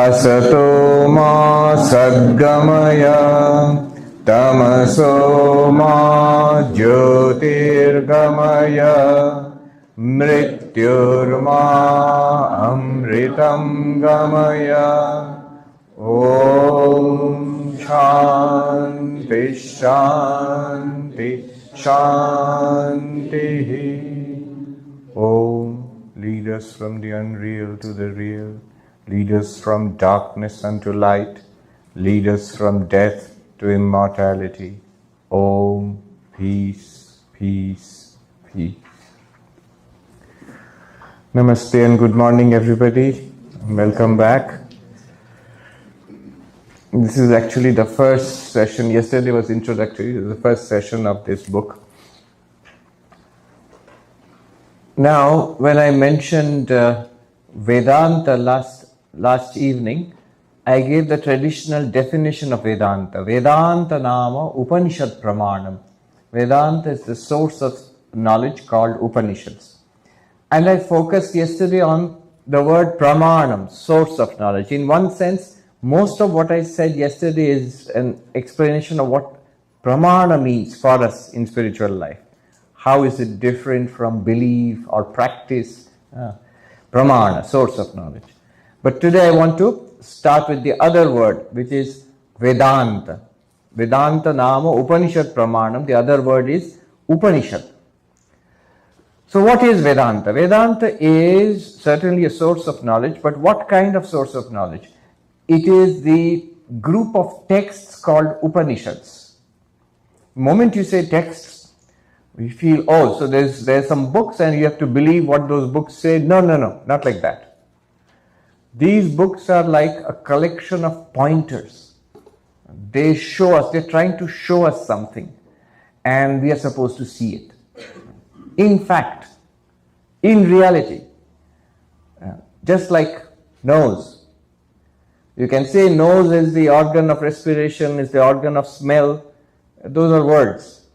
Asato ma sadgamaya tamaso ma jyotirgamaya mrityurma amritam gamaya. Om Shanti Shanti Shanti. Om, lead us from the unreal to the real. Lead us from darkness unto light. Lead us from death to immortality. Om, peace, peace, peace. Namaste and good morning, everybody. Welcome back. This is actually the first session. Yesterday was introductory. This is the first session of this book. Now, when I mentioned Vedanta last evening, I gave the traditional definition of Vedanta. Vedanta nama Upanishad Pramanam. Vedanta is the source of knowledge called Upanishads. And I focused yesterday on the word Pramanam, source of knowledge. In one sense, most of what I said yesterday is an explanation of what Pramana means for us in spiritual life. How is it different from belief or practice? Pramana, source of knowledge. But today I want to start with the other word, which is Vedanta. Vedanta nama Upanishad Pramanam. The other word is Upanishad. So what is Vedanta? Vedanta is certainly a source of knowledge, but what kind of source of knowledge? It is the group of texts called Upanishads. The moment you say texts, we feel, oh, so there's some books and you have to believe what those books say. No, not like that. These books are like a collection of pointers. They show us, they're trying to show us something, and we are supposed to see it. In fact, in reality, just like nose, you can say nose is the organ of respiration, is the organ of smell. Those are words.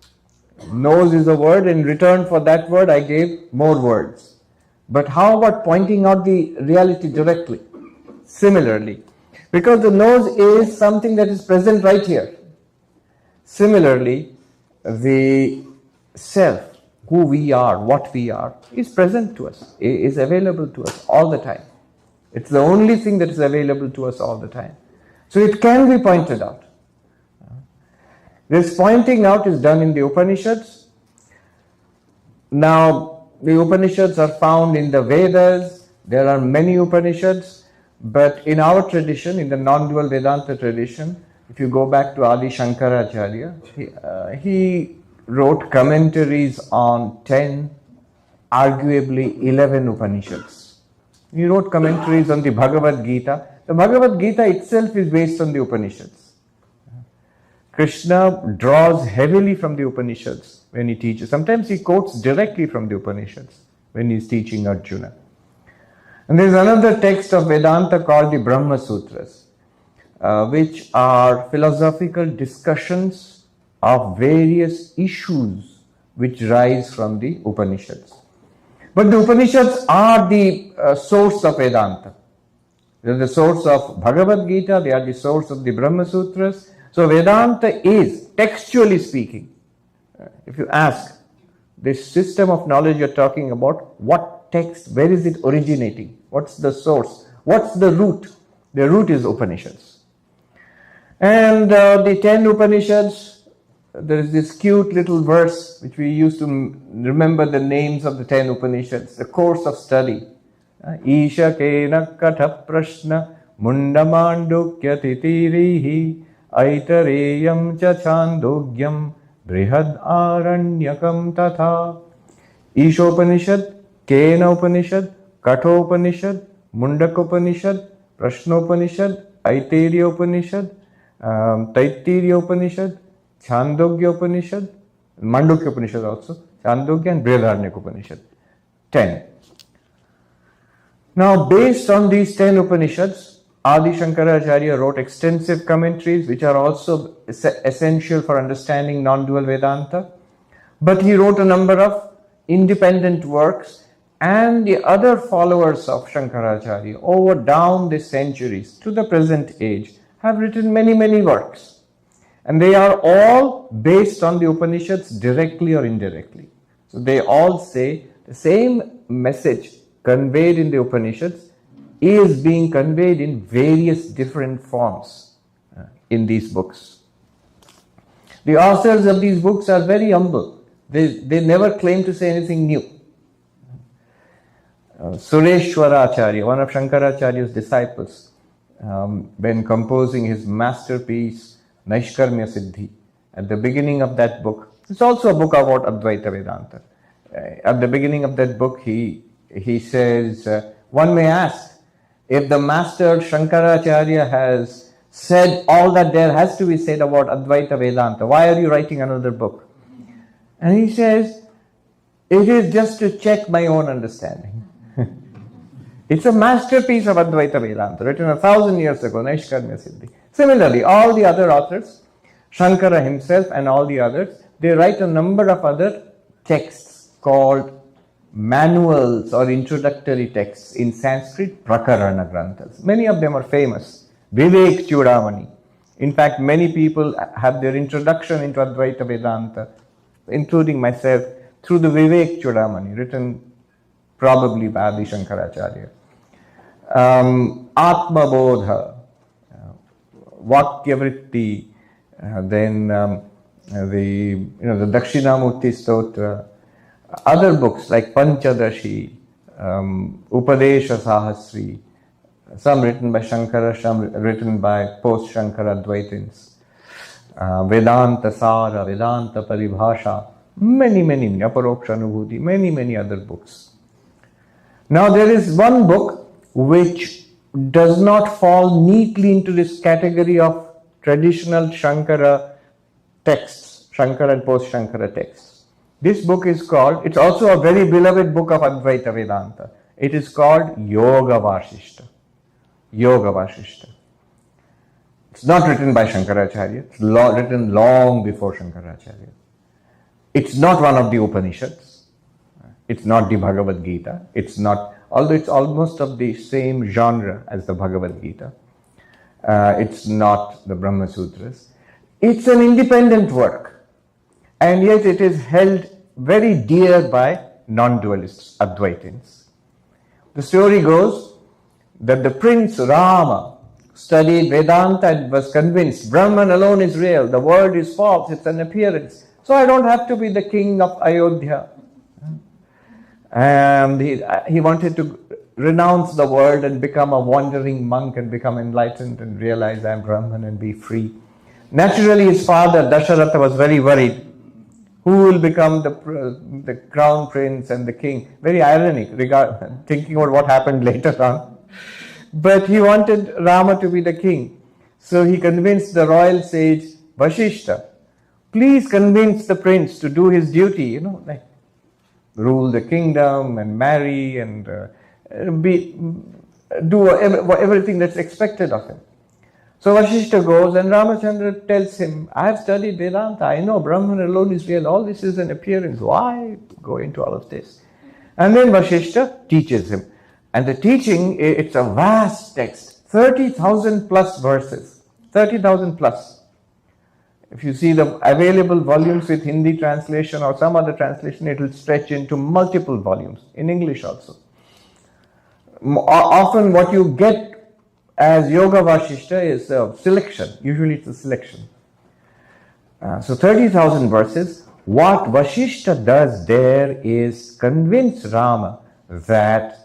Nose is a word. In return for that word, I gave more words. But how about pointing out the reality directly? Similarly, because the nose is something that is present right here. Similarly, the self, who we are, what we are, is present to us, is available to us all the time. It's the only thing that is available to us all the time. So it can be pointed out. This pointing out is done in the Upanishads. Now, the Upanishads are found in the Vedas. There are many Upanishads. But in our tradition, in the non-dual Vedanta tradition, if you go back to Adi Shankaracharya, he wrote commentaries on 10, arguably 11 Upanishads. He wrote commentaries on the Bhagavad Gita. The Bhagavad Gita itself is based on the Upanishads. Krishna draws heavily from the Upanishads when he teaches. Sometimes he quotes directly from the Upanishads when he is teaching Arjuna. And there is another text of Vedanta called the Brahma Sutras, which are philosophical discussions of various issues which rise from the Upanishads. But the Upanishads are the source of Vedanta. They are the source of Bhagavad Gita, they are the source of the Brahma Sutras. So Vedanta is, textually speaking, if you ask, this system of knowledge you're talking about, what text, where is it originating? What's the source? What's the root? The root is Upanishads. And the 10 Upanishads, there is this cute little verse which we used to remember the names of the 10 Upanishads, the course of study. Isha kena katha prashna mundamandukya titirihi aitareyam cha chandogyam brihad aranyakam tatha. Isha Upanishad, Kena Upanishad, Katha Upanishad, Mundaka Upanishad, Prashna Upanishad, Aitareya Upanishad, Taittiriya Upanishad, Chandogya Upanishad, Mandukya Upanishad also, Chandogya and Brihadaranyaka Upanishad. 10. Now, based on these 10 Upanishads, Adi Shankaracharya wrote extensive commentaries which are also essential for understanding non-dual Vedanta. But he wrote a number of independent works and the other followers of Shankaracharya over down the centuries to the present age have written many, many works. And they are all based on the Upanishads directly or indirectly. So they all say the same message conveyed in the Upanishads is being conveyed in various different forms in these books. The authors of these books are very humble. They never claim to say anything new. Sureshwaracharya, one of Shankaracharya's disciples, when composing his masterpiece Naishkarmya Siddhi, at the beginning of that book, it's also a book about Advaita Vedanta. At the beginning of that book, he says, one may ask, if the master Shankaracharya has said all that there has to be said about Advaita Vedanta, why are you writing another book? And he says, it is just to check my own understanding. It's a masterpiece of Advaita Vedanta, written 1,000 years ago, Naishkarmya Siddhi. Similarly, all the other authors, Shankara himself and all the others, they write a number of other texts called manuals or introductory texts in Sanskrit, Prakarana Granthas. Many of them are famous. Vivek Chudamani. In fact, many people have their introduction into Advaita Vedanta, including myself, through the Vivek Chudamani, written probably by Adi Shankaracharya. Atma Bodha, Vakya Vritti, then the Dakshinamurti Stotra, other books like Panchadashi, Upadesha Sahasri, some written by Shankara, some written by post-Shankara Advaitins, Vedanta Sara, Vedanta Paribhasha, many, Aparoksha Anubhuti, many other books. Now there is one book which does not fall neatly into this category of traditional Shankara texts, Shankara and post-Shankara texts. This book is called, it's also a very beloved book of Advaita Vedanta. It is called Yoga Vasishta. Yoga Vasishta. It's not written by Shankaracharya, it's written long before Shankaracharya. It's not one of the Upanishads. It's not the Bhagavad Gita. It's not, although it's almost of the same genre as the Bhagavad Gita. It's not the Brahma Sutras. It's an independent work. And yet it is held very dear by non-dualists, Advaitins. The story goes that the prince Rama studied Vedanta and was convinced Brahman alone is real, the world is false, it's an appearance. So I don't have to be the king of Ayodhya. And he wanted to renounce the world and become a wandering monk and become enlightened and realize I am Brahman and be free. Naturally, his father Dasharatha was very worried. Who will become the crown prince and the king? Very ironic, thinking about what happened later on. But he wanted Rama to be the king. So he convinced the royal sage Vashishta, please convince the prince to do his duty, like rule the kingdom and marry and do everything that's expected of him. So Vashishta goes and Ramachandra tells him, I have studied Vedanta, I know Brahman alone is real, all this is an appearance, why go into all of this? And then Vashishta teaches him. And the teaching, it's a vast text, 30,000 plus verses, 30,000 plus. If you see the available volumes with Hindi translation or some other translation, it will stretch into multiple volumes, in English also. Often what you get as Yoga Vashishta is a selection. Usually it's a selection. So 30,000 verses. What Vashishta does there is convince Rama that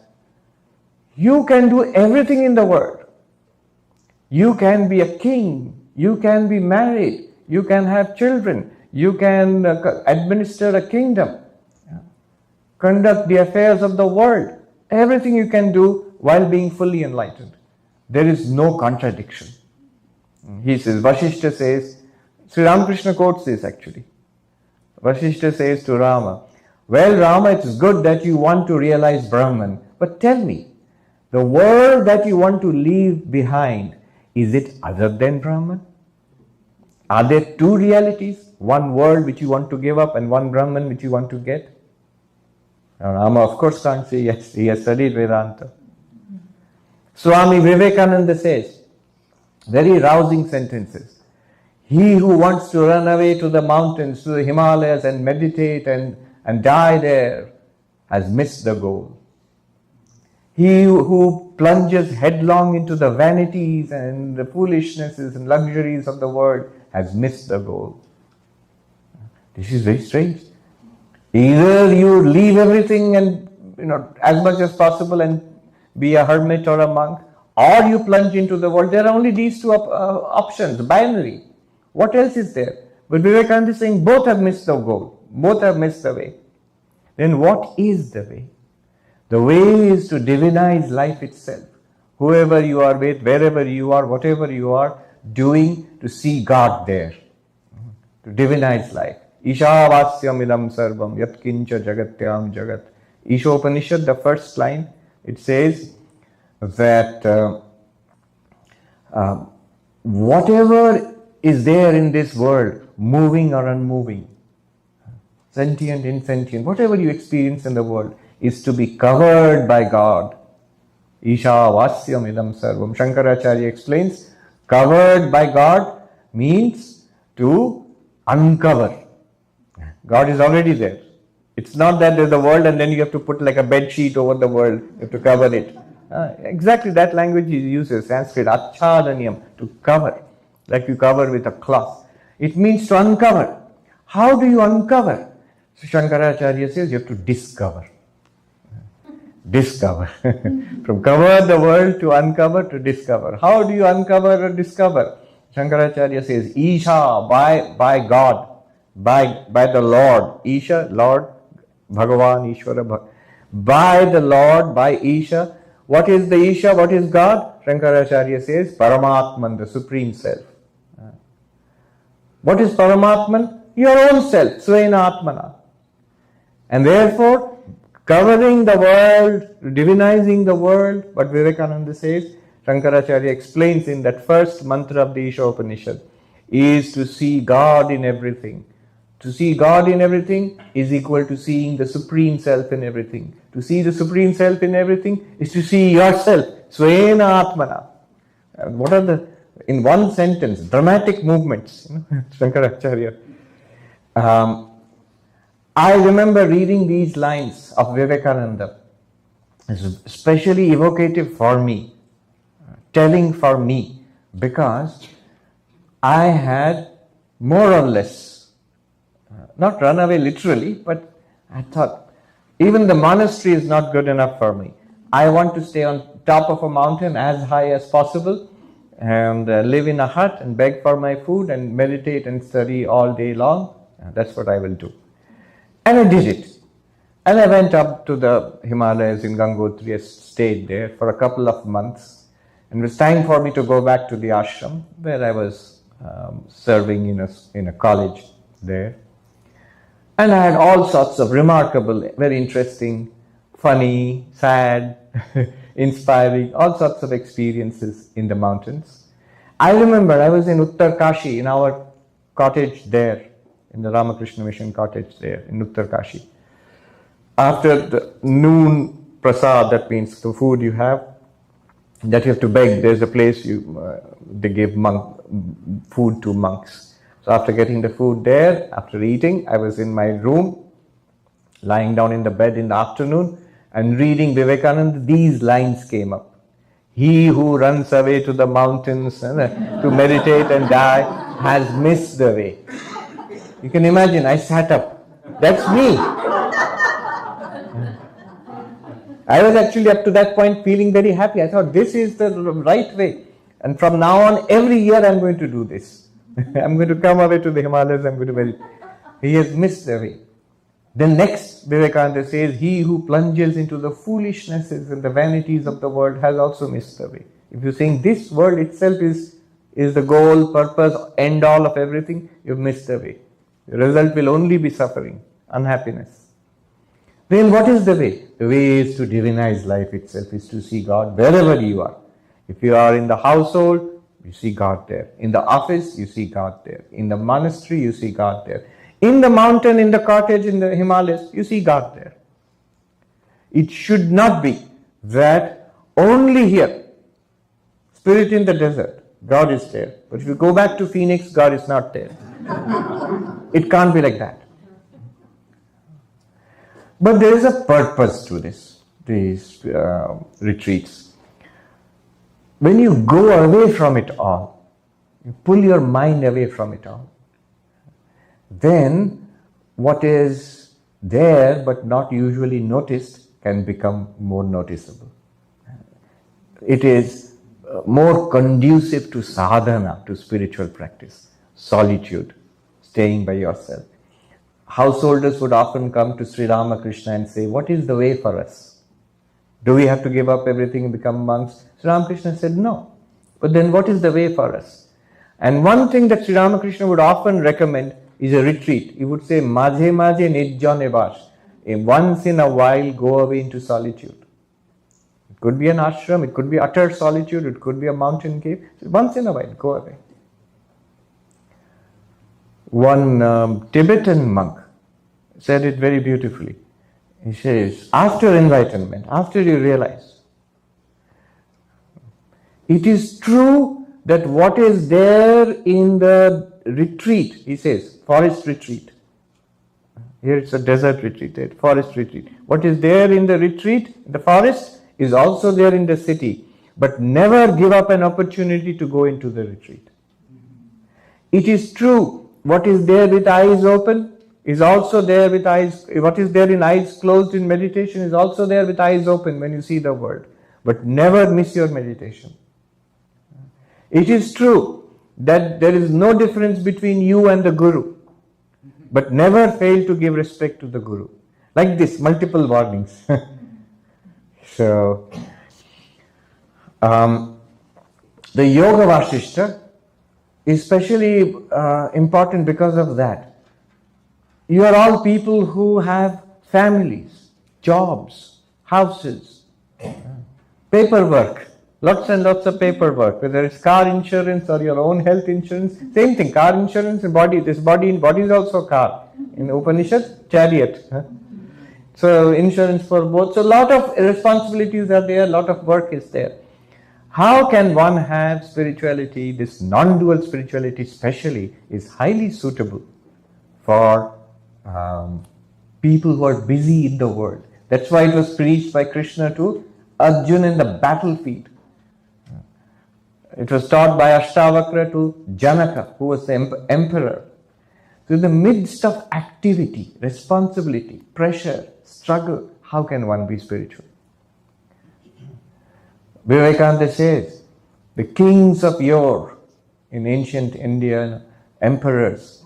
you can do everything in the world. You can be a king. You can be married. You can have children. You can administer a kingdom. Conduct the affairs of the world. Everything you can do while being fully enlightened. There is no contradiction. He says, Vashishta says, Sri Ramakrishna quotes this actually. Vashishta says to Rama, well Rama, it is good that you want to realize Brahman, but tell me, the world that you want to leave behind, is it other than Brahman? Are there two realities? One world which you want to give up and one Brahman which you want to get? Rama, of course, can't say yes. He has studied Vedanta. Swami Vivekananda says, very rousing sentences. He who wants to run away to the mountains, to the Himalayas and meditate and die there has missed the goal. He who plunges headlong into the vanities and the foolishnesses and luxuries of the world has missed the goal. This is very strange. Either you leave everything and as much as possible and be a hermit or a monk, or you plunge into the world. There are only these two options, binary. What else is there? But Vivekananda is saying both have missed the goal, both have missed the way. Then what is the way? The way is to divinize life itself. Whoever you are with, wherever you are, whatever you are doing, to see God there. To divinize life. Ishavasyam idam sarvam yat kincha jagatyam jagat. Ishopanishad, the first line, it says that whatever is there in this world, moving or unmoving, sentient, insentient, whatever you experience in the world, is to be covered by God. Ishavasyam idam sarvam. Shankaracharya explains, covered by God means to uncover. God is already there. It's not that there's the world and then you have to put like a bed sheet over the world. You have to cover it. Exactly that language he uses, Sanskrit, achadanyam, to cover, like you cover with a cloth. It means to uncover. How do you uncover? So Shankaracharya says you have to discover. Discover. From cover the world to uncover to discover. How do you uncover or discover? Shankaracharya says, Isha, by God, by the Lord. Isha, Lord, Bhagavan, Ishvara, by the Lord, by Isha. What is the Isha? What is God? Shankaracharya says, Paramatman, the Supreme Self. What is Paramatman? Your own self, Svena Atmana. And therefore, covering the world, divinizing the world, what Vivekananda says, Shankaracharya explains in that first mantra of the Isha Upanishad, is to see God in everything. To see God in everything is equal to seeing the Supreme Self in everything. To see the Supreme Self in everything is to see yourself, Svena Atmana. What are the, in one sentence, dramatic movements, Shankaracharya. I remember reading these lines of Vivekananda, especially evocative for me, telling for me, because I had more or less, not run away literally, but I thought, even the monastery is not good enough for me. I want to stay on top of a mountain as high as possible and live in a hut and beg for my food and meditate and study all day long. That's what I will do. And I did it. And I went up to the Himalayas in Gangotri. I stayed there for a couple of months. And it was time for me to go back to the ashram where I was serving in a college there. And I had all sorts of remarkable, very interesting, funny, sad, inspiring, all sorts of experiences in the mountains. I remember I was in Uttar Kashi, in our cottage there, in the Ramakrishna Mission cottage there in Uttar Kashi. After the noon prasad, that means the food you have, that you have to beg. There's a place they give food to monks. So after getting the food there, after eating, I was in my room, lying down in the bed in the afternoon and reading Vivekananda. These lines came up. He who runs away to the mountains to meditate and die has missed the way. You can imagine, I sat up. That's me. I was actually up to that point feeling very happy. I thought this is the right way. And from now on, every year I'm going to do this. I'm going to come away to the Himalayas, I'm going to meditate. He has missed the way. Then next, Vivekananda says, he who plunges into the foolishnesses and the vanities of the world has also missed the way. If you're saying this world itself is the goal, purpose, end all of everything, you've missed the way. The result will only be suffering, unhappiness. Then what is the way? The way is to divinize life itself, is to see God wherever you are. If you are in the household, you see God there. In the office, you see God there. In the monastery, you see God there. In the mountain, in the cottage, in the Himalayas, you see God there. It should not be that only here, spirit in the desert, God is there. But if you go back to Phoenix, God is not there. It can't be like that. But there is a purpose to these retreats. When you go away from it all, you pull your mind away from it all, then what is there but not usually noticed can become more noticeable. It is more conducive to sadhana, to spiritual practice, solitude, staying by yourself. Householders would often come to Sri Ramakrishna and say, what is the way for us? Do we have to give up everything and become monks? Sri Ramakrishna said, no. But then what is the way for us? And one thing that Sri Ramakrishna would often recommend is a retreat. He would say, Majhe Majhe Nijjane Vash. Once in a while, go away into solitude. It could be an ashram, it could be utter solitude, it could be a mountain cave. Once in a while, go away. One Tibetan monk said it very beautifully. He says, after enlightenment, after you realize, it is true that what is there in the retreat, he says, forest retreat. Here it's a desert retreat, forest retreat. What is there in the retreat, the forest, is also there in the city. But never give up an opportunity to go into the retreat. It is true, what is there with eyes open is also there with eyes, what is there in eyes closed in meditation is also there with eyes open when you see the world. But never miss your meditation. It is true that there is no difference between you and the Guru, but never fail to give respect to the Guru. Like this, multiple warnings. So, the Yoga Vasishta is especially important because of that. You are all people who have families, jobs, houses, paperwork, lots and lots of paperwork, whether it's car insurance or your own health insurance, same thing, car insurance and body, this body is also car. In Upanishad, chariot. So insurance for both. So a lot of responsibilities are there, a lot of work is there. How can one have spirituality, this non-dual spirituality especially, is highly suitable for people who are busy in the world. That's why it was preached by Krishna to Arjuna in the battlefield. It was taught by Ashtavakra to Janaka, who was the emperor. So in the midst of activity, responsibility, pressure, struggle, how can one be spiritual? Vivekananda says, the kings of yore in ancient Indian emperors,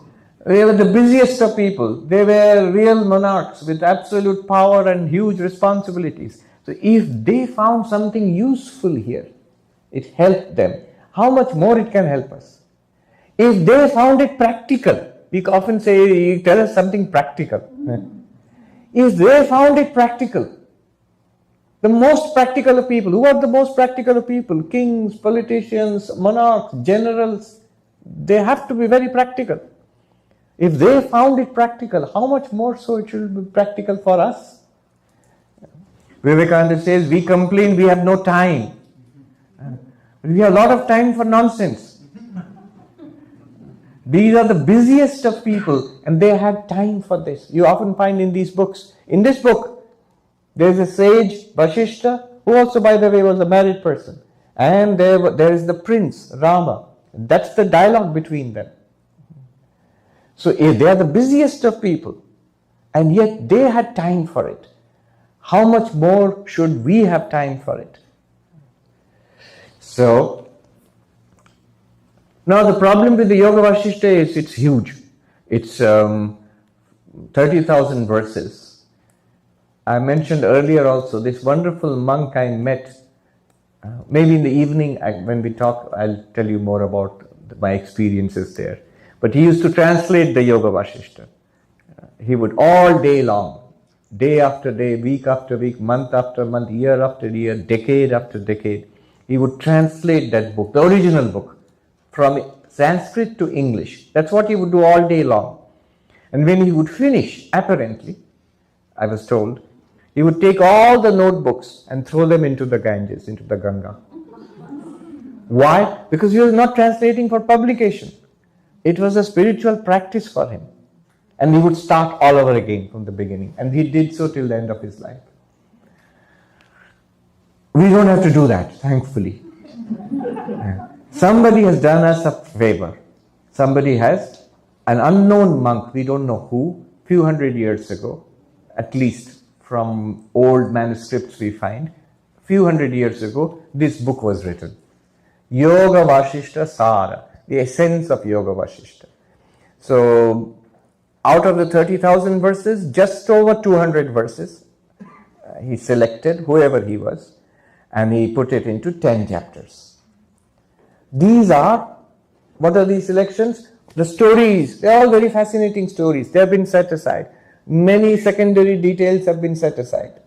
they were the busiest of people. They were real monarchs with absolute power and huge responsibilities. So if they found something useful here, it helped them. How much more it can help us? If they found it practical, we often say, tell us something practical. If they found it practical, the most practical of people, who are the most practical of people? Kings, politicians, monarchs, generals, they have to be very practical. If they found it practical, how much more so it should be practical for us? Vivekananda says, we complain we have no time. We have a lot of time for nonsense. These are the busiest of people and they had time for this. You often find in these books. In this book, there is a sage, Vashishta, who also, by the way, was a married person. And there is the prince, Rama. That's the dialogue between them. So they are the busiest of people, and yet they had time for it. How much more should we have time for it? So, now the problem with the Yoga Vasishta is it's huge. It's 30,000 verses. I mentioned earlier also this wonderful monk I met. Maybe in the evening when we talk, I'll tell you more about my experiences there. But he used to translate the Yoga Vasishta. He would all day long, day after day, week after week, month after month, year after year, decade after decade, he would translate that book, the original book, from Sanskrit to English. That's what he would do all day long. And when he would finish, apparently, I was told, He would take all the notebooks and throw them into the Ganges, into the Ganga. Why? Because he was not translating for publication. It was a spiritual practice for him. And he would start all over again from the beginning. And he did so till the end of his life. We don't have to do that, thankfully. Somebody has done us a favor. Somebody has, an unknown monk, we don't know who, few hundred years ago, at least from old manuscripts we find, few hundred years ago, this book was written. Yoga Vashishta Sara, the essence of Yoga Vashishta. So, out of the 30,000 verses, just over 200 verses, he selected, whoever he was, and he put it into 10 chapters. These are, what are these selections? The stories. They're all very fascinating stories. They have been set aside. Many secondary details have been set aside.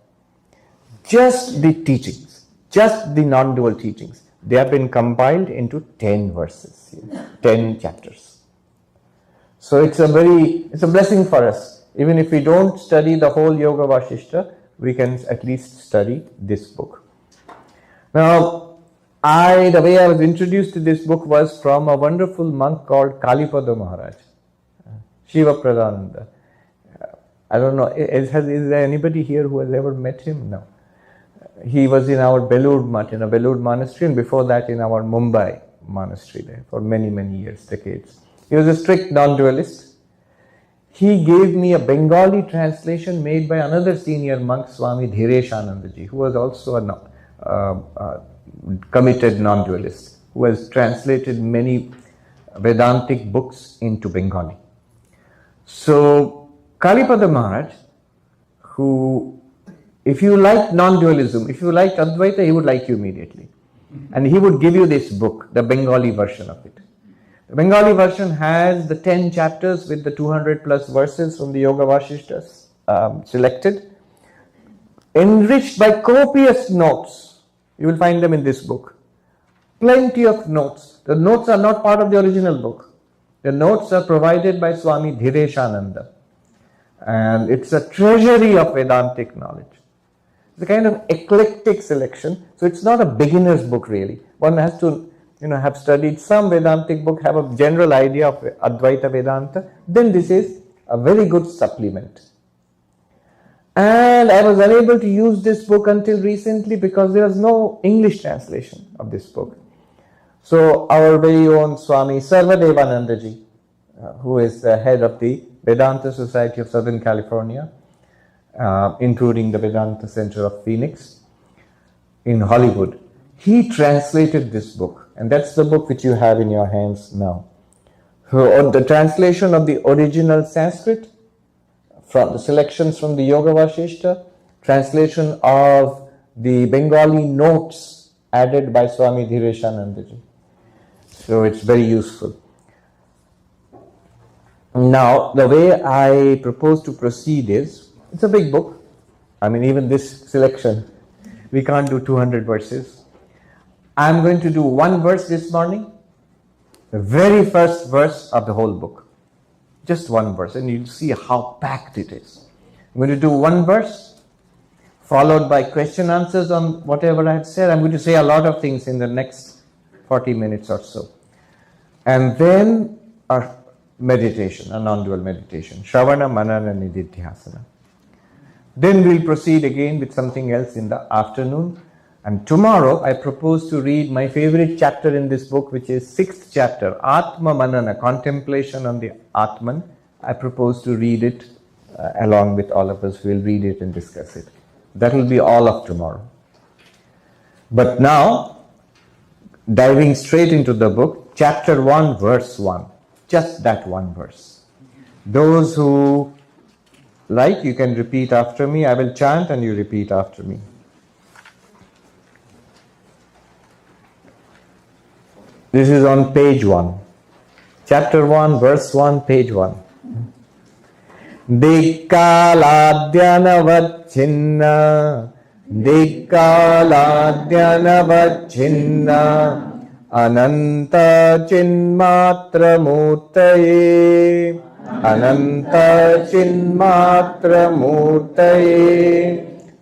Just the teachings, just the non-dual teachings, they have been compiled into 10 verses, 10 chapters. So it's a blessing for us. Even if we don't study the whole Yoga Vashishta, we can at least study this book. Now, the way I was introduced to this book was from a wonderful monk called Kalipada Maharaj, Shiva Pradhananda. I don't know, is there anybody here who has ever met him? No. He was in our Belur Mutt, in a Belur monastery, and before that in our Mumbai monastery there for many, many years, decades. He was a strict non-dualist. He gave me a Bengali translation made by another senior monk, Swami Dhireshanandaji, who was also a committed non-dualist, who has translated many Vedantic books into Bengali. So, Kalipada Maharaj, who, if you like non-dualism, if you like Advaita, he would like you immediately. And he would give you this book, the Bengali version of it. The Bengali version has the 10 chapters with the 200 plus verses from the Yoga Vashishtas selected, enriched by copious notes. You will find them in this book. Plenty of notes. The notes are not part of the original book. The notes are provided by Swami Dhireshananda. And it's a treasury of Vedantic knowledge. It's a kind of eclectic selection. So it's not a beginner's book really. One has to have studied some Vedantic book, have a general idea of Advaita Vedanta. Then this is a very good supplement. And I was unable to use this book until recently because there was no English translation of this book. So our very own Swami Sarvapriyananda, who is the head of the Vedanta Society of Southern California, including the Vedanta Center of Phoenix in Hollywood, he translated this book. And that's the book which you have in your hands now. So the translation of the original Sanskrit, from the selections from the Yoga Vashishta, translation of the Bengali notes added by Swami Dhireshanandaji. So it's very useful. Now, the way I propose to proceed is, it's a big book. I mean, even this selection, we can't do 200 verses. I'm going to do one verse this morning, the very first verse of the whole book. Just one verse, and you'll see how packed it is. I'm going to do one verse, followed by question answers on whatever I have said. I'm going to say a lot of things in the next 40 minutes or so. And then a meditation, a non-dual meditation, Shravana, Manana, Nididhyasana. Then we'll proceed again with something else in the afternoon. And tomorrow I propose to read my favorite chapter in this book, which is 6th chapter, Atma Manana, contemplation on the Atman. I propose to read it along with all of us. We'll read it and discuss it. That will be all of tomorrow. But now, diving straight into the book, chapter 1, verse 1. Just that one verse. Those who like, you can repeat after me. I will chant and you repeat after me. This is on page 1. Chapter 1, verse 1, page 1. Dikkaladhyanavachinna Ananta Chinmatra Murtaye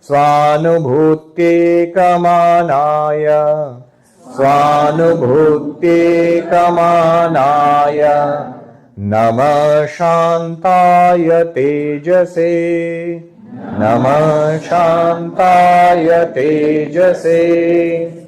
Svanubhutyekamānāya Svanubhutyekamānāya Namah Shantaya Tejase Namah Shantaya Tejase.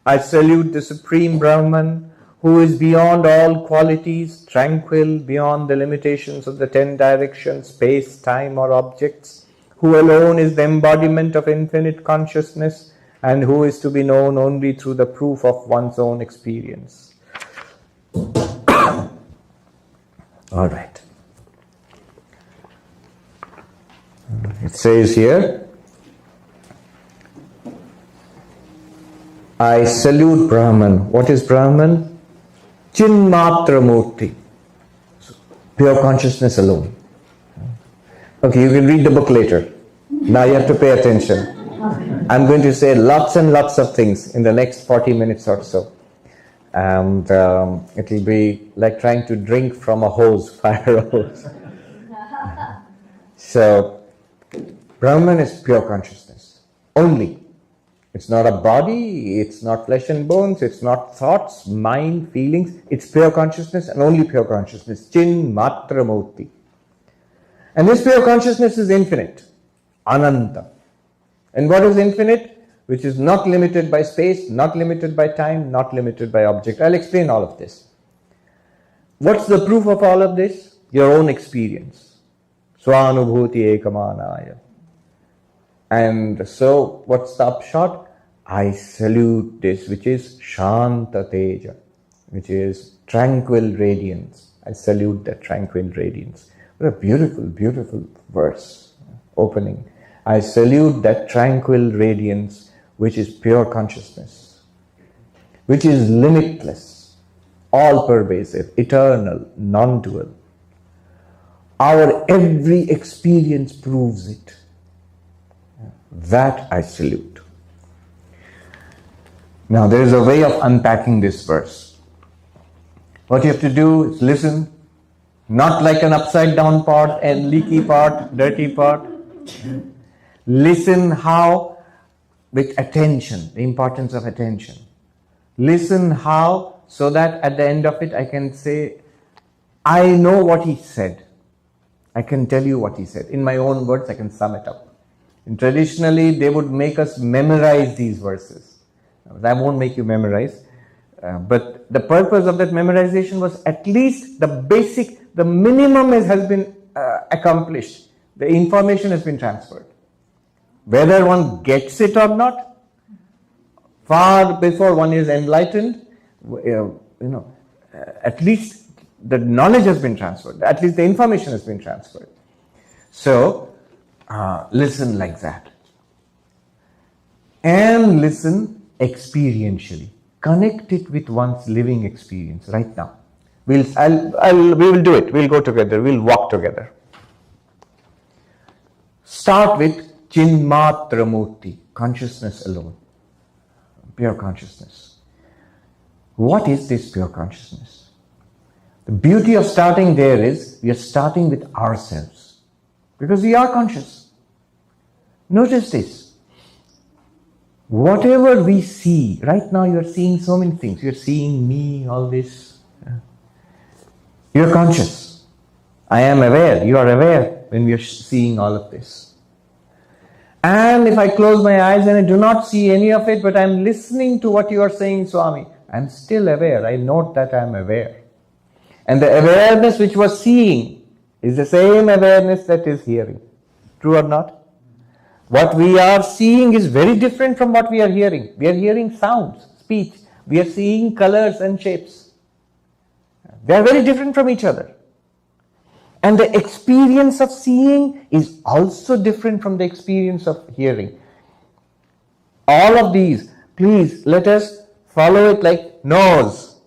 I salute the Supreme Brahman, who is beyond all qualities, tranquil, beyond the limitations of the 10 directions, space, time, or objects, who alone is the embodiment of infinite consciousness, and who is to be known only through the proof of one's own experience. All right. It says here, I salute Brahman. What is Brahman? Chinmatra Murti. Pure consciousness alone. Okay, you can read the book later. Now you have to pay attention. I'm going to say lots and lots of things in the next 40 minutes or so. And it will be like trying to drink from a hose, fire hose. So, Brahman is pure consciousness. Only. It's not a body, it's not flesh and bones, it's not thoughts, mind, feelings. It's pure consciousness and only pure consciousness. Chinmatra Murti. And this pure consciousness is infinite. Ananta. And what is infinite? Which is not limited by space, not limited by time, not limited by object. I'll explain all of this. What's the proof of all of this? Your own experience. Svanubhuti ekamanaya. And so, what's the upshot? I salute this, which is Shanta Teja, which is tranquil radiance. I salute that tranquil radiance. What a beautiful, beautiful verse opening. I salute that tranquil radiance, which is pure consciousness, which is limitless, all-pervasive, eternal, non-dual. Our every experience proves it. That I salute. Now there is a way of unpacking this verse. What you have to do is listen, not like an upside down pot and leaky pot, dirty pot. Listen how, with attention, the importance of attention. Listen how, so that at the end of it I can say, I know what he said. I can tell you what he said. In my own words, I can sum it up. And traditionally, they would make us memorize these verses. I won't make you memorize. But the purpose of that memorization was at least the basic, the minimum has been accomplished. The information has been transferred. Whether one gets it or not, far before one is enlightened, at least the knowledge has been transferred. At least the information has been transferred. So, listen like that. And listen experientially. Connect it with one's living experience right now. We will do it. We'll go together. We'll walk together. Start with Chinmatra Murti, consciousness alone. Pure consciousness. What is this pure consciousness? The beauty of starting there is we are starting with ourselves. Because we are conscious. Notice this. Whatever we see, right now you are seeing so many things. You are seeing me, all this. You are conscious. I am aware. You are aware when we are seeing all of this. And if I close my eyes and I do not see any of it, but I am listening to what you are saying, Swami, I am still aware. I note that I am aware. And the awareness which was seeing is the same awareness that is hearing. True or not? What we are seeing is very different from what we are hearing. We are hearing sounds, speech. We are seeing colors and shapes. They are very different from each other. And the experience of seeing is also different from the experience of hearing. All of these, please let us follow it like nose.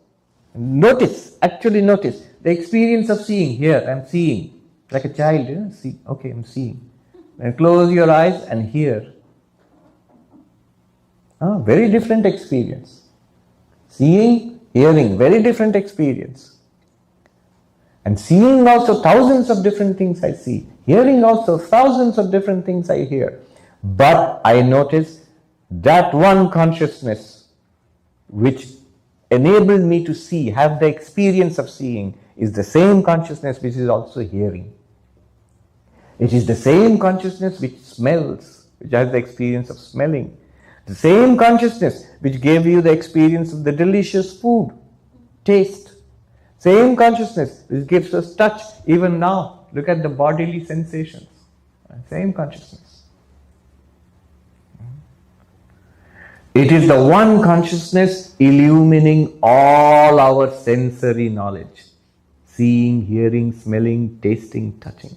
Notice, actually notice. The experience of seeing, here I am seeing. Like a child, see, okay, I am seeing. And close your eyes and hear. Very different experience. Seeing, hearing, very different experience. And seeing also thousands of different things I see. Hearing also thousands of different things I hear. But I notice that one consciousness which enabled me to see, have the experience of seeing, is the same consciousness which is also hearing. It is the same consciousness which smells, which has the experience of smelling. The same consciousness which gave you the experience of the delicious food, taste. Same consciousness which gives us touch even now. Look at the bodily sensations. Same consciousness. It is the one consciousness illumining all our sensory knowledge. Seeing, hearing, smelling, tasting, touching.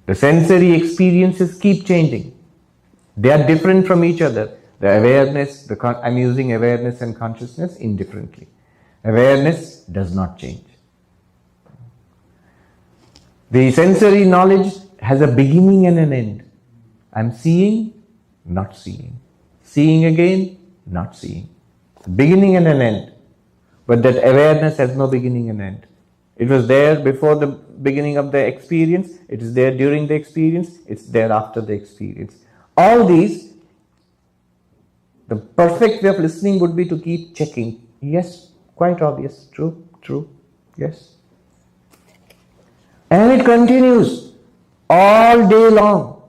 The sensory experiences keep changing. They are different from each other. The awareness, I'm using awareness and consciousness indifferently. Awareness does not change. The sensory knowledge has a beginning and an end. I'm seeing, not seeing. Seeing again, not seeing. Beginning and an end. But that awareness has no beginning and end. It was there before the beginning of the experience. It is there during the experience. It's there after the experience. All these, the perfect way of listening would be to keep checking. Yes, quite obvious. True. Yes. And it continues all day long.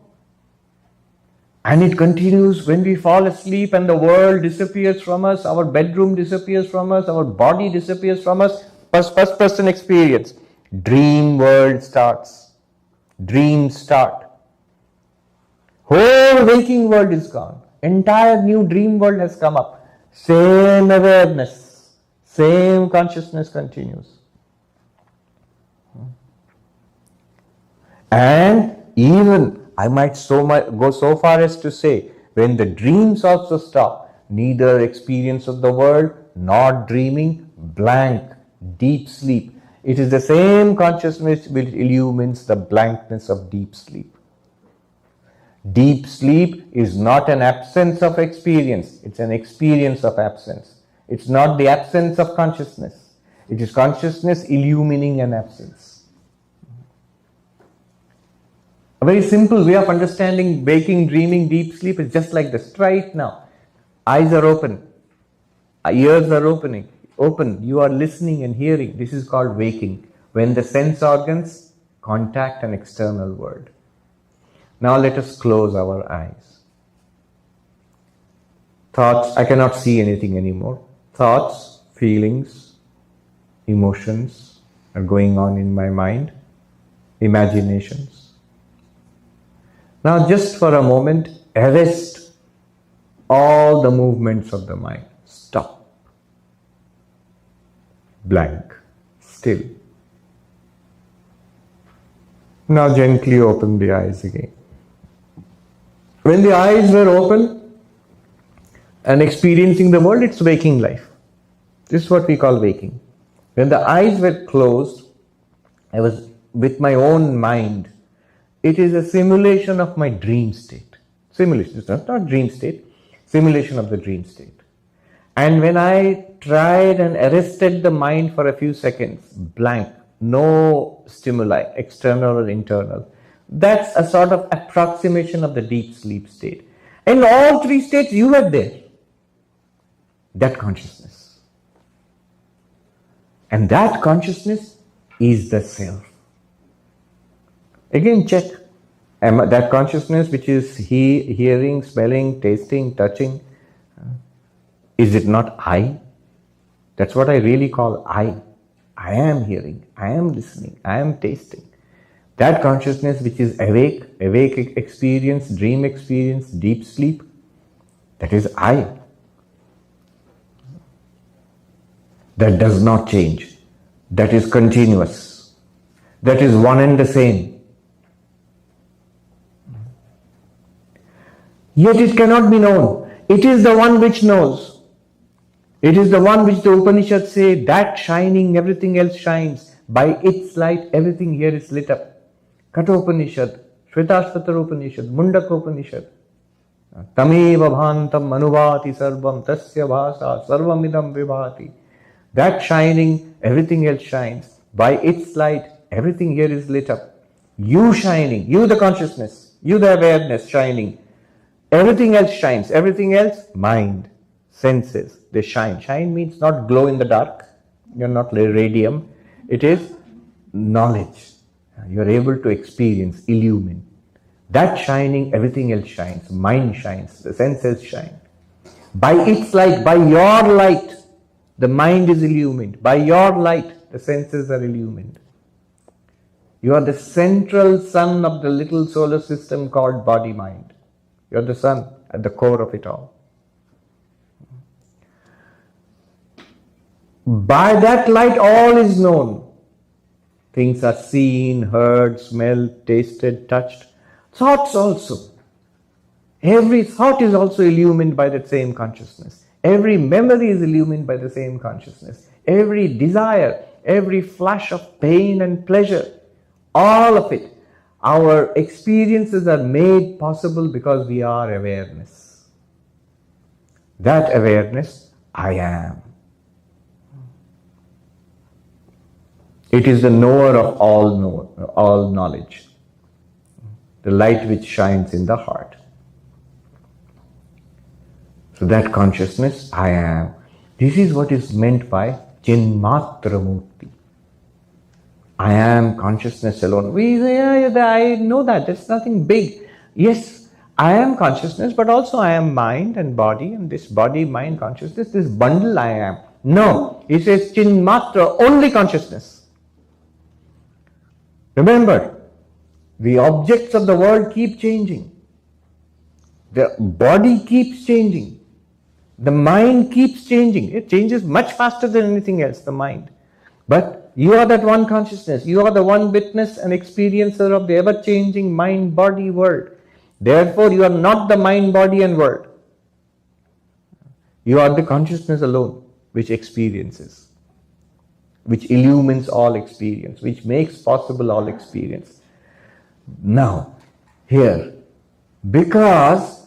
And it continues when we fall asleep and the world disappears from us, our bedroom disappears from us, our body disappears from us. First person experience. Dream world starts. Dreams start. Whole waking world is gone. Entire new dream world has come up. Same awareness. Same consciousness continues. And even I might go so far as to say, when the dreams also stop, neither experience of the world nor dreaming, blank, deep sleep. It is the same consciousness which illumines the blankness of deep sleep. Deep sleep is not an absence of experience, it's an experience of absence. It's not the absence of consciousness. It is consciousness illumining an absence. A very simple way of understanding waking, dreaming, deep sleep is just like this. Try it now. Eyes are open. Ears are open. You are listening and hearing. This is called waking. When the sense organs contact an external world. Now let us close our eyes. Thoughts, I cannot see anything anymore. Thoughts, feelings, emotions are going on in my mind. Imaginations. Now just for a moment, arrest all the movements of the mind. Stop. Blank. Still. Now gently open the eyes again. When the eyes were open and experiencing the world, it's waking life. This is what we call waking. When the eyes were closed, I was with my own mind. It is a simulation of my dream state. Simulation, it's not dream state, simulation of the dream state. And when I tried and arrested the mind for a few seconds, blank, no stimuli, external or internal, that's a sort of approximation of the deep sleep state. In all three states, you were there. That consciousness. And that consciousness is the self. Again, check. That consciousness which is hearing, smelling, tasting, touching, is it not I? That's what I really call I. I am hearing, I am listening, I am tasting. That consciousness which is awake experience, dream experience, deep sleep, that is I. That does not change. That is continuous. That is one and the same. Yet it cannot be known. It is the one which knows. It is the one which the Upanishads say, that shining, everything else shines. By its light, everything here is lit up. Kathopanishad, Shvetashvatara Upanishad, Mundakopanishad. Tameva bhantam manuvati sarvam tasya bhasa sarvamidam vibhati. That shining, everything else shines. By its light, everything here is lit up. You shining, you the consciousness, You, the awareness shining. Everything else shines. Everything else, mind, senses, they shine. Shine means not glow in the dark. You're not radium. It is knowledge. You're able to experience, illumine. That shining, everything else shines. Mind shines. The senses shine. By its light, by your light, the mind is illumined. By your light, the senses are illumined. You are the central sun of the little solar system called body-mind. You are the sun at the core of it all. By that light, all is known. Things are seen, heard, smelled, tasted, touched. Thoughts also. Every thought is also illumined by that same consciousness. Every memory is illumined by the same consciousness. Every desire, every flash of pain and pleasure, all of it. Our experiences are made possible because we are awareness. That awareness, I am. It is the knower of all knowledge. The light which shines in the heart. So that consciousness, I am. This is what is meant by Chinmatra Murti. I am consciousness alone. We say, I know that. There's nothing big. Yes, I am consciousness, but also I am mind and body, and this body, mind, consciousness, this bundle I am. No, he says Chinmatra, only consciousness. Remember, the objects of the world keep changing. The body keeps changing. The mind keeps changing. It changes much faster than anything else, the mind. But you are that one consciousness. You are the one witness and experiencer of the ever-changing mind-body world. Therefore, you are not the mind, body and world. You are the consciousness alone which experiences, which illumines all experience, which makes possible all experience. Now, here, because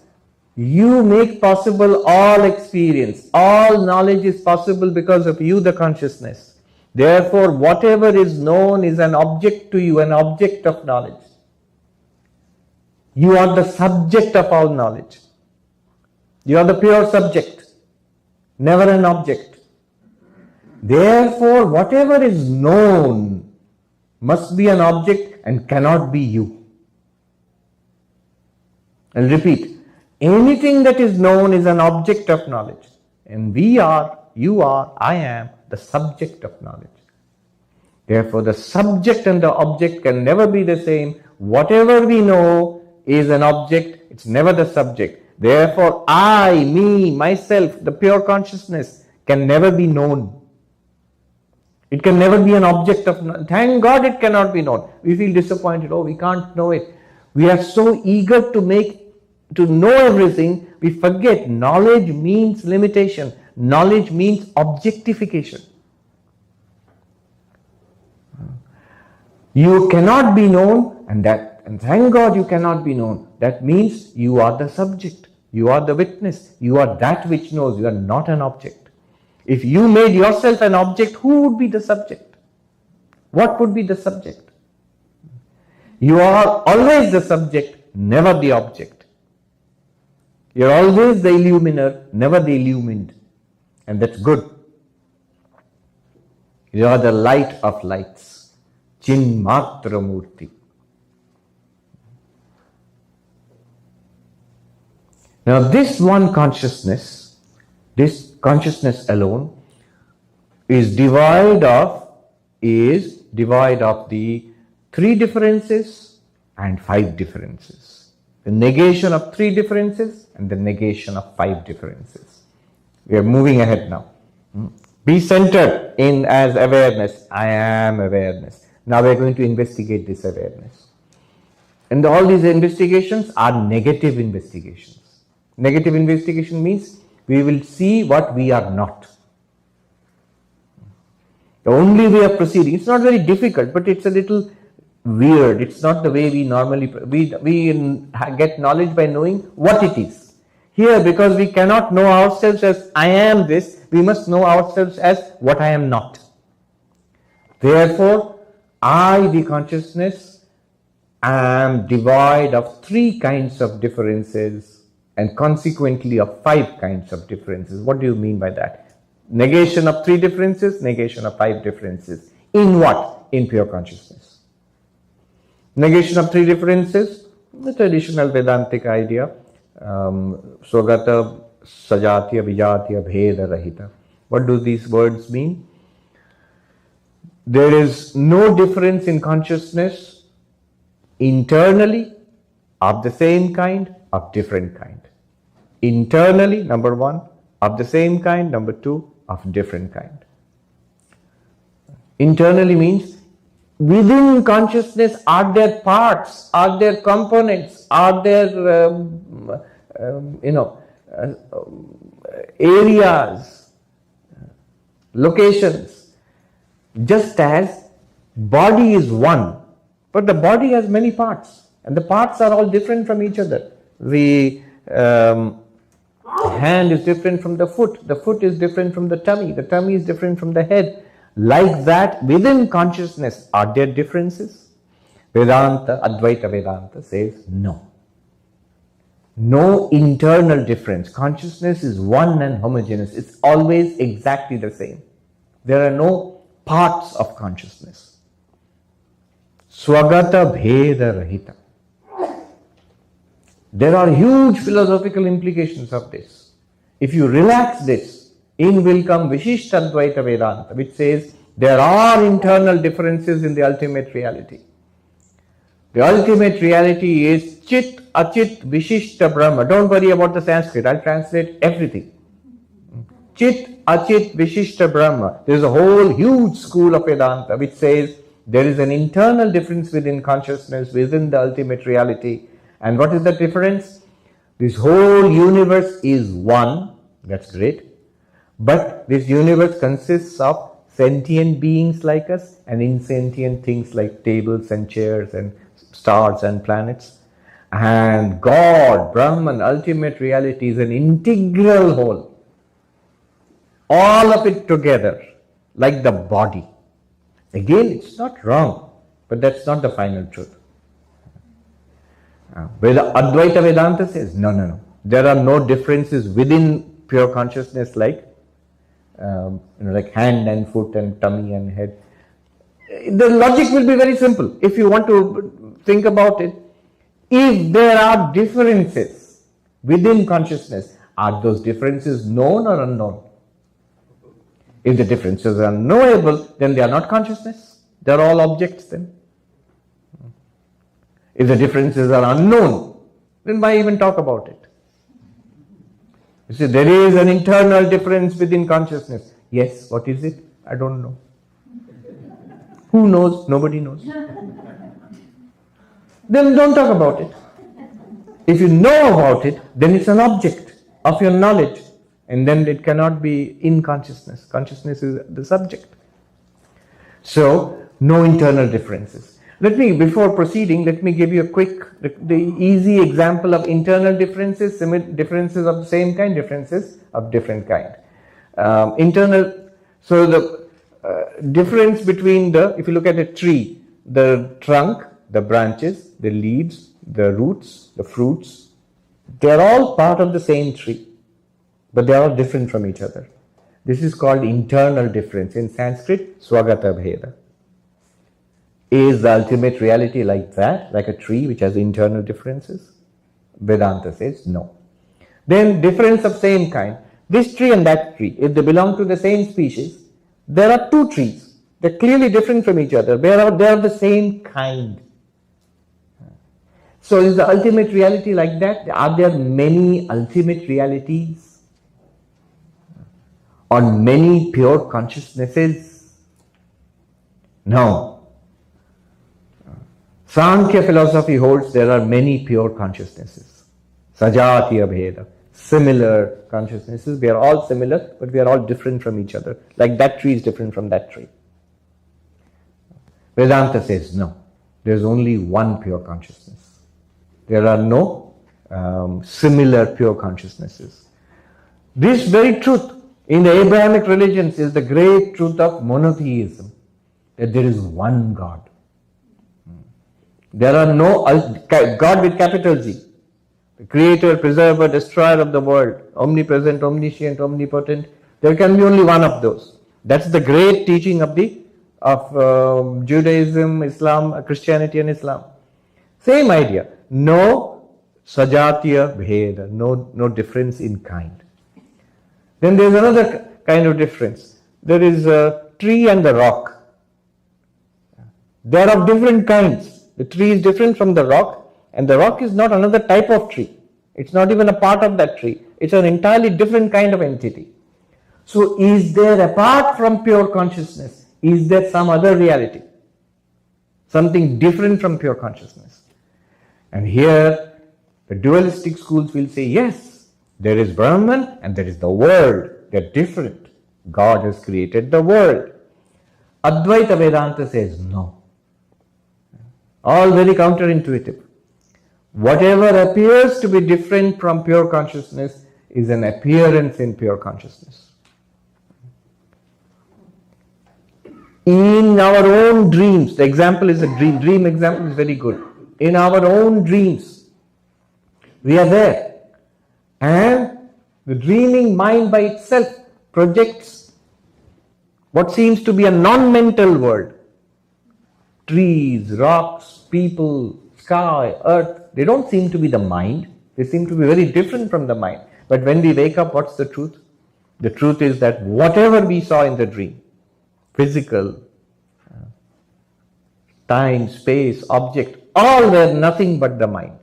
you make possible all experience, all knowledge is possible because of you, the consciousness. Therefore, whatever is known is an object to you, an object of knowledge. You are the subject of all knowledge. You are the pure subject, never an object. Therefore, whatever is known must be an object and cannot be you. I'll repeat. Anything that is known is an object of knowledge. And we are, you are, I am the subject of knowledge. Therefore, the subject and the object can never be the same. Whatever we know is an object, it's never the subject. Therefore, I, me, myself, the pure consciousness can never be known. It can never be an object of knowledge. Thank God it cannot be known. We feel disappointed. Oh, we can't know it. We are so eager to know everything, we forget knowledge means limitation. Knowledge means objectification. You cannot be known, and thank God you cannot be known. That means you are the subject. You are the witness. You are that which knows. You are not an object. If you made yourself an object, who would be the subject? What would be the subject? You are always the subject, never the object. You are always the illuminer, never the illumined. And that's good. You are the light of lights. Chinmatra Murti. Now this one consciousness, this consciousness alone, is devoid of the 3 differences and 5 differences. The negation of 3 differences and the negation of 5 differences. We are moving ahead now. Be centered in as awareness. I am awareness. Now we are going to investigate this awareness. And all these investigations are negative investigations. Negative investigation means we will see what we are not. The only way of proceeding, it's not very difficult, but it's a little weird. It's not the way we normally, we get knowledge by knowing what it is. Here, because we cannot know ourselves as I am this, we must know ourselves as what I am not. Therefore, I, the consciousness, am devoid of 3 kinds of differences and consequently of 5 kinds of differences. What do you mean by that? Negation of 3 differences, negation of 5 differences. In what? In pure consciousness. Negation of 3 differences, the traditional Vedantic idea, Swagata, Sajatya, Vijatya, Bheda, Rahita. What do these words mean? There is no difference in consciousness internally of the same kind, of different kind. Internally, number 1, of the same kind, number 2, of different kind. Internally means within consciousness are there parts, are there components, are there areas, locations. Just as body is one, but the body has many parts, and the parts are all different from each other. The hand is different from the foot is different from the tummy is different from the head. Like that, within consciousness, are there differences? Vedanta, Advaita Vedanta says no. No internal difference. Consciousness is one and homogeneous. It's always exactly the same. There are no parts of consciousness. Swagata Bheda Rahita. There are huge philosophical implications of this. If you relax this, in will come Vishishta Advaita Vedanta, which says there are internal differences in the ultimate reality. The ultimate reality is Chit, Achit, Vishishta Brahma. Don't worry about the Sanskrit, I'll translate everything. Chit, Achit, Vishishta Brahma. There is a whole huge school of Vedanta which says there is an internal difference within consciousness, within the ultimate reality. And what is the difference? This whole universe is one. That's great. But this universe consists of sentient beings like us and insentient things like tables and chairs and stars and planets. And God, Brahman, ultimate reality is an integral whole. All of it together, like the body. Again, it's not wrong, but that's not the final truth. Advaita Vedanta says, no. There are no differences within pure consciousness like hand and foot and tummy and head. The logic will be very simple. If you want to think about it, if there are differences within consciousness, are those differences known or unknown? If the differences are knowable, then they are not consciousness. They are all objects then. If the differences are unknown, then why even talk about it? You see, there is an internal difference within consciousness. Yes, what is it? I don't know. Who knows? Nobody knows. Then don't talk about it. If you know about it, then it's an object of your knowledge. And then it cannot be in consciousness. Consciousness is the subject. So, no internal differences. Before proceeding, let me give you a quick, the easy example of internal differences, differences of the same kind, differences of different kind. So the difference between if you look at a tree, the trunk, the branches, the leaves, the roots, the fruits, they're all part of the same tree, but they're all different from each other. This is called internal difference. In Sanskrit, Swagata Bheda. Is the ultimate reality like that, like a tree which has internal differences? Vedanta says no. Then difference of same kind. This tree and that tree, if they belong to the same species, there are 2 trees. They're clearly different from each other. They are the same kind. So is the ultimate reality like that? Are there many ultimate realities? Or many pure consciousnesses? No. Sankhya philosophy holds there are many pure consciousnesses. Sajatya Bheda. Similar consciousnesses. We are all similar, but we are all different from each other. Like that tree is different from that tree. Vedanta says no. There is only one pure consciousness. There are no similar pure consciousnesses. This very truth in the Abrahamic religions is the great truth of monotheism. That there is one God. There are no God with capital G, the creator, preserver, destroyer of the world, omnipresent, omniscient, omnipotent. There can be only one of those. That's the great teaching of Judaism, Islam, Christianity, and Islam. Same idea. No sajatiya bheda, no difference in kind. Then there is another kind of difference. There is a tree and the rock. They are of different kinds. The tree is different from the rock, and the rock is not another type of tree. It's not even a part of that tree. It's an entirely different kind of entity. So is there, apart from pure consciousness, is there some other reality? Something different from pure consciousness? And here, the dualistic schools will say, yes, there is Brahman and there is the world. They're different. God has created the world. Advaita Vedanta says no. All very counterintuitive. Whatever appears to be different from pure consciousness is an appearance in pure consciousness. In our own dreams, the example is a dream example is very good. In our own dreams, we are there. And the dreaming mind by itself projects what seems to be a non-mental world. Trees, rocks, people, sky, earth, they don't seem to be the mind. They seem to be very different from the mind. But when we wake up, what's the truth? The truth is that whatever we saw in the dream, physical, time, space, object, all were nothing but the mind.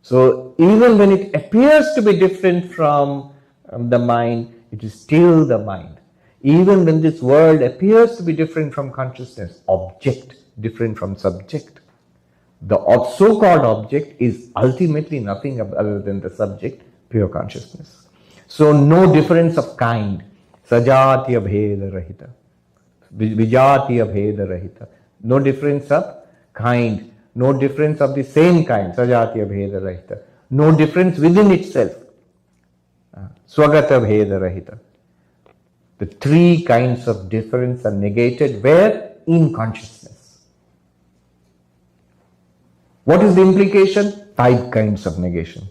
So even when it appears to be different from the mind, it is still the mind. Even when this world appears to be different from consciousness, object different from subject, the so-called object is ultimately nothing other than the subject, pure consciousness. So no difference of kind, sajatiya bheda rahita, vijatiya bheda rahita, no difference of kind, no difference of the same kind, sajatiya bheda rahita, no difference within itself, swagata bheda rahita. The three kinds of difference are negated where? In consciousness. What is the implication? 5 kinds of negation.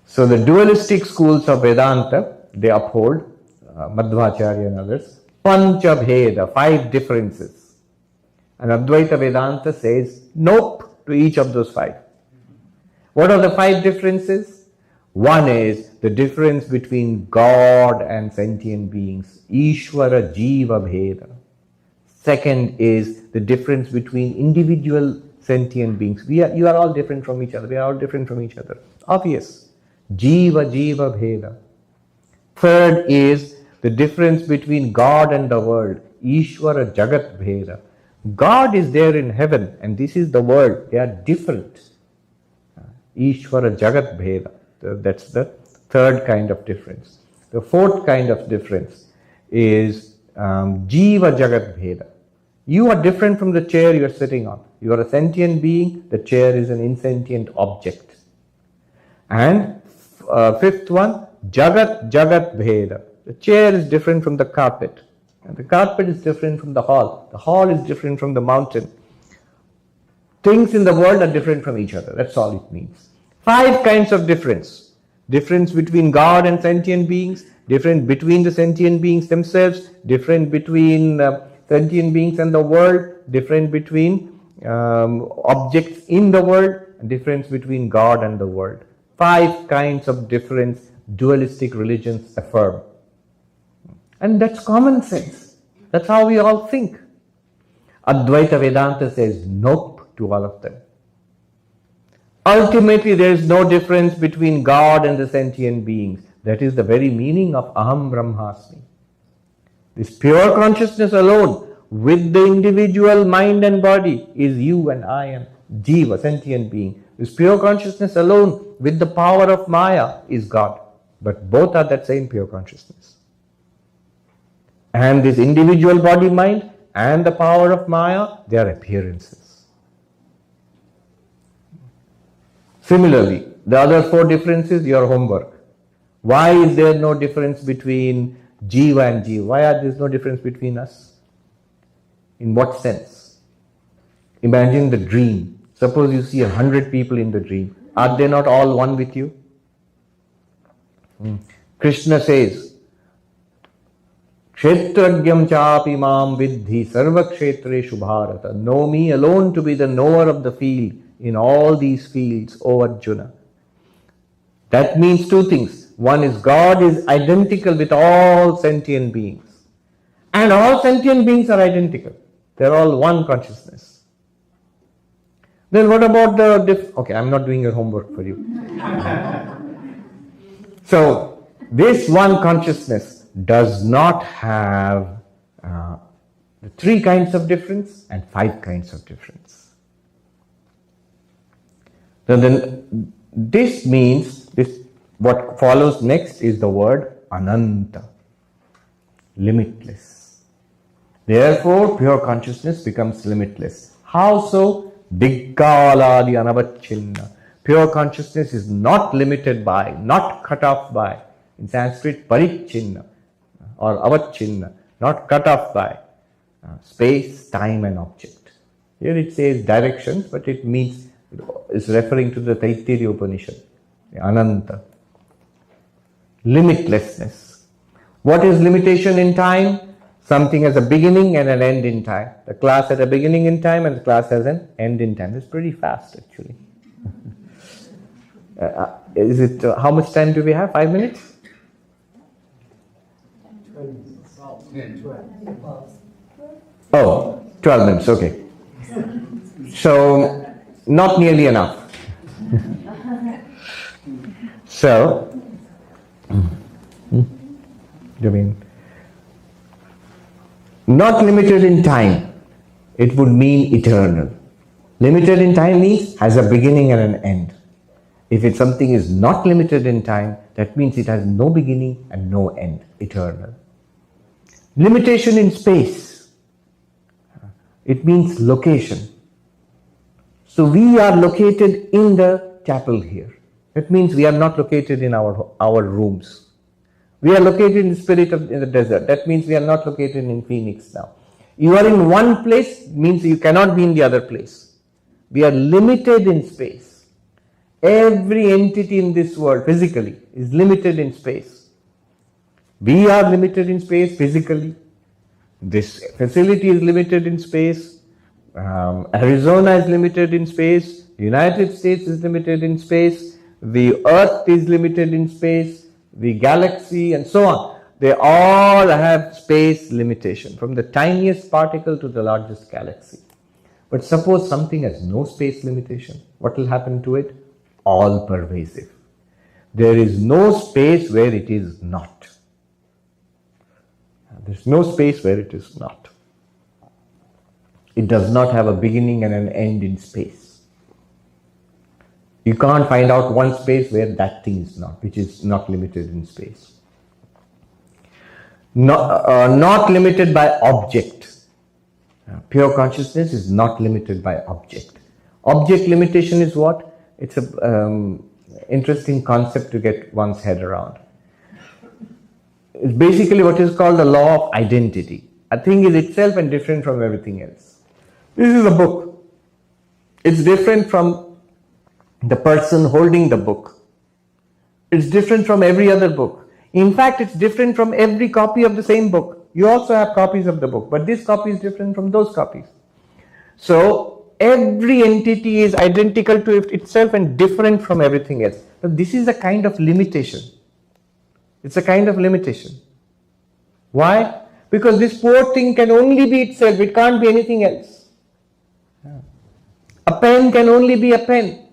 So the dualistic schools of Vedanta, they uphold, Madhvacharya and others, pancha bheda, 5 differences. And Advaita Vedanta says nope to each of those 5. What are the 5 differences? One is the difference between God and sentient beings, Ishvara Jiva Bheda. Second is the difference between individual sentient beings. You are all different from each other. We are all different from each other. Obvious. Jiva Bheda. Third is the difference between God and the world, Ishvara Jagat Bheda. God is there in heaven and this is the world. They are different. Ishvara Jagat Bheda. That's the third kind of difference. The fourth kind of difference is Jiva Jagat Bheda. You are different from the chair you are sitting on. You are a sentient being, the chair is an insentient object. And fifth one, Jagat Bheda. The chair is different from the carpet. And the carpet is different from the hall. The hall is different from the mountain. Things in the world are different from each other. That's all it means. 5 kinds of difference. Difference between God and sentient beings, different between the sentient beings themselves, different between sentient beings and the world, different between objects in the world, and difference between God and the world. 5 kinds of difference dualistic religions affirm. And that's common sense. That's how we all think. Advaita Vedanta says nope to all of them. Ultimately, there is no difference between God and the sentient beings. That is the very meaning of Aham Brahmasmi. This pure consciousness alone, with the individual mind and body, is you and I am Jiva, sentient being. This pure consciousness alone, with the power of Maya, is God. But both are that same pure consciousness. And this individual body mind and the power of Maya, they are appearances. Similarly, the other 4 differences, your homework. Why is there no difference between Jiva and Jiva? Why is there no difference between us? In what sense? Imagine the dream. Suppose you see 100 people in the dream. Are they not all one with you? Krishna says, Kshetragyam chapi mam vidhi sarva kshetreshu bharata. Know me alone to be the knower of the field in all these fields, O Arjuna. That means two things. One is God is identical with all sentient beings. And all sentient beings are identical. They're all one consciousness. Then what about the okay, I'm not doing your homework for you. So, this one consciousness does not have the 3 kinds of difference and 5 kinds of difference. So then this means, what follows next is the word Ananta, limitless. Therefore, pure consciousness becomes limitless. How so? Diggaladi anavachinna. Pure consciousness is not limited by, not cut off by, in Sanskrit, parichinna or avachinna, not cut off by space, time and object. Here it says directions, but it means, is referring to the Taittiriya Upanishad, the Ananta. Limitlessness. What is limitation in time? Something has a beginning and an end in time. The class has a beginning in time and the class has an end in time. It's pretty fast actually. Is it, how much time do we have? 5 minutes? 12 minutes, okay. So, not nearly enough. So, you mean, not limited in time, it would mean eternal. Limited in time means has a beginning and an end. If something is not limited in time, that means it has no beginning and no end, eternal. Limitation in space, it means location. So we are located in the chapel here. That means we are not located in our rooms. We are located in the spirit in the desert. That means we are not located in Phoenix now. You are in one place, means you cannot be in the other place. We are limited in space. Every entity in this world physically is limited in space. We are limited in space physically. This facility is limited in space. Arizona is limited in space. The United States is limited in space. The Earth is limited in space. The galaxy and so on. They all have space limitation, from the tiniest particle to the largest galaxy. But suppose something has no space limitation, what will happen to it? All pervasive. There is no space where it is not. There's no space where it is not. It does not have a beginning and an end in space. You can't find out one space where that thing is not, which is not limited in space. Not limited by object. Pure consciousness is not limited by object. Object limitation is what? It's an interesting concept to get one's head around. It's basically what is called the law of identity. A thing is itself and different from everything else. This is a book. It's different from the person holding the book. It's different from every other book. In fact, it's different from every copy of the same book. You also have copies of the book, but this copy is different from those copies. So, every entity is identical to itself and different from everything else. So this is a kind of limitation. It's a kind of limitation. Why? Because this poor thing can only be itself. It can't be anything else. A pen can only be a pen.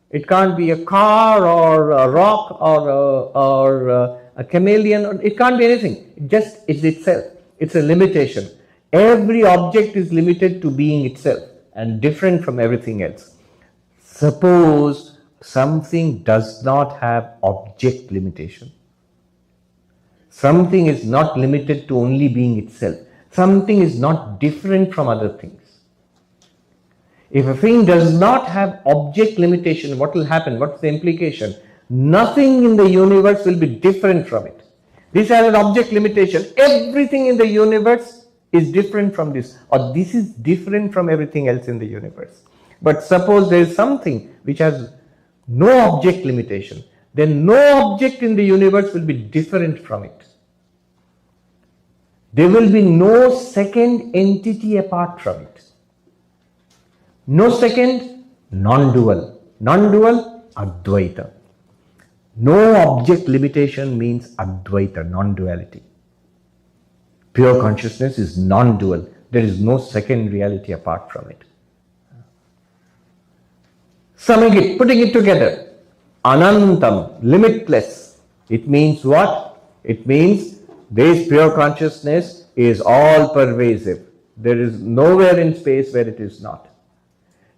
It can't be a car or a rock or a chameleon. It can't be anything. It just is itself. It's a limitation. Every object is limited to being itself and different from everything else. Suppose something does not have object limitation. Something is not limited to only being itself. Something is not different from other things. If a thing does not have object limitation, what will happen? What's the implication? Nothing in the universe will be different from it. This has an object limitation. Everything in the universe is different from this, or this is different from everything else in the universe. But suppose there is something which has no object limitation, then no object in the universe will be different from it. There will be no second entity apart from it. No second, non-dual. Non-dual, Advaita. No object limitation means Advaita, non-duality. Pure consciousness is non-dual. There is no second reality apart from it. Summing it, putting it together. Anantam, limitless. It means what? It means this pure consciousness is all pervasive. There is nowhere in space where it is not.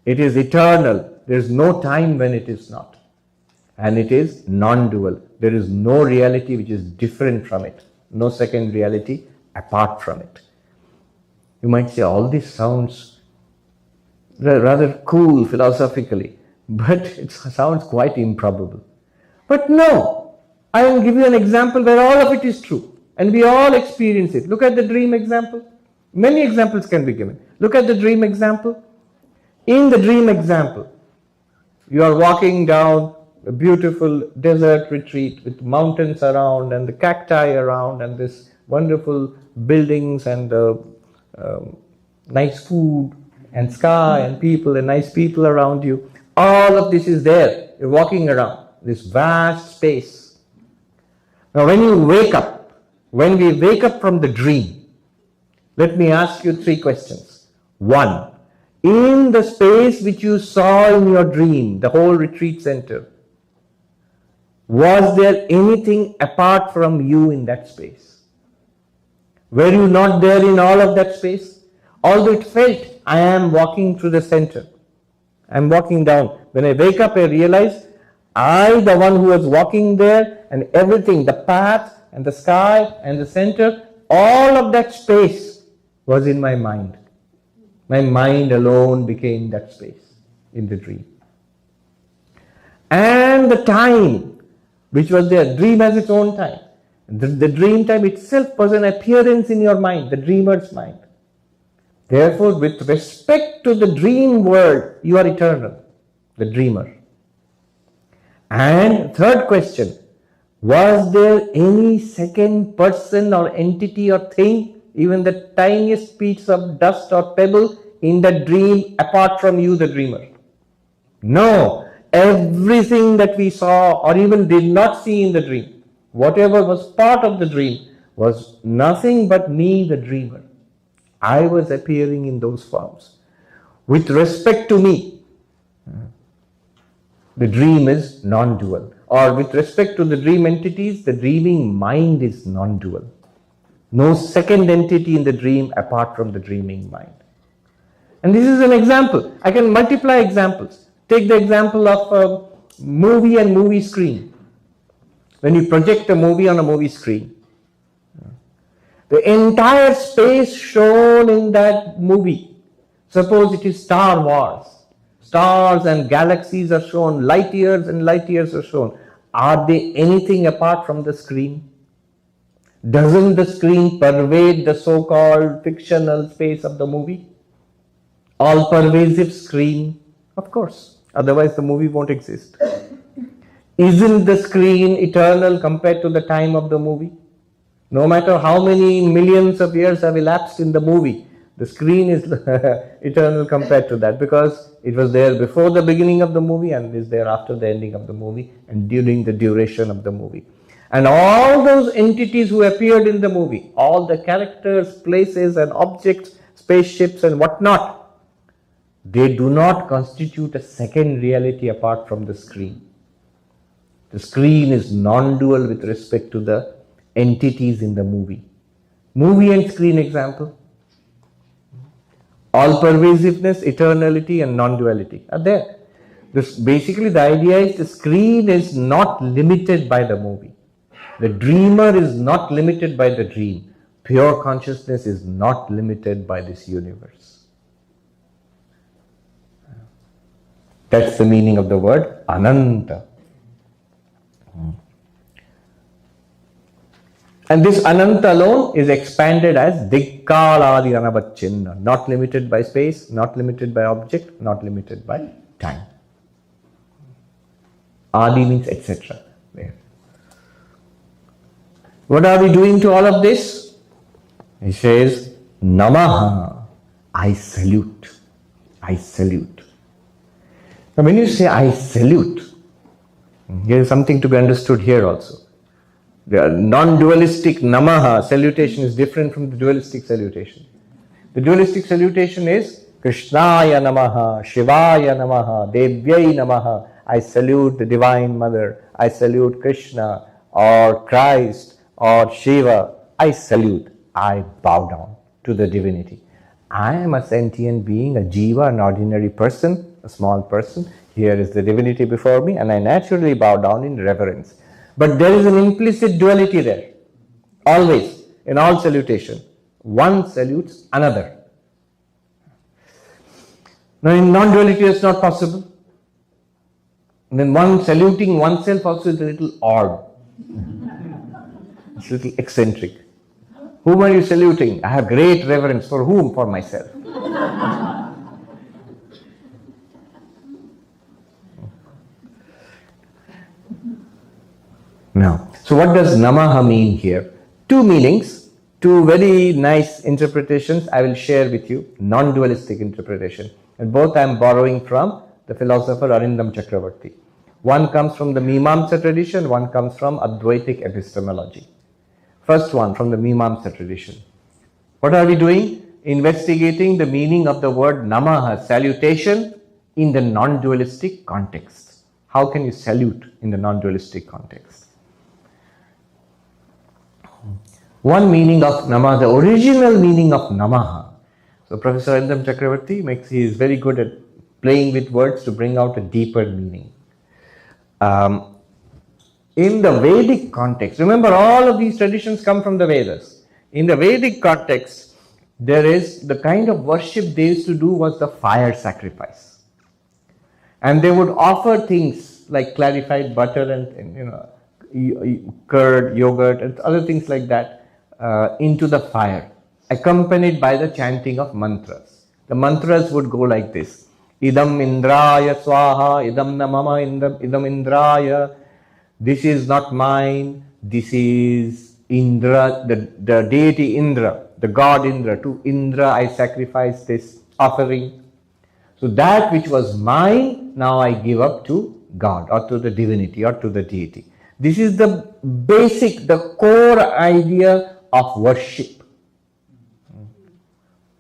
It is eternal. There is no time when it is not. And it is non-dual. There is no reality which is different from it. No second reality apart from it. You might say all this sounds rather cool philosophically, but it sounds quite improbable. But no, I will give you an example where all of it is true and we all experience it. Look at the dream example. Many examples can be given. Look at the dream example. In the dream example, you are walking down a beautiful desert retreat with mountains around and the cacti around and this wonderful buildings and nice food and sky and people and nice people around you. All of this is there. You're walking around this vast space. Now when you wake up, when we wake up from the dream, let me ask you 3 questions. 1, in the space which you saw in your dream, the whole retreat center, was there anything apart from you in that space? Were you not there in all of that space? Although it felt, I am walking through the center. I am walking down. When I wake up, I realize I, the one who was walking there, and everything, the path and the sky and the center, all of that space was in my mind. My mind alone became that space in the dream. And the time which was there, dream has its own time. The dream time itself was an appearance in your mind, the dreamer's mind. Therefore, with respect to the dream world, you are eternal, the dreamer. And third question, was there any second person or entity or thing, even the tiniest piece of dust or pebble in the dream apart from you, the dreamer? No. Everything that we saw or even did not see in the dream, whatever was part of the dream, was nothing but me, the dreamer. I was appearing in those forms. With respect to me, the dream is non-dual. Or with respect to the dream entities, the dreaming mind is non-dual. No second entity in the dream apart from the dreaming mind. And this is an example. I can multiply examples. Take the example of a movie and movie screen. When you project a movie on a movie screen, the entire space shown in that movie, suppose it is Star Wars, stars and galaxies are shown, light years and light years are shown. Are they anything apart from the screen? Doesn't the screen pervade the so-called fictional space of the movie? All pervasive screen? Of course. Otherwise the movie won't exist. Isn't the screen eternal compared to the time of the movie? No matter how many millions of years have elapsed in the movie, the screen is eternal compared to that, because it was there before the beginning of the movie and is there after the ending of the movie and during the duration of the movie. And all those entities who appeared in the movie, all the characters, places and objects, spaceships and whatnot, they do not constitute a second reality apart from the screen. The screen is non-dual with respect to the entities in the movie. Movie and screen example. All pervasiveness, eternality and non-duality are there. Basically the idea is the screen is not limited by the movie. The dreamer is not limited by the dream. Pure consciousness is not limited by this universe. That's the meaning of the word Ananta. And this Ananta alone is expanded as Dikkaladi Anabachinna, not limited by space, not limited by object, not limited by time. Adi means etc. What are we doing to all of this? He says, Namaha, I salute. I salute. Now when you say I salute, there is something to be understood here also. The non-dualistic Namaha salutation is different from the dualistic salutation. The dualistic salutation is Krishnaya Namaha, Shivaya Namaha, Devyai Namaha. I salute the Divine Mother. I salute Krishna or Christ or Shiva. I salute. I bow down to the divinity. I am a sentient being, a jiva, an ordinary person, a small person. Here is the divinity before me, and I naturally bow down in reverence. But there is an implicit duality there. Always, in all salutation. One salutes another. Now in non-duality it's not possible. And then one saluting oneself also is a little odd. It's a little eccentric. Whom are you saluting? I have great reverence. For whom? For myself. Now, so what does Namaha mean here? Two meanings, two very nice interpretations I will share with you, non-dualistic interpretation. And both I am borrowing from the philosopher Arindam Chakravarti. One comes from the Mimamsa tradition, one comes from Advaitic epistemology. First one from the Mimamsa tradition. What are we doing? Investigating the meaning of the word Namaha, salutation, in the non-dualistic context. How can you salute in the non-dualistic context? One meaning of Namaha, the original meaning of Namaha. So Professor Arindam Chakravarti he is very good at playing with words to bring out a deeper meaning. In the Vedic context, remember all of these traditions come from the Vedas. In the Vedic context, there is the kind of worship they used to do was the fire sacrifice. And they would offer things like clarified butter and curd, yogurt, and other things like that into the fire, accompanied by the chanting of mantras. The mantras would go like this: Idam Indraya Swaha, Idam Namama Idam Indraya. This is not mine, this is Indra, the deity Indra, the god Indra. To Indra I sacrifice this offering. So that which was mine, now I give up to God or to the divinity or to the deity. This is the basic, the core idea of worship.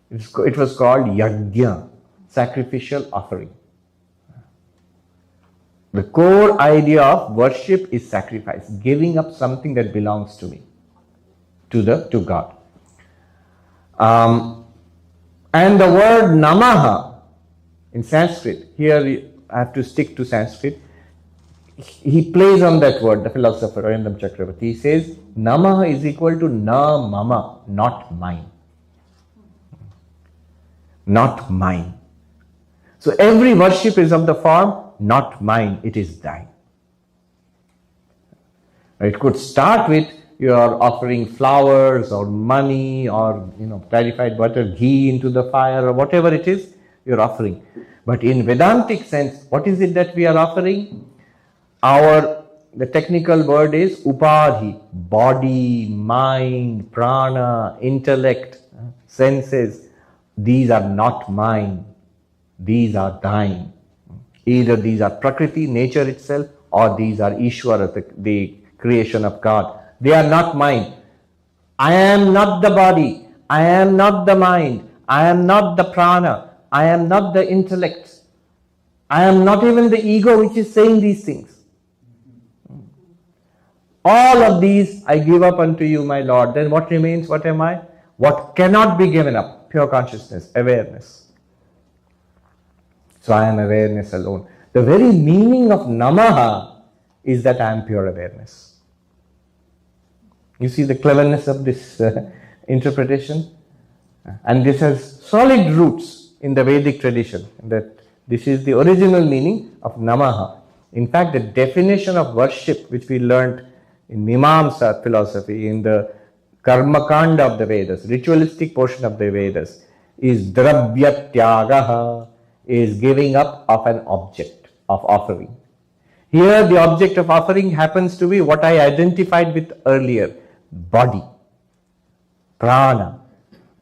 It was called yajna, sacrificial offering. The core idea of worship is sacrifice, giving up something that belongs to me, to God. And the word Namaha in Sanskrit, here I have to stick to Sanskrit. He plays on that word, the philosopher Arindam Chakravarti. He says, Namaha is equal to na mama, not mine. Not mine. So every worship is of the form, not mine, it is thine. It could start with you are offering flowers or money or clarified butter, ghee into the fire or whatever it is you're offering. But in Vedantic sense, what is it that we are offering? The technical word is upadhi, body, mind, prana, intellect, senses. These are not mine, these are thine. Either these are Prakriti, nature itself, or these are Ishvara, the creation of God. They are not mine. I am not the body, I am not the mind, I am not the prana, I am not the intellect, I am not even the ego which is saying these things. All of these I give up unto you, my Lord. Then what remains? What am I? What cannot be given up? Pure consciousness, awareness. So I am awareness alone. The very meaning of Namaha is that I am pure awareness. You see the cleverness of this interpretation? And this has solid roots in the Vedic tradition, that this is the original meaning of Namaha. In fact, the definition of worship which we learnt in Mimamsa philosophy, in the Karmakanda of the Vedas, ritualistic portion of the Vedas, is Dravya is giving up of an object of offering. Here the object of offering happens to be what I identified with earlier: body, prana,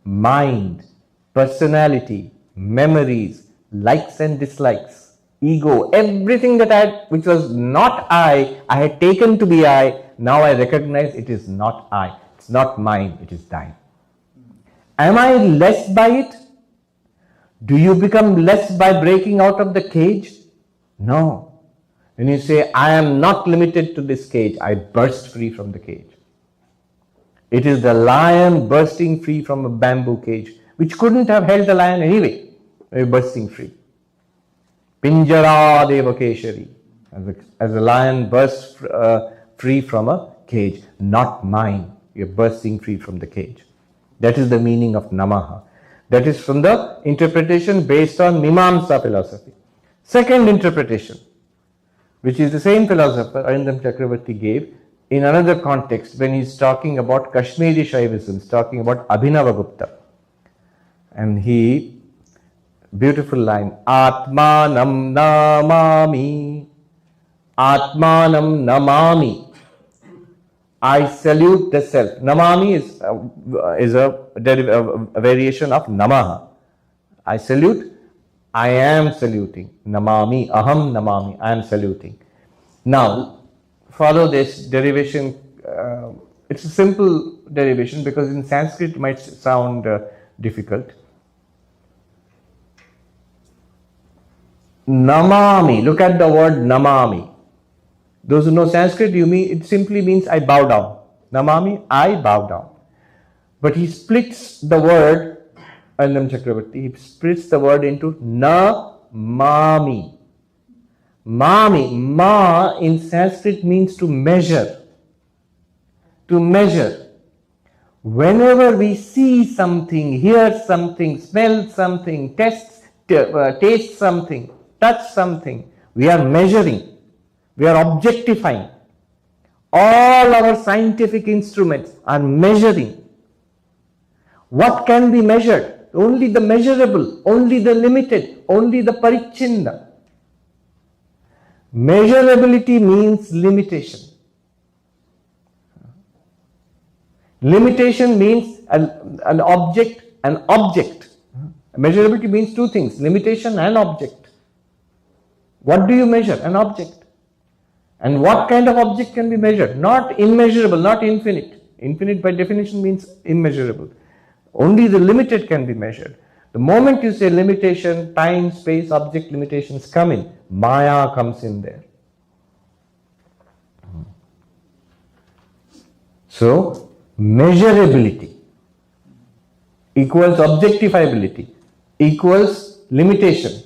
mind, personality, memories, likes and dislikes, ego, everything that which was not I had taken to be I. Now I recognize it is not I. It's not mine, it is thine. Am I less by it? Do you become less by breaking out of the cage? No. When you say, I am not limited to this cage, I burst free from the cage. It is the lion bursting free from a bamboo cage, which couldn't have held the lion anyway. We're bursting free. Pinjara Devakeshari. As a lion bursts free from a cage, not mine. You're bursting free from the cage. That is the meaning of Namaha. That is from the interpretation based on Mimamsa philosophy. Second interpretation, which is the same philosopher Arindam Chakravarti gave in another context when he's talking about Kashmiri Shaivism, he's talking about Abhinavagupta. And he, beautiful line, Atmanam namami, Atmanam namami. I salute the self. Namami is a variation of Namaha. I salute, I am saluting. Namami, aham namami, I am saluting. Now, follow this derivation. It's a simple derivation because in Sanskrit it might sound difficult. Namami, look at the word namami. Those who know Sanskrit, it simply means I bow down. Namami, I bow down. But he splits the word, Arindam Chakravarti, he splits the word into na-mami. Mami, ma in Sanskrit means to measure. To measure. Whenever we see something, hear something, smell something, taste something, touch something, we are measuring. We are objectifying. All our scientific instruments are measuring. What can be measured? Only the measurable, only the limited, only the parichinna. Measurability means limitation. Limitation means an object, an object. Measurability means two things, limitation and object. What do you measure? An object. And what kind of object can be measured? Not immeasurable, not infinite. Infinite by definition means immeasurable. Only the limited can be measured. The moment you say limitation, time, space, object limitations come in, Maya comes in there. So, measurability equals objectifiability equals limitation,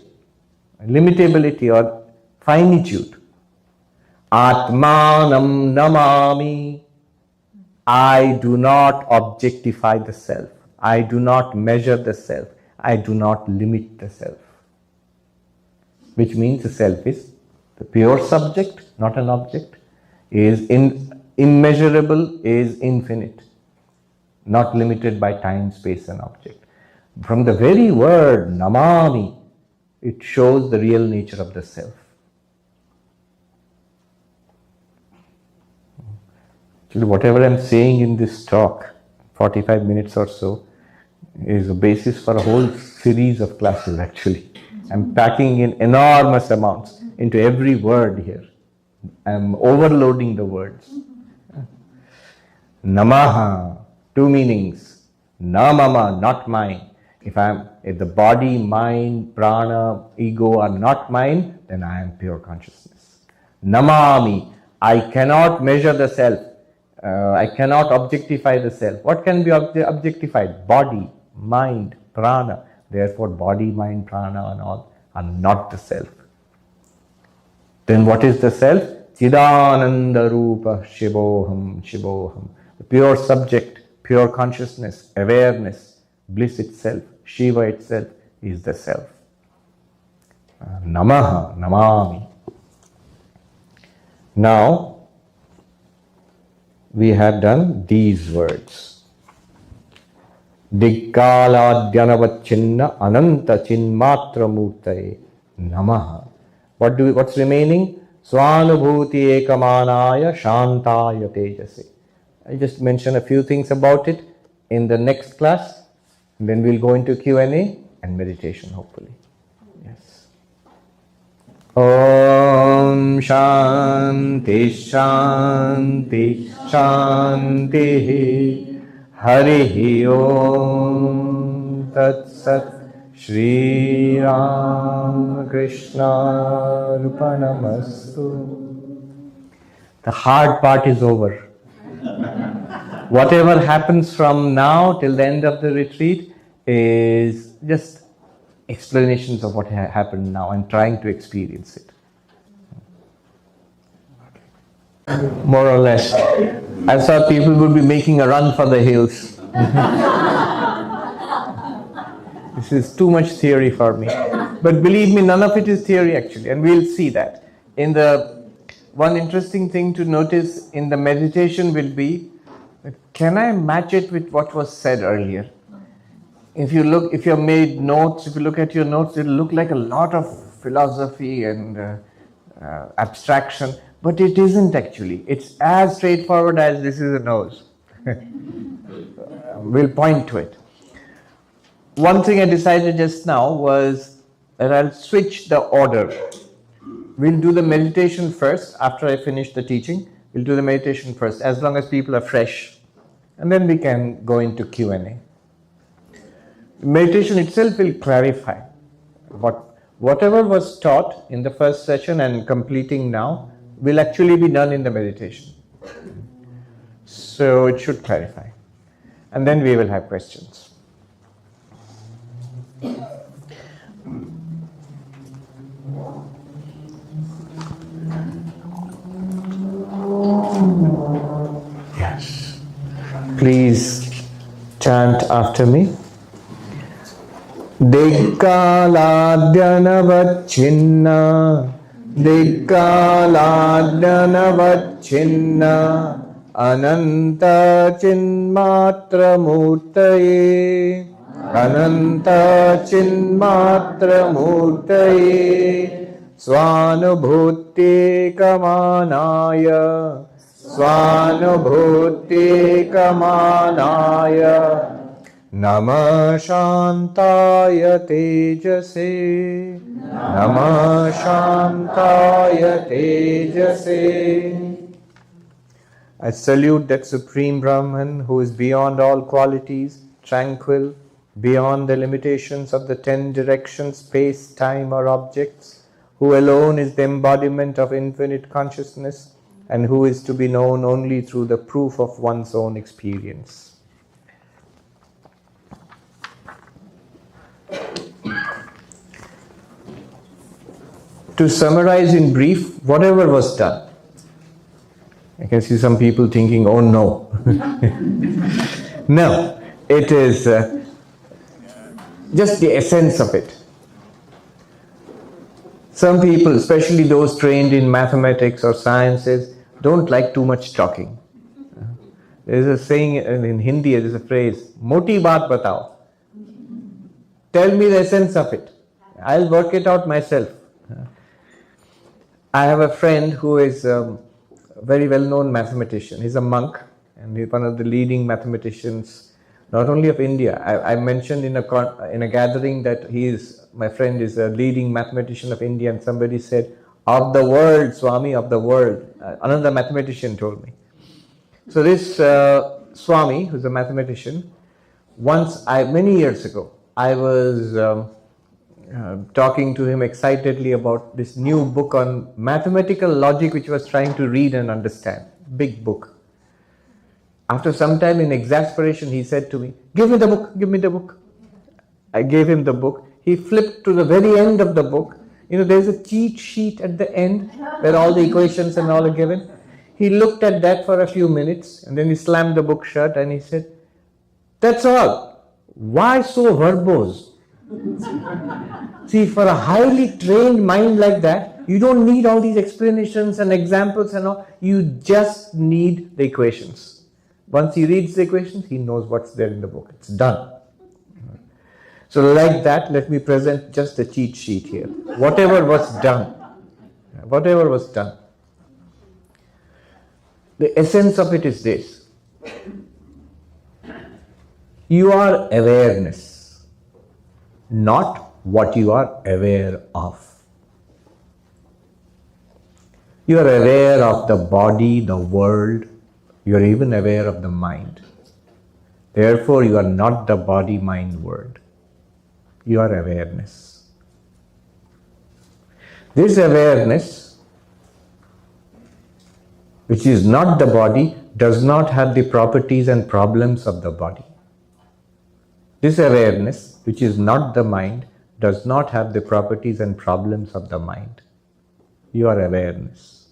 limitability or finitude. Atmanam namami. I do not objectify the self. I do not measure the self. I do not limit the self. Which means the self is the pure subject, not an object, is immeasurable, is infinite, not limited by time, space and object. From the very word namami, it shows the real nature of the self. Whatever I'm saying in this talk, 45 minutes or so, is a basis for a whole series of classes actually. I'm packing in enormous amounts into every word here. I'm overloading the words. Namaha, two meanings. Namama, not mine. If the body, mind, prana, ego are not mine, then I am pure consciousness. Namami, I cannot measure the self. I cannot objectify the self. What can be objectified? Body, mind, prana. Therefore, body, mind, prana and all are not the self. Then what is the self? Chidananda Rupa Shivoham Shivoham. The pure subject, pure consciousness, awareness, bliss itself, Shiva itself is the self. Namaha, Namami. Now, we have done these words. Diggaladhyanavachinna Ananta Chinmatra Murtaye Namaha. What's remaining? Swanubhuti Ekamanaya Shantaya Tejase. I just mention a few things about it in the next class. Then we'll go into Q&A and meditation, hopefully. Yes. Om Shanti Shanti Shanti Harihi Om Tat Sat Shri Ram Krishna Arpanamastu. The hard part is over. Whatever happens from now till the end of the retreat is just explanations of what happened now and trying to experience it. More or less. I thought people would be making a run for the hills. This is too much theory for me. But believe me, none of it is theory actually, and we'll see that. One interesting thing to notice in the meditation will be, can I match it with what was said earlier? If you have made notes, if you look at your notes, it'll look like a lot of philosophy and abstraction, but it isn't actually. It's as straightforward as this is a nose. We'll point to it. One thing I decided just now was that I'll switch the order. We'll do the meditation first after I finish the teaching. We'll do the meditation first, as long as people are fresh. And then we can go into Q&A. Meditation itself will clarify. Whatever was taught in the first session and completing now will actually be done in the meditation. So it should clarify. And then we will have questions. Yes. Please chant after me. Diggaladhyanavachinna Diggaladhyanavachinna Ananta Chinmatra Murtaye Ananta Chinmatra Murtaye Swanubhuti Kamanaya Swanubhuti Kamanaya Namah Shantaya Tejase Namah Shantaya Tejase. I salute that Supreme Brahman who is beyond all qualities, tranquil, beyond the limitations of the 10 directions, space, time or objects, who alone is the embodiment of infinite consciousness and who is to be known only through the proof of one's own experience. To summarize in brief, whatever was done. I can see some people thinking, oh no. No, it is just the essence of it. Some people, especially those trained in mathematics or sciences, don't like too much talking. There is a saying in Hindi, there is a phrase, moti baat batao. Tell me the essence of it. I'll work it out myself. I have a friend who is a very well-known mathematician. He's a monk and he's one of the leading mathematicians, not only of India. I mentioned in a gathering that my friend is a leading mathematician of India, and somebody said, of the world, Swami, of the world. Another mathematician told me. So this Swami, who's a mathematician, many years ago, I was talking to him excitedly about this new book on mathematical logic which I was trying to read and understand. Big book. After some time, in exasperation, he said to me, give me the book, give me the book. I gave him the book. He flipped to the very end of the book. There's a cheat sheet at the end where all the equations and all are given. He looked at that for a few minutes and then he slammed the book shut and he said, that's all. Why so verbose? See, for a highly trained mind like that, you don't need all these explanations and examples and all. You just need the equations. Once he reads the equations, he knows what's there in the book. It's done. So like that, let me present just a cheat sheet here. Whatever was done, the essence of it is this. You are awareness, not what you are aware of. You are aware of the body, the world, you are even aware of the mind. Therefore, you are not the body, mind, world. You are awareness. This awareness, which is not the body, does not have the properties and problems of the body. This awareness, which is not the mind, does not have the properties and problems of the mind. You are awareness.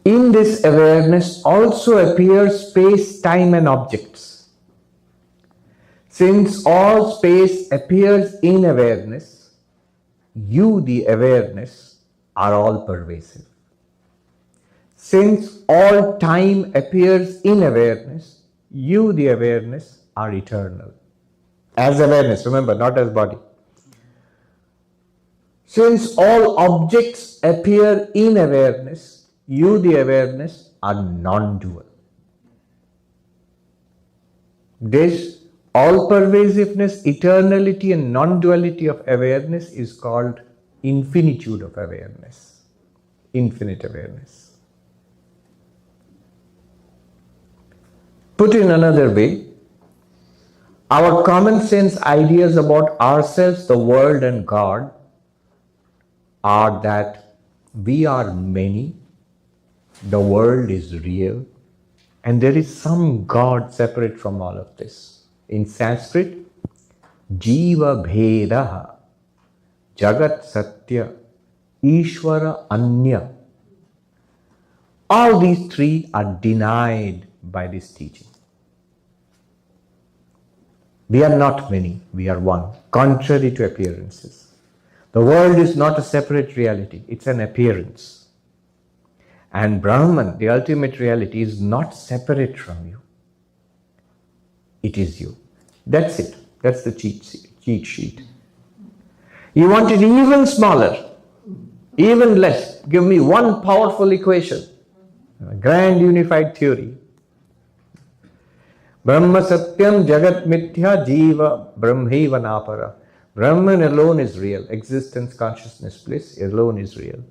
In this awareness also appears space, time and objects. Since all space appears in awareness, you, the awareness, are all pervasive. Since all time appears in awareness, you, the awareness, are eternal. As awareness, remember, not as body. Since all objects appear in awareness, you, the awareness, are non-dual. This all-pervasiveness, eternality and non-duality of awareness is called infinitude of awareness, infinite awareness. Put in another way, our common sense ideas about ourselves, the world and God are that we are many, the world is real, and there is some God separate from all of this. In Sanskrit, Jiva Bhedaha, Jagat Satya, Ishvara Anya. All these three are denied by this teaching. We are not many, we are one, contrary to appearances. The world is not a separate reality, it's an appearance. And Brahman, the ultimate reality, is not separate from you. It is you. That's it. That's the cheat sheet. You want it even smaller, even less. Give me one powerful equation, a grand unified theory. Brahma Satyam Jagat Mithya Jiva Brahmaiva Napara. Brahman alone is real. Existence, consciousness, bliss alone is real.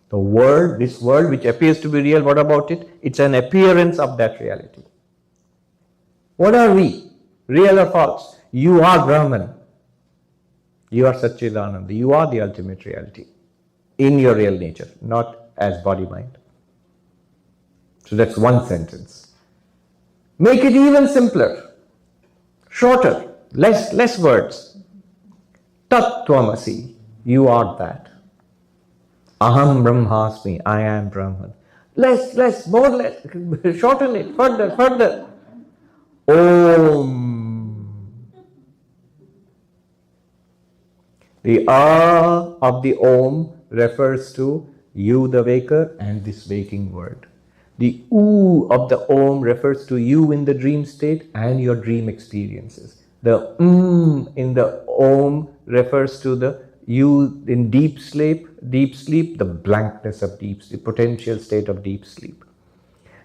The world, this world which appears to be real, what about it? It's an appearance of that reality. What are we? Real or false? You are Brahman. You are Satchidananda. You are the ultimate reality in your real nature, not as body-mind. So that's one sentence. Make it even simpler, shorter, less words. Tat Tvamasi, you are that. Aham Brahmasmi, I am Brahman. Less, more less, shorten it, further. Om. The of the Om refers to you, the waker, and this waking world. The oo of the Om refers to you in the dream state and your dream experiences. The in the Om refers to the you in deep sleep, the blankness of deep sleep, potential state of deep sleep.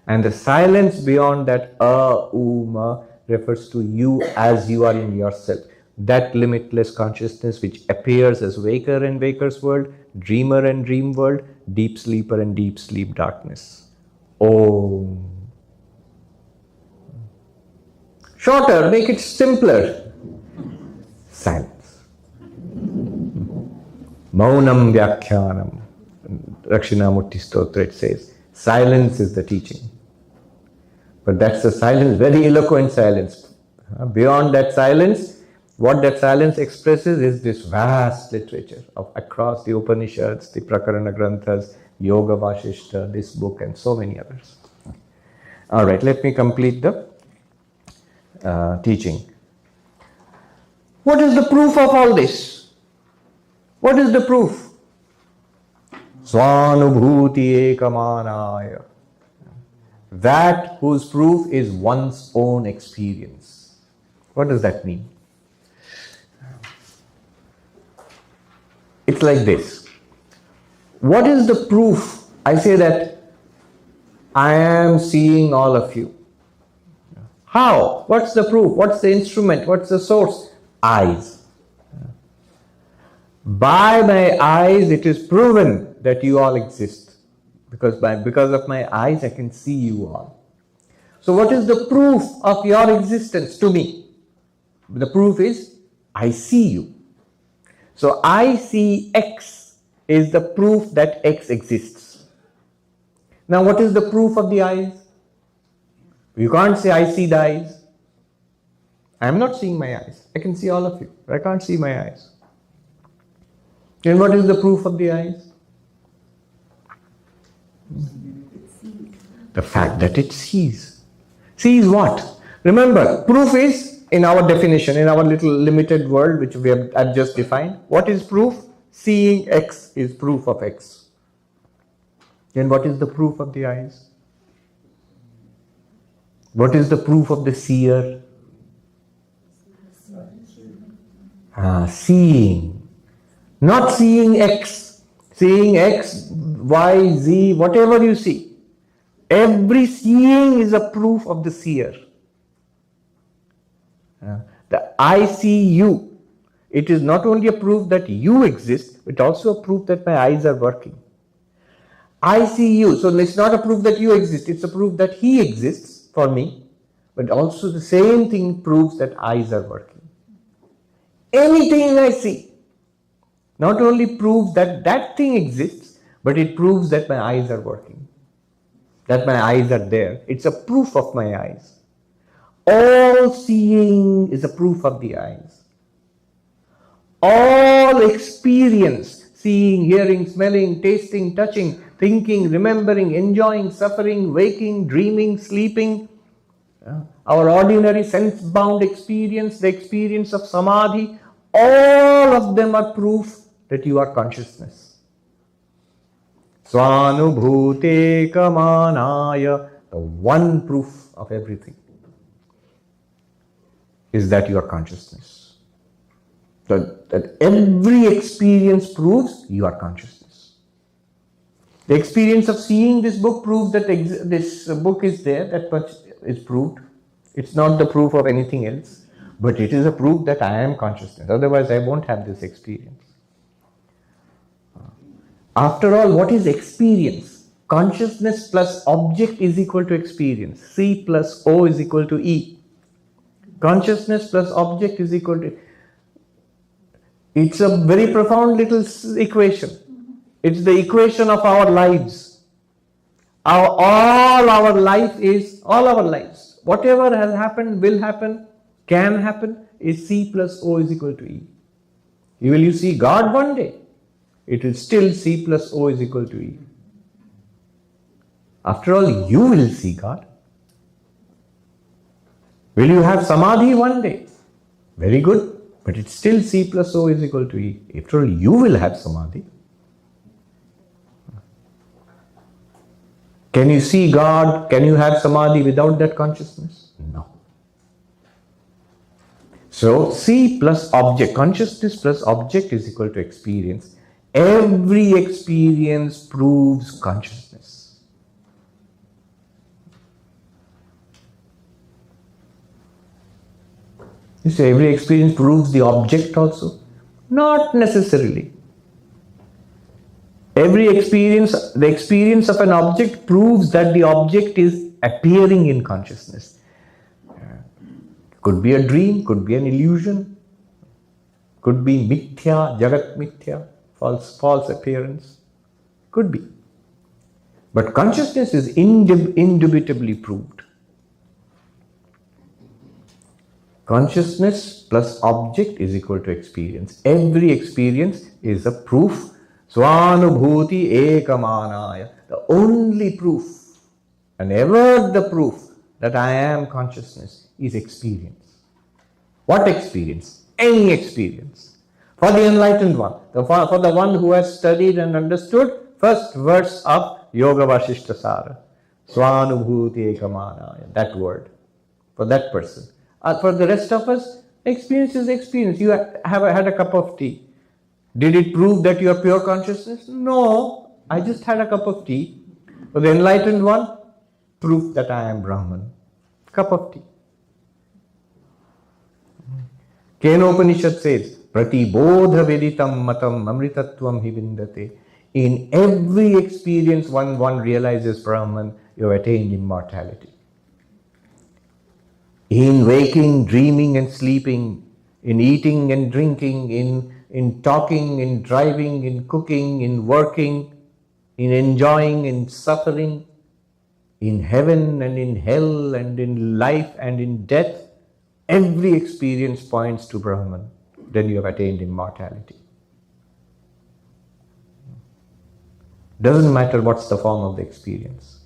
And the silence beyond that ma refers to you as you are in yourself. That limitless consciousness which appears as waker and waker's world, dreamer and dream world, deep sleeper and deep sleep darkness. Om. Shorter, make it simpler. Silence. Maunam Vyakhyanam. Rakshinamurti Stotra, it says, silence is the teaching. But that's the silence, very eloquent silence. Beyond that silence, what that silence expresses is this vast literature of across the Upanishads, the Prakarana Granthas, Yoga Vashishta, this book, and so many others. All right, let me complete the teaching. What is the proof of all this? What is the proof? Svanubhuti ekamanaya. That whose proof is one's own experience. What does that mean? It's like this. What is the proof? I say that I am seeing all of you. How? What's the proof? What's the instrument? What's the source? Eyes. By my eyes, it is proven that you all exist. Because of my eyes, I can see you all. So what is the proof of your existence to me? The proof is, I see you. So I see X is the proof that X exists. Now what is the proof of the eyes? You can't say I see the eyes. I am not seeing my eyes. I can see all of you. I can't see my eyes. And what is the proof of the eyes? The fact that it sees. Sees what? Remember, proof is, in our definition, in our little limited world which I've just defined, what is proof? Seeing X is proof of X. Then what is the proof of the eyes? What is the proof of the seer? Seeing. Not seeing X. Seeing X, Y, Z, whatever you see. Every seeing is a proof of the seer. The I see you. It is not only a proof that you exist, but also a proof that my eyes are working. I see you. So it's not a proof that you exist. It's a proof that he exists for me. But also the same thing proves that eyes are working. Anything I see not only proves that that thing exists, but it proves that my eyes are working. That my eyes are there. It's a proof of my eyes. All seeing is a proof of the eyes. All experience, seeing, hearing, smelling, tasting, touching, thinking, remembering, enjoying, suffering, waking, dreaming, sleeping, our ordinary sense-bound experience, the experience of samadhi, all of them are proof that you are consciousness. Svanubhute kamanaya, the one proof of everything is that you are consciousness. That every experience proves you are consciousness. The experience of seeing this book proves that this book is there, that much is proved. It's not the proof of anything else, but it is a proof that I am consciousness. Otherwise, I won't have this experience. After all, what is experience? Consciousness plus object is equal to experience. C plus O is equal to E. Consciousness plus object is equal to... It's a very profound little equation. It's the equation of our lives. All our lives, whatever has happened, will happen, can happen, is C plus O is equal to E. Will you see God one day? It is still C plus O is equal to E. After all, you will see God. Will you have samadhi one day? Very good, but it's still C plus O is equal to E. After all, you will have samadhi. Can you see God? Can you have samadhi without that consciousness? No. So C plus object, consciousness plus object is equal to experience. Every experience proves consciousness. You say every experience proves the object also? Not necessarily. Every experience, the experience of an object proves that the object is appearing in consciousness. Could be a dream, could be an illusion, could be mithya, jagat mithya, false appearance, could be. But consciousness is indubitably proved. Consciousness plus object is equal to experience. Every experience is a proof. Svanubhuti ekamanaya. The only proof, and ever the proof that I am consciousness is experience. What experience? Any experience. For the enlightened one, for the one who has studied and understood, first verse of Yoga Vasishta Sara. Svanubhuti ekamanaya. That word. For that person. For the rest of us, experience is experience. You have had a cup of tea. Did it prove that you are pure consciousness? No, I just had a cup of tea. For the enlightened one, proof that I am Brahman. Cup of tea. Kenopanishad says, Prati bodha veditam matam amritatvam hi vindate. In every experience, one realizes Brahman, you have attained immortality. In waking, dreaming and sleeping, in eating and drinking, in talking, in driving, in cooking, in working, in enjoying, in suffering, in heaven and in hell and in life and in death, every experience points to Brahman. Then you have attained immortality. Doesn't matter what's the form of the experience.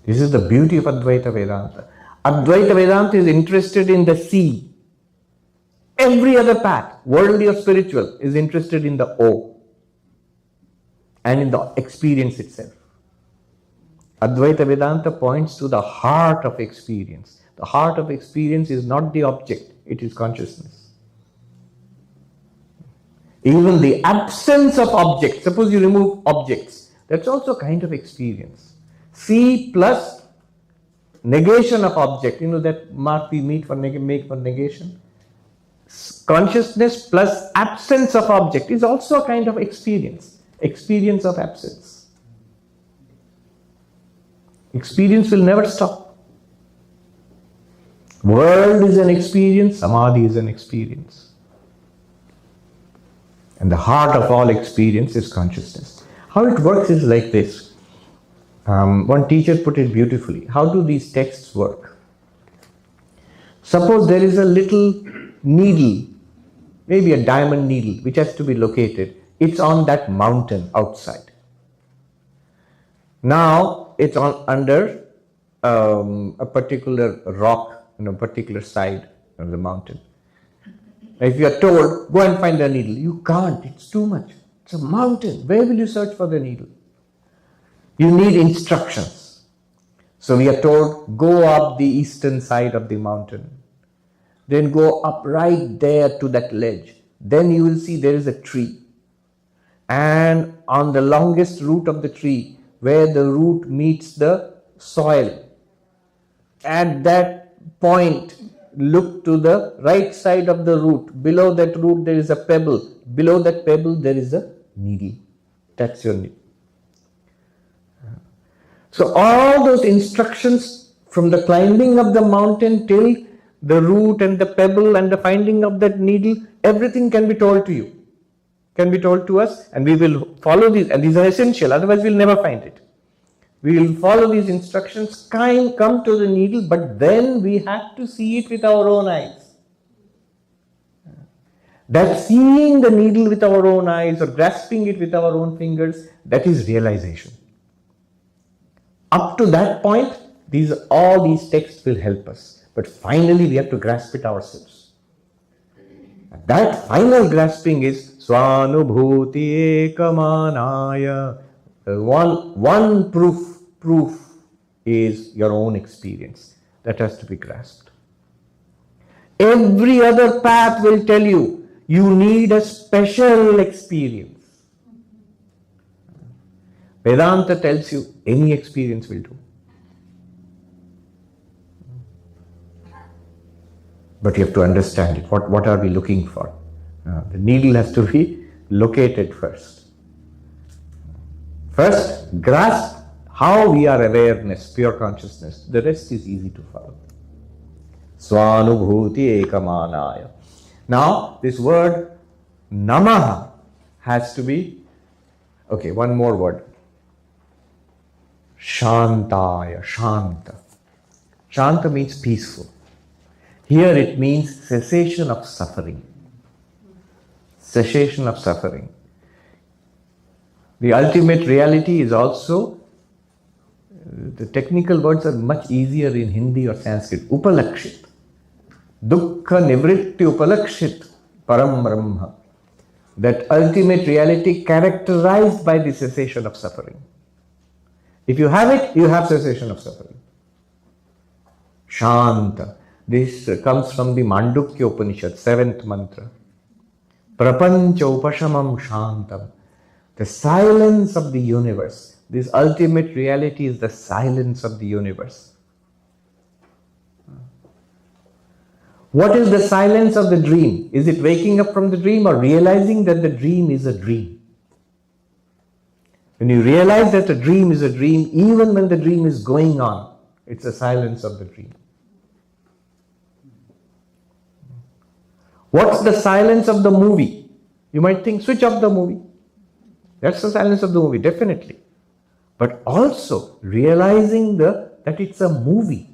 This is the beauty of Advaita Vedanta. Advaita Vedanta is interested in the sea. Every other path, worldly or spiritual, is interested in the O and in the experience itself. Advaita Vedanta points to the heart of experience. The heart of experience is not the object, it is consciousness. Even the absence of objects, suppose you remove objects, that's also a kind of experience. C plus negation of object, that mark we make for negation. Consciousness plus absence of object is also a kind of experience. Experience of absence. Experience will never stop. World is an experience, samadhi is an experience. And the heart of all experience is consciousness. How it works is like this. One teacher put it beautifully. How do these texts work? Suppose there is a little needle, maybe a diamond needle, which has to be located. It's on that mountain outside. Now it's under a particular rock on a particular side of the mountain. If you are told, go and find the needle, you can't, it's too much. It's a mountain. Where will you search for the needle? You need instructions. So we are told, go up the eastern side of the mountain. Then go up right there to that ledge. Then you will see there is a tree. And on the longest root of the tree, where the root meets the soil, at that point, look to the right side of the root. Below that root there is a pebble. Below that pebble there is a needle. That's your needle. So all those instructions from the climbing of the mountain till the root and the pebble and the finding of that needle, everything can be told to you. Can be told to us, and we will follow these, and these are essential, otherwise we'll never find it. We will follow these instructions, come to the needle, but then we have to see it with our own eyes. That seeing the needle with our own eyes or grasping it with our own fingers, that is realization. Up to that point, all these texts will help us. But finally, we have to grasp it ourselves. That final grasping is Swanubhuti Ekamanaya. One proof is your own experience. That has to be grasped. Every other path will tell you, you need a special experience. Vedanta tells you, any experience will do. But you have to understand it. What are we looking for? The needle has to be located first. First, grasp how we are awareness, pure consciousness. The rest is easy to follow. Swanubhuti ekamanaya. Now, this word namaha has to be, okay, one more word. Shantaya, shanta. Shanta means peaceful. Here it means cessation of suffering. Cessation of suffering. The ultimate reality is also, the technical words are much easier in Hindi or Sanskrit. Upalakshit. Dukkha nivritti upalakshit param brahma. That ultimate reality characterized by the cessation of suffering. If you have it, you have cessation of suffering. Shanta. This comes from the Mandukya Upanishad, 7th mantra. Prapancha upashamam shantam. The silence of the universe. This ultimate reality is the silence of the universe. What is the silence of the dream? Is it waking up from the dream or realizing that the dream is a dream? When you realize that a dream is a dream, even when the dream is going on, it's the silence of the dream. What's the silence of the movie? You might think, switch off the movie. That's the silence of the movie, definitely. But also realizing that it's a movie.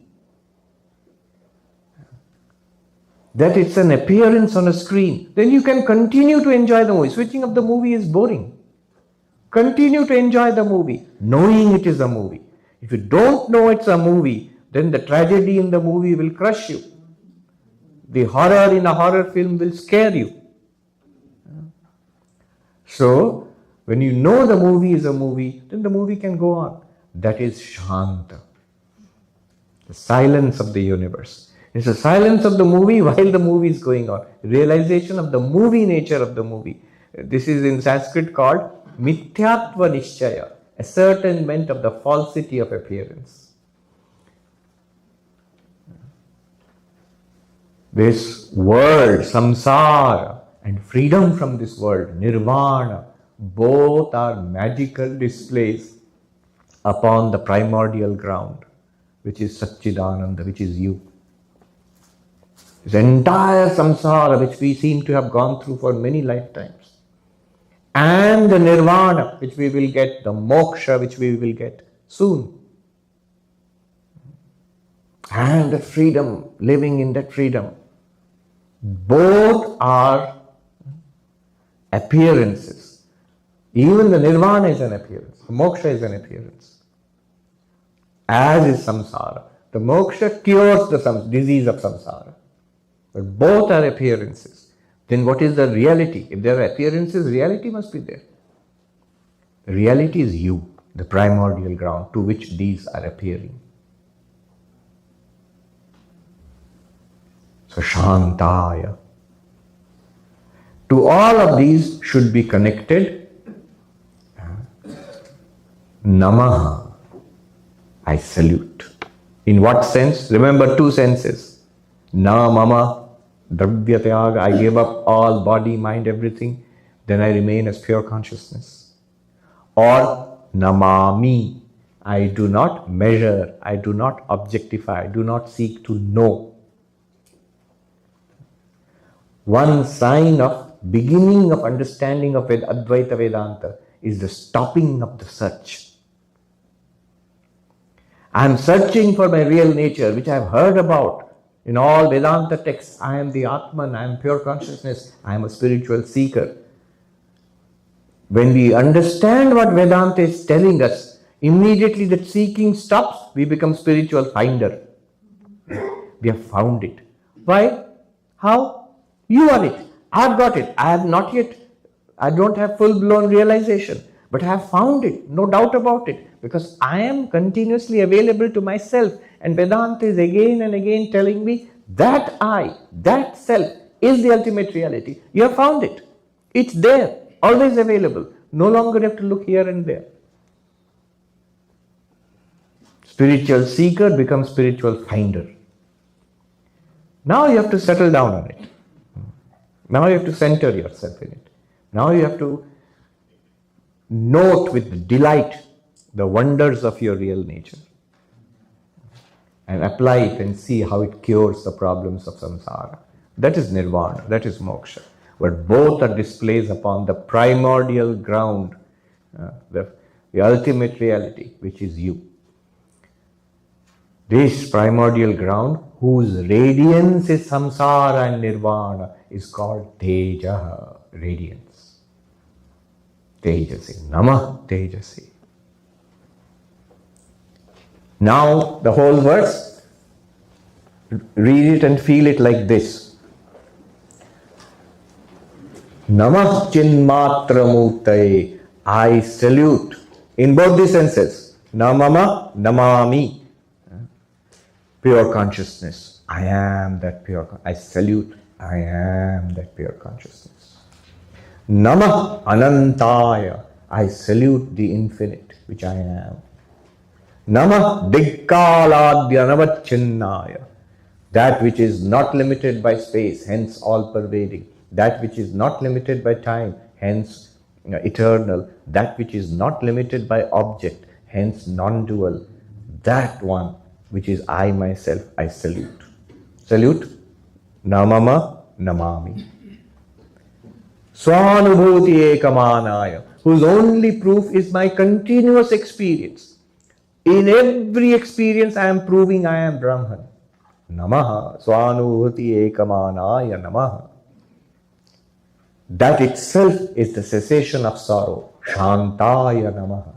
That it's an appearance on a screen. Then you can continue to enjoy the movie. Switching off the movie is boring. Continue to enjoy the movie, knowing it is a movie. If you don't know it's a movie, then the tragedy in the movie will crush you. The horror in a horror film will scare you. So, when you know the movie is a movie, then the movie can go on. That is Shanta. The silence of the universe. It's the silence of the movie while the movie is going on. Realization of the movie nature of the movie. This is in Sanskrit called Mithyatva Nishchaya, ascertainment of the falsity of appearance. This world, samsara, and freedom from this world, nirvana, both are magical displays upon the primordial ground, which is Satchidananda, which is you. This entire samsara which we seem to have gone through for many lifetimes. And the nirvana which we will get, the moksha which we will get soon. And the freedom, living in that freedom. Both are appearances. Even the nirvana is an appearance. The moksha is an appearance. As is samsara. The moksha cures the disease of samsara. But both are appearances. Then what is the reality? If there are appearances, reality must be there. The reality is you, the primordial ground to which these are appearing. So Shantaya. To all of these should be connected Namaha. I salute. In what sense? Remember two senses. Na mama. Dravya I give up all body, mind, everything, then I remain as pure consciousness. Or namami, I do not measure, I do not objectify, I do not seek to know. One sign of beginning of understanding of Advaita Vedanta is the stopping of the search. I am searching for my real nature, which I have heard about. In all Vedanta texts, I am the Atman, I am pure consciousness, I am a spiritual seeker. When we understand what Vedanta is telling us, immediately that seeking stops, we become spiritual finder. We have found it. Why? How? You are it. I have got it. I have not yet, I don't have full-blown realization, but I have found it, no doubt about it, because I am continuously available to myself. And Vedanta is again and again telling me that I, that self is the ultimate reality. You have found it. It's there, always available. No longer have to look here and there. Spiritual seeker becomes spiritual finder. Now you have to settle down on it. Now you have to center yourself in it. Now you have to note with delight the wonders of your real nature. And apply it and see how it cures the problems of samsara. That is nirvana, that is moksha. But both are displays upon the primordial ground, the ultimate reality, which is you. This primordial ground, whose radiance is samsara and nirvana, is called Tejaha, radiance. Tejasi, Namah Tejasi. Now, the whole verse, read it and feel it like this. Namah Chinmatra Muktaye, I salute, in both the senses. Namama, Namami, pure consciousness. I am that pure. I salute. I am that pure consciousness. Namah Anantaya. I salute the infinite, which I am. Namah Digkaladya Navachinnaya. That which is not limited by space, hence all pervading. That which is not limited by time, hence eternal. That which is not limited by object, hence non-dual. That one which is I myself, I salute. Salute. Namama Namami. Swanubhuti Ekamanaya, whose only proof is my continuous experience. In every experience I am proving I am Brahman. Namaha Swanubhuti Ekamanaya Namaha. That itself is the cessation of sorrow. Shantaya Namaha.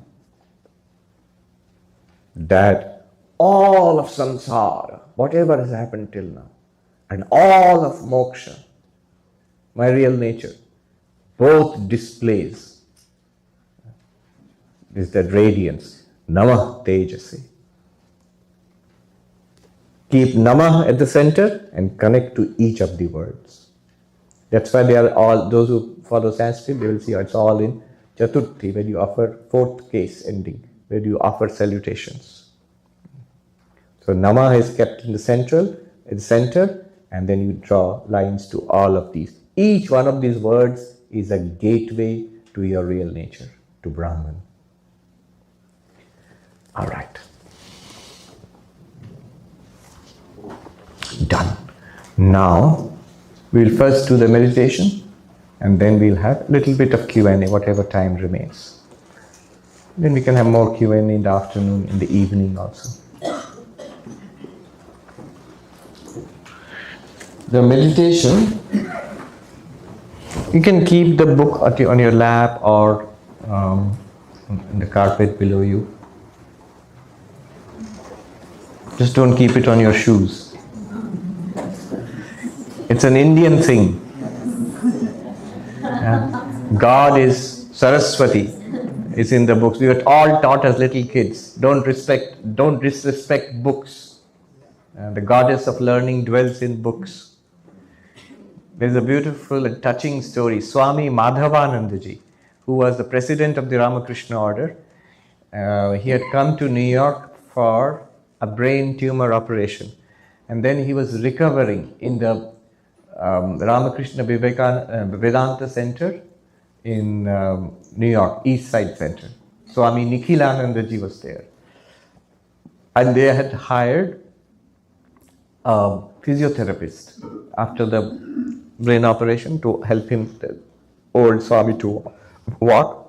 That all of samsara, whatever has happened till now, and all of moksha, my real nature, both displays is that radiance. Namah Tejasi. Keep Namah at the center and connect to each of the words. That's why they are all, those who follow Sanskrit, they will see it's all in Chaturthi, where you offer fourth case ending, where you offer salutations. So Namah is kept in the center, and then you draw lines to all of these. Each one of these words is a gateway to your real nature, to Brahman. All right. Done. Now, we'll first do the meditation, and then we'll have a little bit of Q&A, whatever time remains. Then we can have more Q&A in the afternoon, in the evening also. The meditation, you can keep the book on your lap or in the carpet below you. Just don't keep it on your shoes. It's an Indian thing. God is Saraswati. It's in the books. We were all taught as little kids. Don't disrespect books. The goddess of learning dwells in books. There's a beautiful and touching story. Swami Madhavanandaji, who was the president of the Ramakrishna order, he had come to New York for a brain tumor operation. And then he was recovering in the Ramakrishna Vedanta Center in New York, East Side Center. Swami Nikhilanandaji was there. And they had hired a physiotherapist after the brain operation to help him, the old Swami, to walk.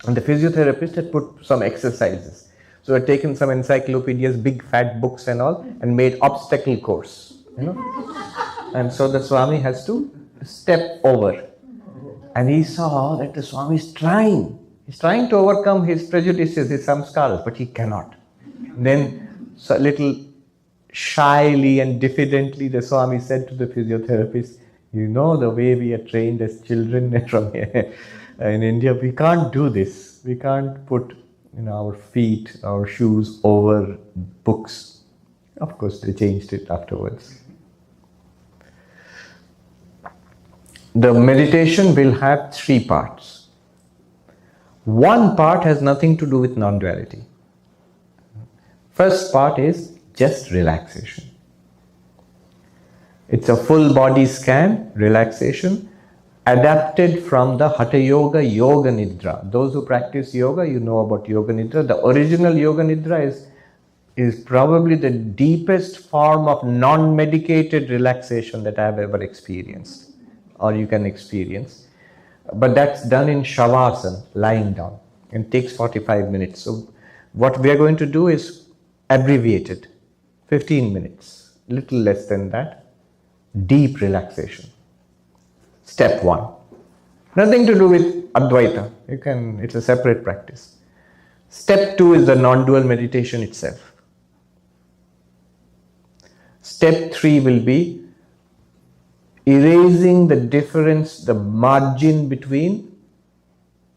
And the physiotherapist had put some exercises. So had taken some encyclopedias, big fat books and all, and made obstacle course, And so the Swami has to step over. And he saw that the Swami is trying. He's trying to overcome his prejudices, his samskaras, but he cannot. Then, so little shyly and diffidently, the Swami said to the physiotherapist, you know the way we are trained as children from here in India, we can't do this. We can't put our feet, our shoes over books. Of course, they changed it afterwards. The meditation will have 3 parts. One part has nothing to do with non-duality. First part is just relaxation. It's a full body scan, relaxation, adapted from the Hatha Yoga, Yoga Nidra. Those who practice yoga, you know about Yoga Nidra. The original Yoga Nidra is probably the deepest form of non-medicated relaxation that I have ever experienced, or you can experience. But that's done in Shavasana, lying down. It takes 45 minutes. So what we are going to do is abbreviated, 15 minutes, little less than that. Deep relaxation. Step 1. Nothing to do with Advaita. It's a separate practice. Step 2 is the non-dual meditation itself. Step 3 will be erasing the difference, the margin between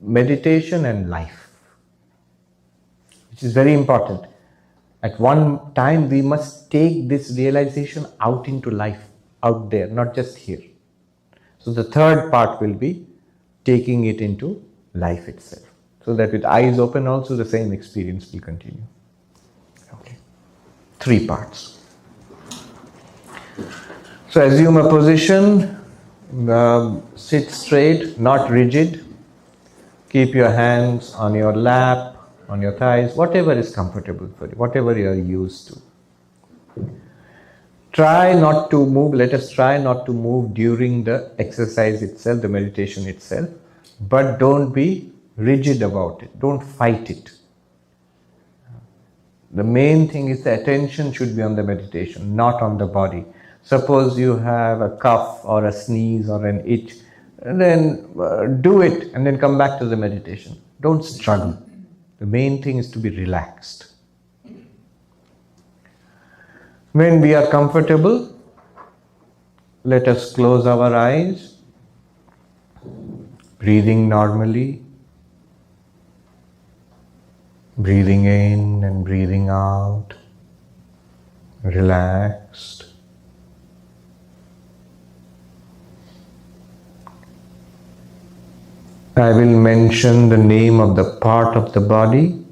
meditation and life, which is very important. At one time, we must take this realization out into life, out there, not just here. So the third part will be taking it into life itself. So that with eyes open also the same experience will continue. Okay. 3 parts. So assume a position, sit straight, not rigid. Keep your hands on your lap, on your thighs, whatever is comfortable for you, whatever you are used to. Try not to move, let us try not to move during the exercise itself, the meditation itself, but don't be rigid about it, don't fight it. The main thing is the attention should be on the meditation, not on the body. Suppose you have a cough or a sneeze or an itch, then do it and then come back to the meditation. Don't struggle. The main thing is to be relaxed. When we are comfortable, let us close our eyes, breathing normally, breathing in and breathing out, relaxed. I will mention the name of the part of the body.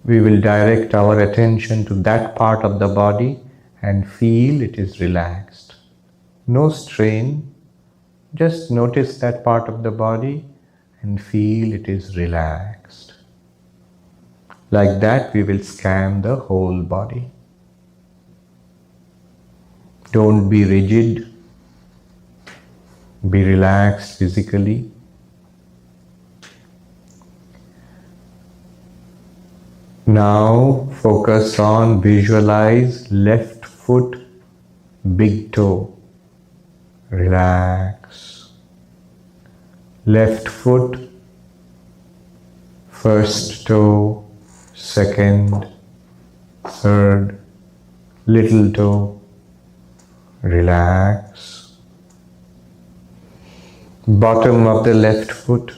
We will direct our attention to that part of the body and feel it is relaxed. No strain, just notice that part of the body and feel it is relaxed. Like that, we will scan the whole body. Don't be rigid, be relaxed physically. Now focus on, visualize left foot, big toe. Relax. Left foot, first toe, second, third, little toe. Relax. Bottom of the left foot.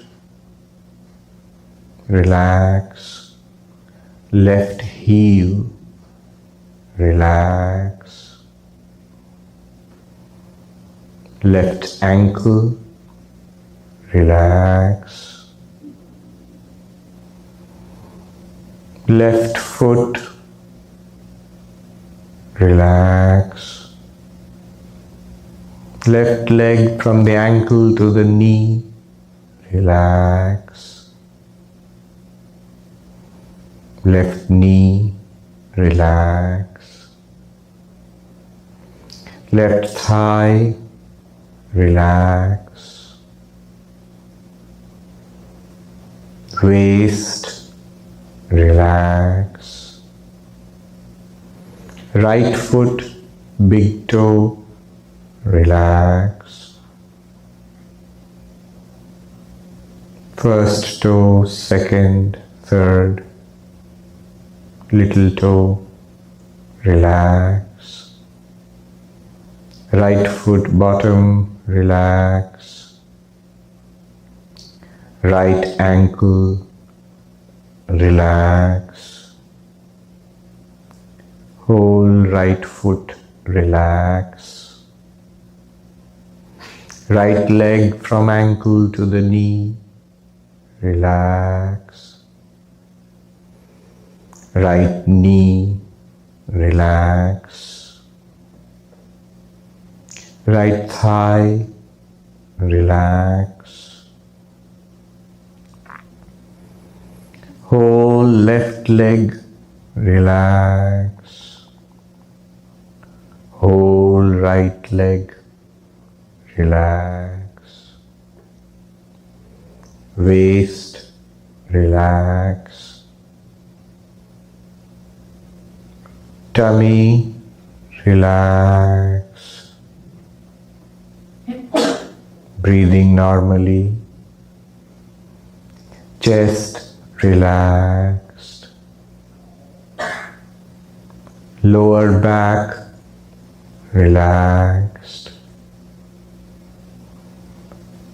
Relax. Left heel, relax. Left ankle, relax. Left foot, relax. Left leg from the ankle to the knee, relax. Left knee, relax. Left thigh, relax. Waist, relax. Right foot, big toe, relax. First toe, second, third, little toe, relax. Right foot bottom, relax. Right ankle, relax. Whole right foot, relax. Right leg from ankle to the knee, relax. Right knee, relax. Right thigh, relax. Whole left leg, relax. Whole right leg, relax. Waist, relax. Tummy, relax. Breathing normally. Chest, relaxed. Lower back, relaxed.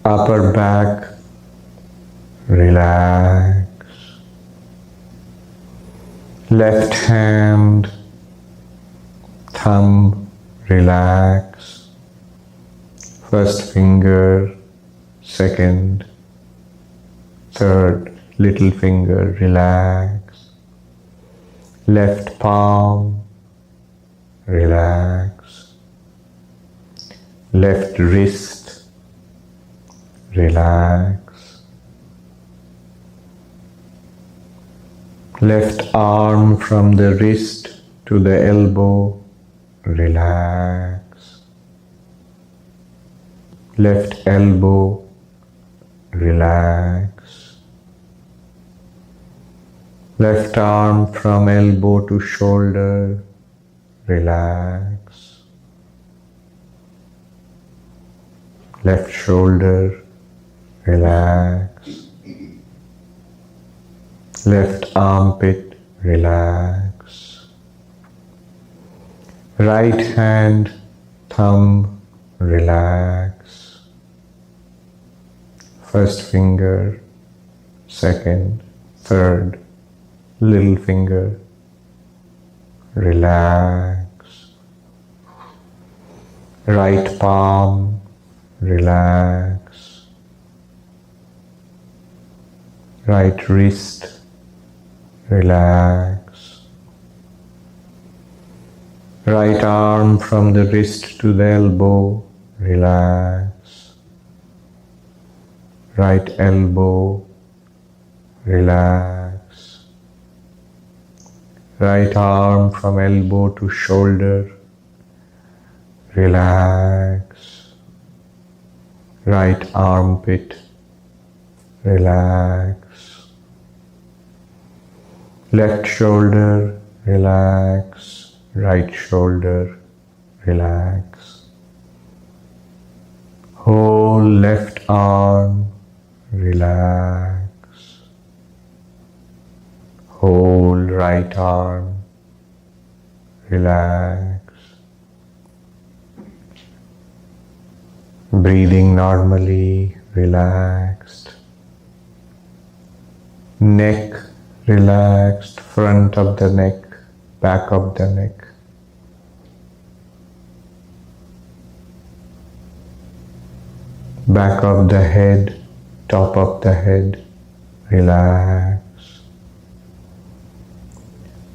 Upper back, relax. Left hand, thumb, relax. First finger, second, third, little finger, relax. Left palm, relax. Left wrist, relax. Left arm from the wrist to the elbow, relax. Left elbow, relax. Left arm from elbow to shoulder, relax. Left shoulder, relax. Left armpit, relax. Right hand, thumb, relax. First finger, second, third, little finger, relax. Right palm, relax. Right wrist, relax. Right arm from the wrist to the elbow, relax. Right elbow, relax. Right arm from elbow to shoulder, relax. Right armpit, relax. Left shoulder, relax. Right shoulder, relax. Whole left arm, relax. Whole right arm, relax. Breathing normally, relaxed. Neck relaxed, front of the neck, back of the neck. Back of the head, top of the head, relax.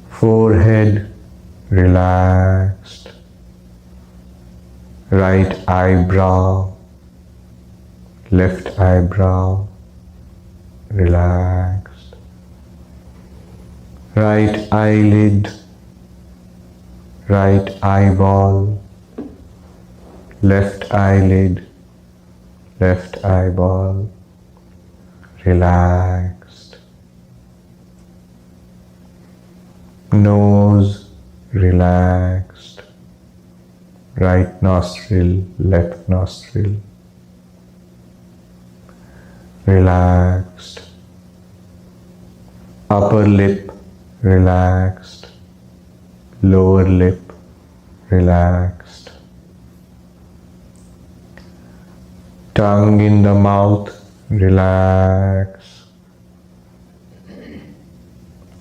Forehead, relaxed. Right eyebrow, left eyebrow, relaxed. Right eyelid, right eyeball, left eyelid, left eyeball, relaxed. Nose, relaxed. Right nostril, left nostril, relaxed. Upper lip, relaxed. Lower lip, relaxed. Tongue in the mouth, relax.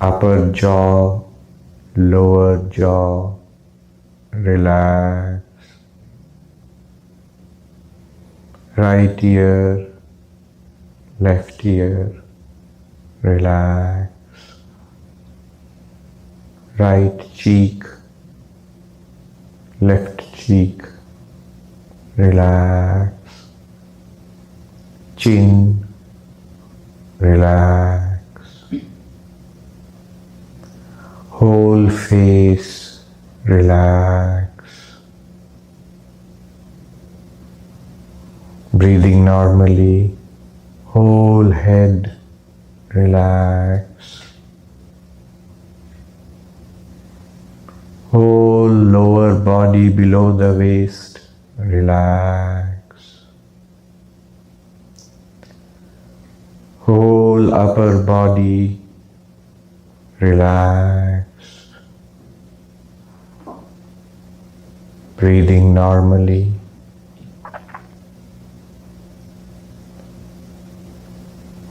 Upper jaw, lower jaw, relax. Right ear, left ear, relax. Right cheek, left cheek, relax. Chin, relax. Whole face, relax. Breathing normally, whole head, relax. Whole lower body below the waist, relax. Whole upper body, relax. Breathing normally.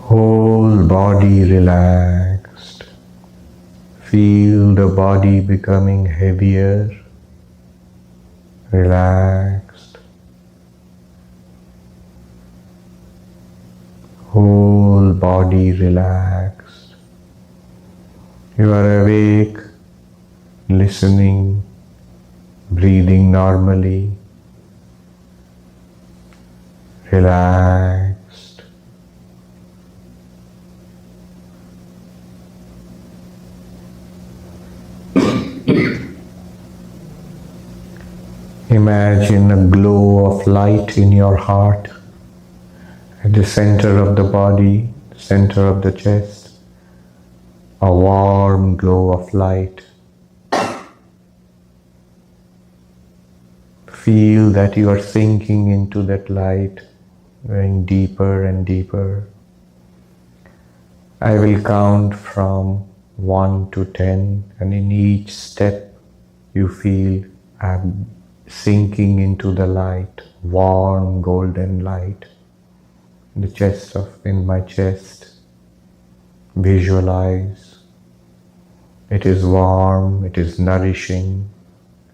Whole body relaxed. Feel the body becoming heavier, relaxed. Whole body relaxed. You are awake, listening, breathing normally, relaxed. Imagine a glow of light in your heart at the center of the body, center of the chest, a warm glow of light. Feel that you are sinking into that light, going deeper and deeper. I will count from 1 to 10, and in each step you feel I'm sinking into the light, warm golden light. In my chest, visualize. It is warm, it is nourishing,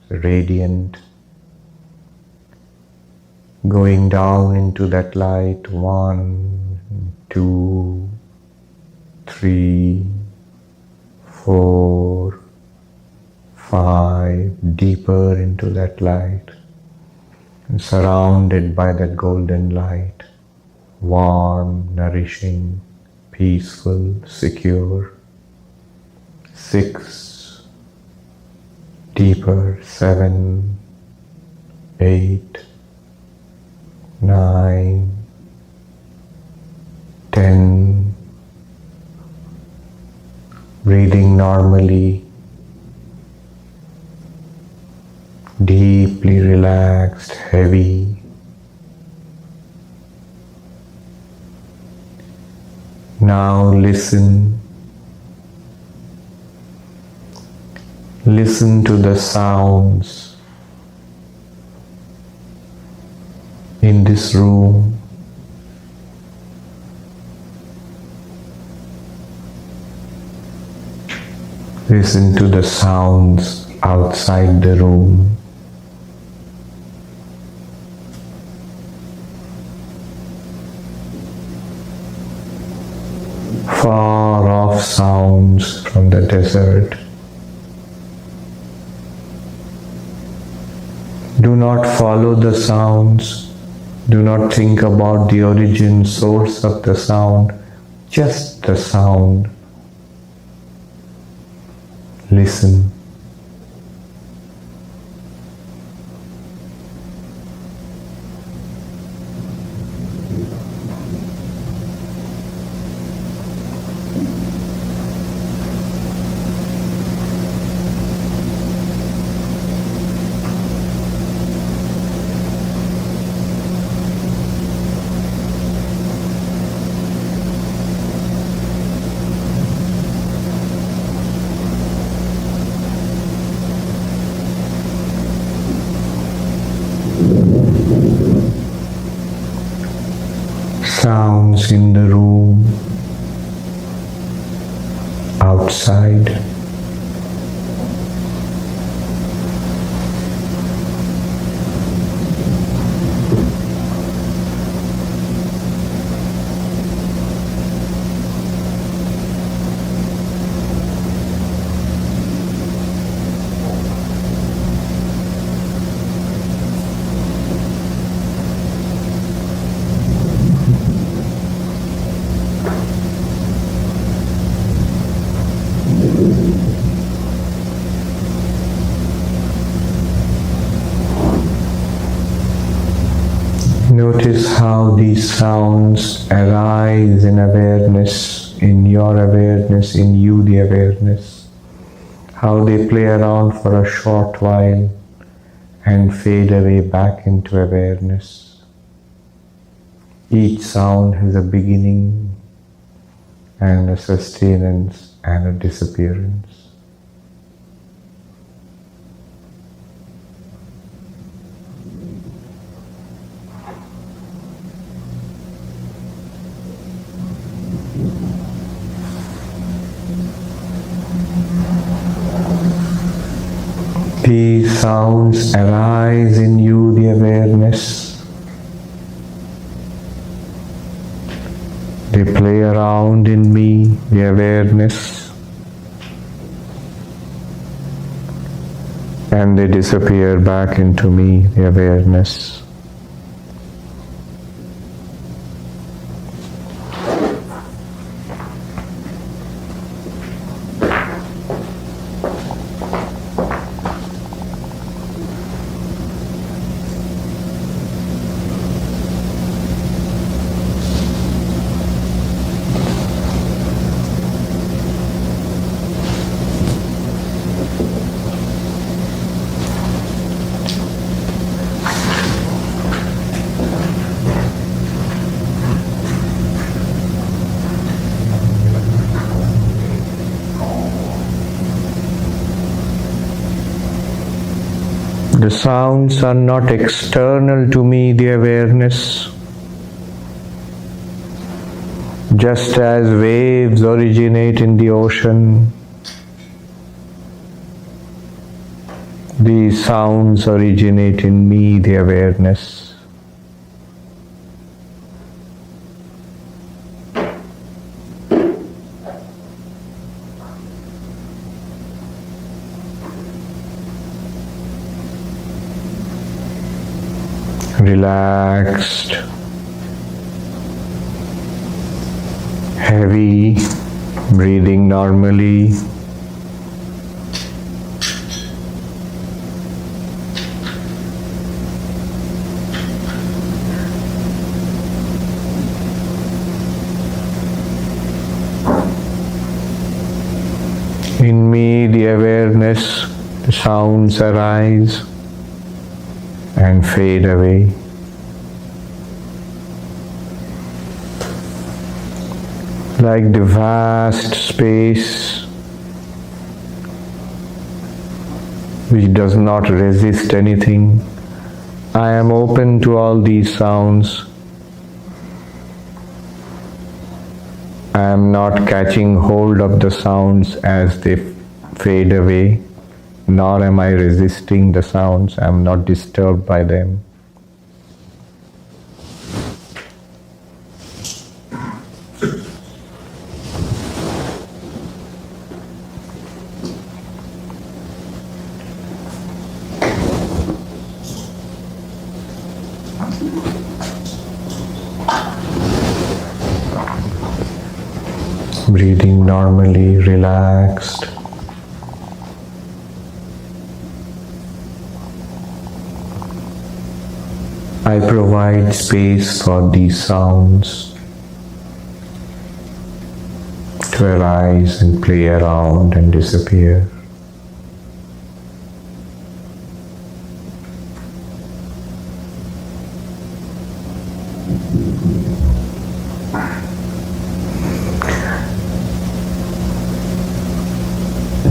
radiant. Going down into that light, 1, 2, 3, 4, 5, deeper into that light, and surrounded by that golden light, warm, nourishing, peaceful, secure. 6, deeper, 7, 8, 9, 10, breathing normally, deeply relaxed, heavy. Now listen. Listen to the sounds in this room. Listen to the sounds outside the room. Far off sounds from the desert. Do not follow the sounds. Do not think about the origin, source of the sound. Just the sound. Listen. Sounds in the room, outside. Notice how these sounds arise in awareness, in your awareness, in you the awareness. How they play around for a short while and fade away back into awareness. Each sound has a beginning and a sustenance and a disappearance. These sounds arise in you, the awareness. They play around in me, the awareness. And they disappear back into me, the awareness. The sounds are not external to me, the awareness. Just as waves originate in the ocean, these sounds originate in me, the awareness. Relaxed, heavy, breathing normally. In me, the awareness, the sounds arise and fade away. Like the vast space which does not resist anything, I am open to all these sounds. I am not catching hold of the sounds as they fade away, nor am I resisting the sounds. I am not disturbed by them. Breathing normally, relaxed. I provide space for these sounds to arise and play around and disappear.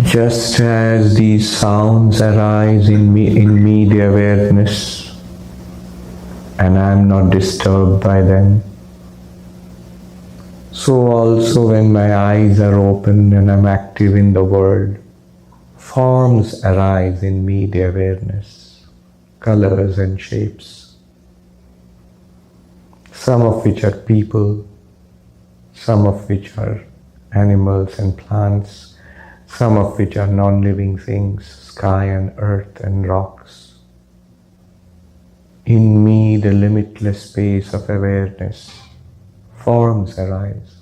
Just as these sounds arise in me the awareness, and I am not disturbed by them, so also when my eyes are open and I am active in the world, forms arise in me the awareness, colors and shapes, some of which are people, some of which are animals and plants, some of which are non-living things, sky and earth and rocks. In me, the limitless space of awareness, forms arise.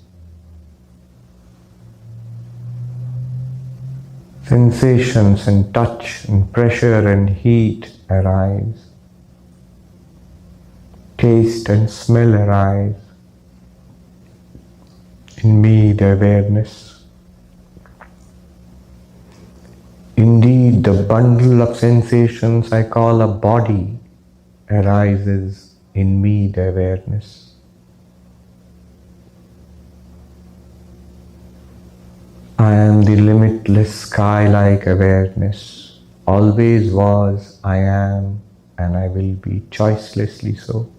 Sensations and touch and pressure and heat arise. Taste and smell arise. In me, the awareness. Indeed, the bundle of sensations I call a body arises in me, the awareness. I am the limitless sky-like awareness, always was, I am, and I will be choicelessly so.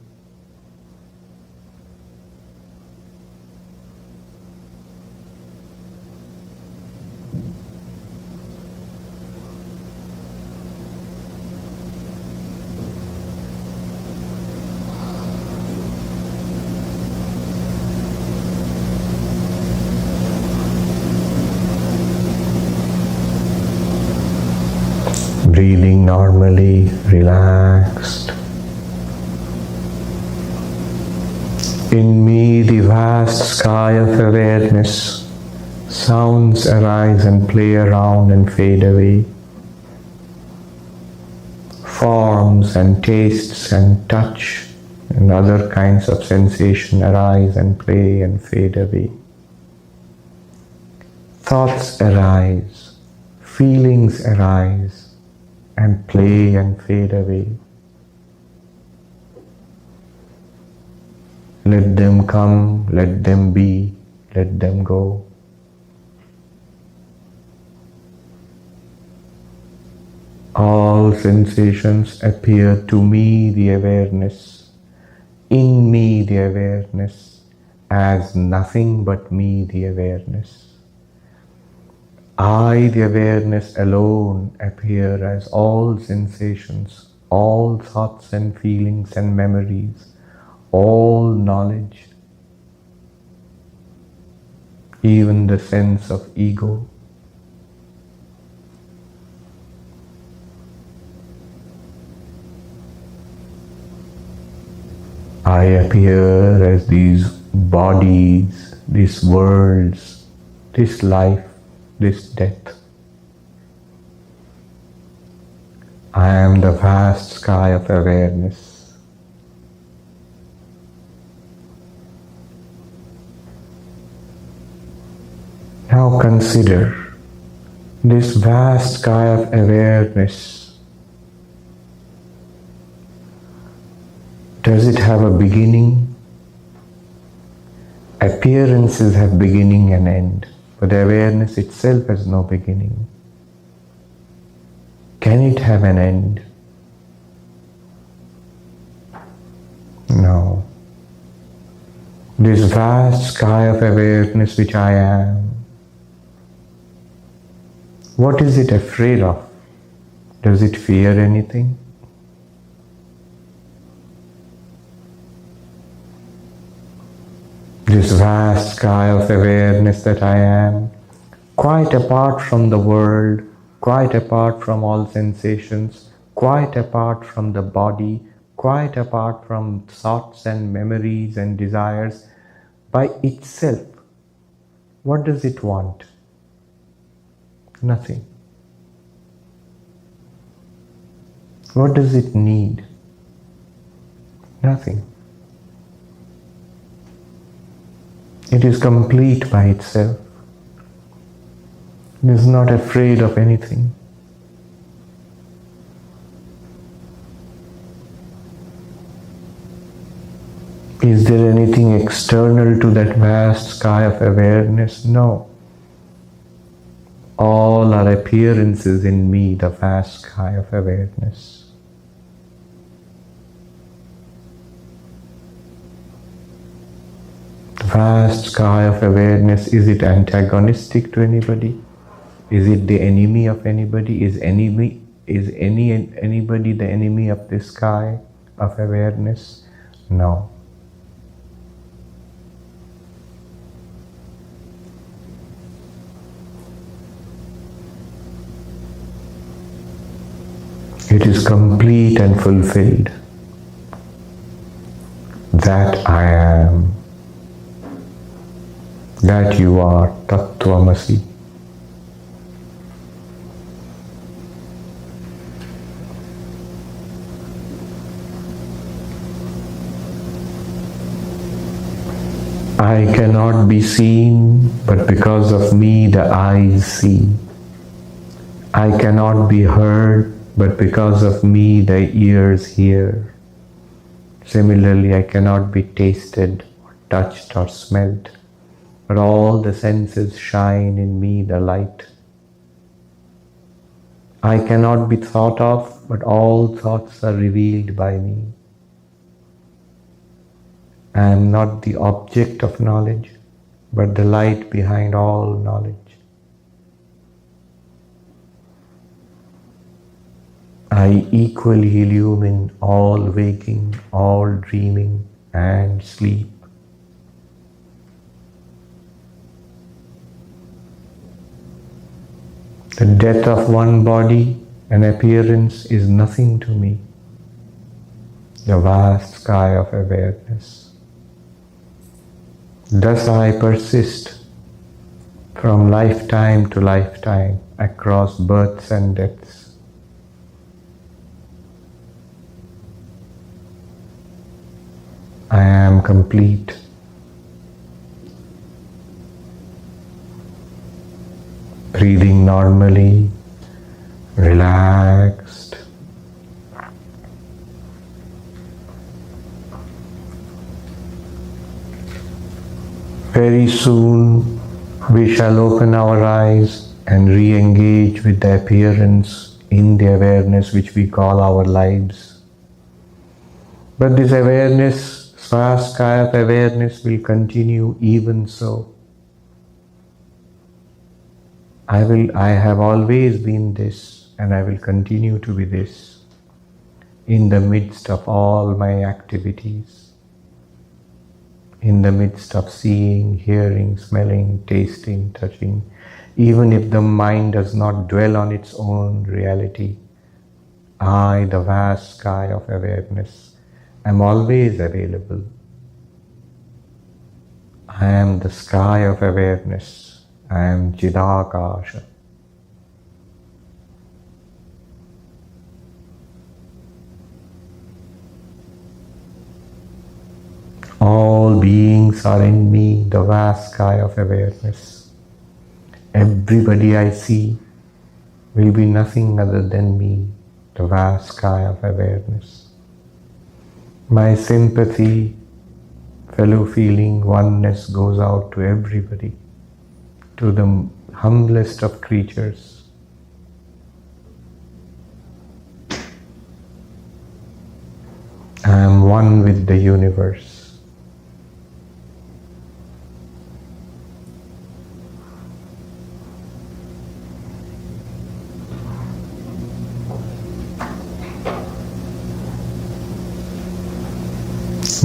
Breathing normally, relaxed. In me, the vast sky of awareness, sounds arise and play around and fade away. Forms and tastes and touch and other kinds of sensation arise and play and fade away. Thoughts arise, feelings arise and play and fade away. Let them come, let them be, let them go. All sensations appear to me, the awareness, in me, the awareness, as nothing but me, the awareness. I, the awareness alone, appear as all sensations, all thoughts and feelings and memories, all knowledge, even the sense of ego. I appear as these bodies, these worlds, this life, this death. I am the vast sky of awareness. Now consider this vast sky of awareness. Does it have a beginning? Appearances have beginning and end, but the awareness itself has no beginning. Can it have an end? No. This vast sky of awareness which I am, what is it afraid of? Does it fear anything? This vast sky of awareness that I am, quite apart from the world, quite apart from all sensations, quite apart from the body, quite apart from thoughts and memories and desires, by itself, what does it want? Nothing. What does it need? Nothing. It is complete by itself. It is not afraid of anything. Is there anything external to that vast sky of awareness? No. All are appearances in me, the vast sky of awareness. The vast sky of awareness, is it antagonistic to anybody? Is it the enemy of anybody? Is anybody the enemy of this sky of awareness? No. It is complete and fulfilled. That I am. That you are, Tattvamasi. I cannot be seen, but because of me the eyes see. I cannot be heard, but because of me the ears hear. Similarly, I cannot be tasted, or touched, or smelt, but all the senses shine in me the light. I cannot be thought of, but all thoughts are revealed by me. I am not the object of knowledge, but the light behind all knowledge. I equally illumine all waking, all dreaming, and sleep. The death of one body An appearance is nothing to me. The vast sky of awareness. Thus I persist from lifetime to lifetime across births and deaths. I am complete. Breathing normally, relaxed. Very soon we shall open our eyes and re-engage with the appearance in the awareness which we call our lives. But this awareness, vast sky of awareness, will continue even so. I have always been this, and I will continue to be this in the midst of all my activities, in the midst of seeing, hearing, smelling, tasting, touching. Even if the mind does not dwell on its own reality, I, the vast sky of awareness, am always available. I am the sky of awareness. I am Chidakasha. All beings are in me, the vast sky of awareness. Everybody I see will be nothing other than me, the vast sky of awareness. My sympathy, fellow feeling, oneness goes out to everybody, to the humblest of creatures. I am one with the universe.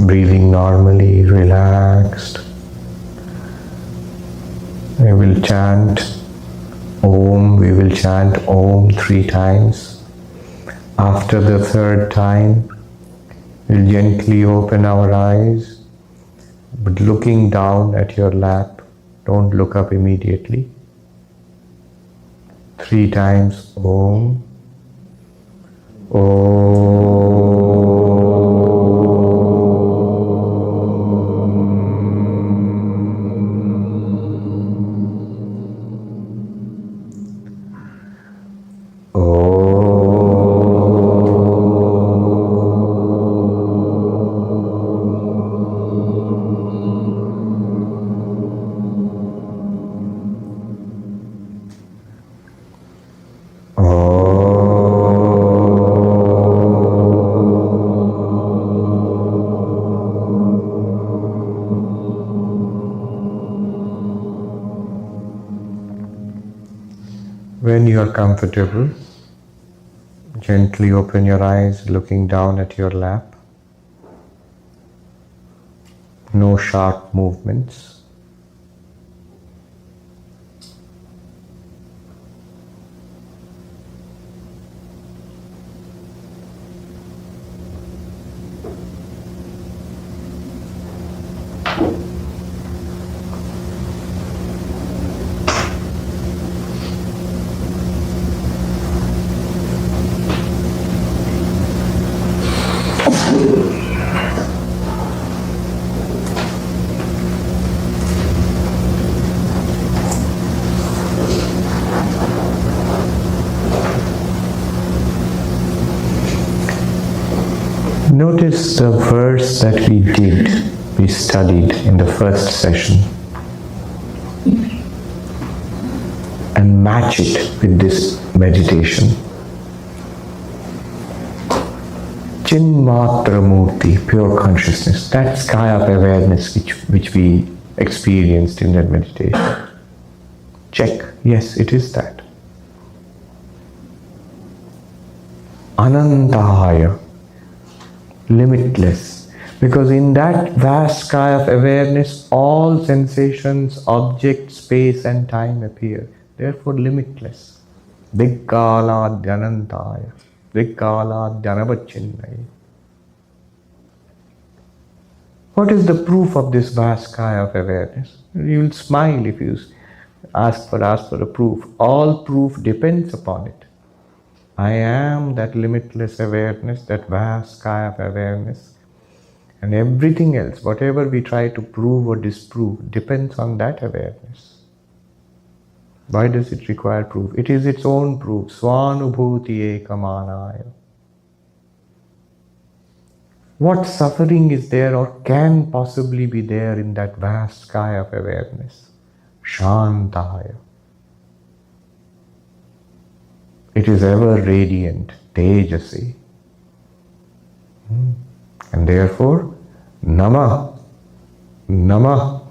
Breathing normally, relaxed. We will chant Om. We will chant Om 3 times. After the 3rd time, we'll gently open our eyes, but looking down at your lap. Don't look up immediately. 3 times Om. Om. When you are comfortable, gently open your eyes, looking down at your lap. No sharp movements. Notice the verse that we studied in the first session, and match it with this meditation. Chinmatra Murti, pure consciousness, that sky of awareness which we experienced in that meditation. Check, yes, it is that. Anantahaya, limitless, because in that vast sky of awareness all sensations, objects, space and time appear, therefore limitless. Dikkalaadhyanantaya, Dikkalaadhyanavachinnaya. What is the proof of this vast sky of awareness? You will smile if you ask for a proof. All proof depends upon it. I am that limitless awareness, that vast sky of awareness. And everything else, whatever we try to prove or disprove, depends on that awareness. Why does it require proof? It is its own proof. Swanubhuti ekamanaya. What suffering is there or can possibly be there in that vast sky of awareness? Shantaya. It is ever radiant, tejasi. And therefore, Namah, Namah,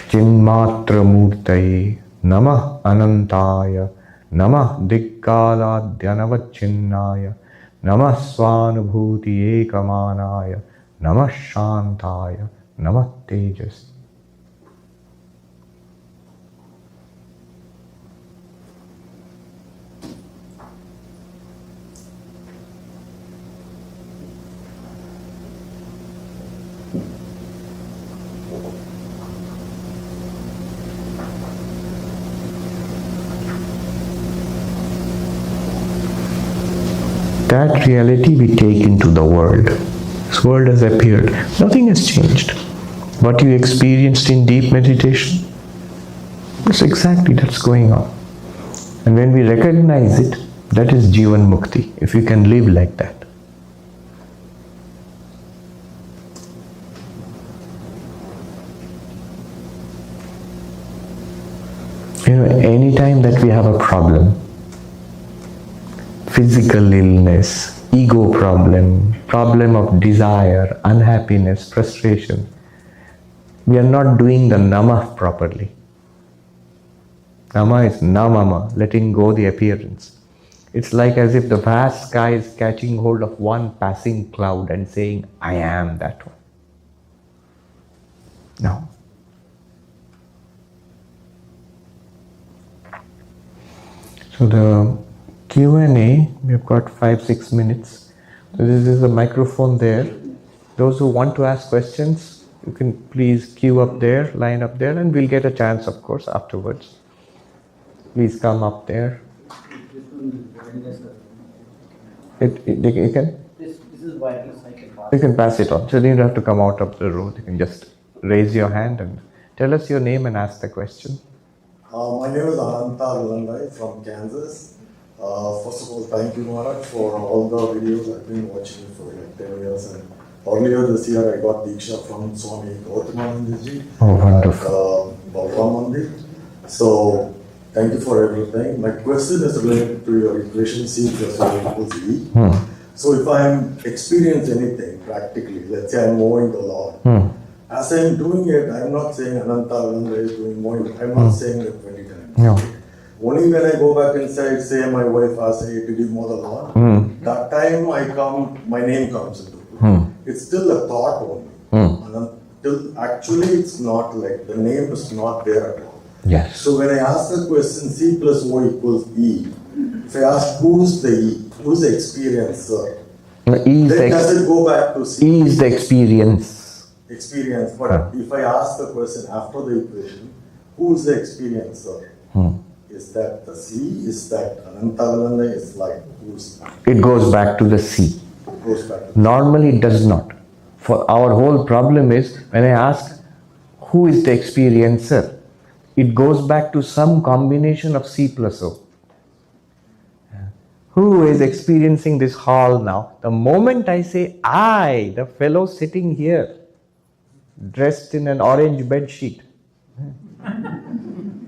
Chinmatra Murtaye, Namah Anantaya, Namah Dikkala Dhyanavachinnaya, Namah Swanubhuti Ekamanaya, Namah Shantaya, Namah Tejasi. That reality we take into the world. This world has appeared. Nothing has changed. What you experienced in deep meditation, that's exactly that's going on. And when we recognize it, that is Jivan Mukti, if we can live like that. Anytime that we have a problem, physical illness, ego problem, problem of desire, unhappiness, frustration, we are not doing the Namah properly. Nama is Namama, letting go the appearance. It's like as if the vast sky is catching hold of one passing cloud and saying, I am that one. No. So the Q&A, we've got 5-6 minutes. So this is a microphone there. Those who want to ask questions, you can please queue up there, line up there, and we'll get a chance, of course, afterwards. Please come up there. You can? This is wireless, I can pass. You can pass it on. So you don't have to come out of the road. You can just raise your hand and tell us your name and ask the question. My name is Advaita Vedanta from Kansas. First of all, thank you, Maharaj, for all the videos. I've been watching it for like 10 years. And earlier this year, I got Diksha from Swami Sarvapriyananda Oh, wonderful. at Balaram Mandir. So, thank you for everything. My question is related to your equation C plus Y equals E. So, if I am experiencing anything practically, let's say I'm mowing the lawn. As I'm doing it, I'm not saying Ananta Ananda is doing mowing. I'm not saying it 20 times. No. Only when I go back inside, say my wife asks, hey, did you mow the lawn? That time I come, my name comes into it. It's still a thought only. Until actually it's not like, the name is not there at all. Yes. So when I ask the question C plus O equals E, if I ask who's the E, who's the experiencer, Then does it go back to C? E is the experience. But if I ask the question after the equation, who's the experiencer? Is that the C? Is that Anantavananda? Is like who's? It goes back to the C. It goes back to Normally it does not. For our whole problem is when I ask who is the experiencer, it goes back to some combination of C plus O. Who is experiencing this hall now? The moment I say I, the fellow sitting here, dressed in an orange bed sheet,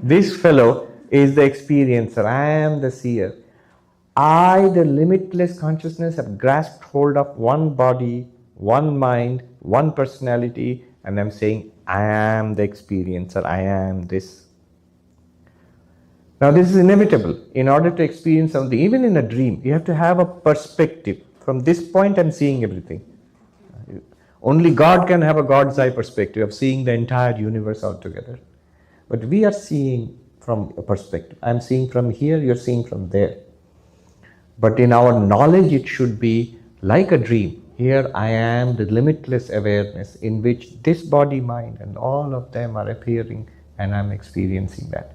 this fellow is the experiencer. I am the seer. I, the limitless consciousness, have grasped hold of one body, one mind, one personality, and I'm saying, I am the experiencer. I am this. Now, this is inevitable. In order to experience something, even in a dream, you have to have a perspective. From this point, I'm seeing everything. Only God can have a God's eye perspective of seeing the entire universe altogether. But we are seeing from a perspective. I'm seeing from here, you're seeing from there. But in our knowledge, it should be like a dream. Here I am, the limitless awareness in which this body, mind, and all of them are appearing, and I'm experiencing that.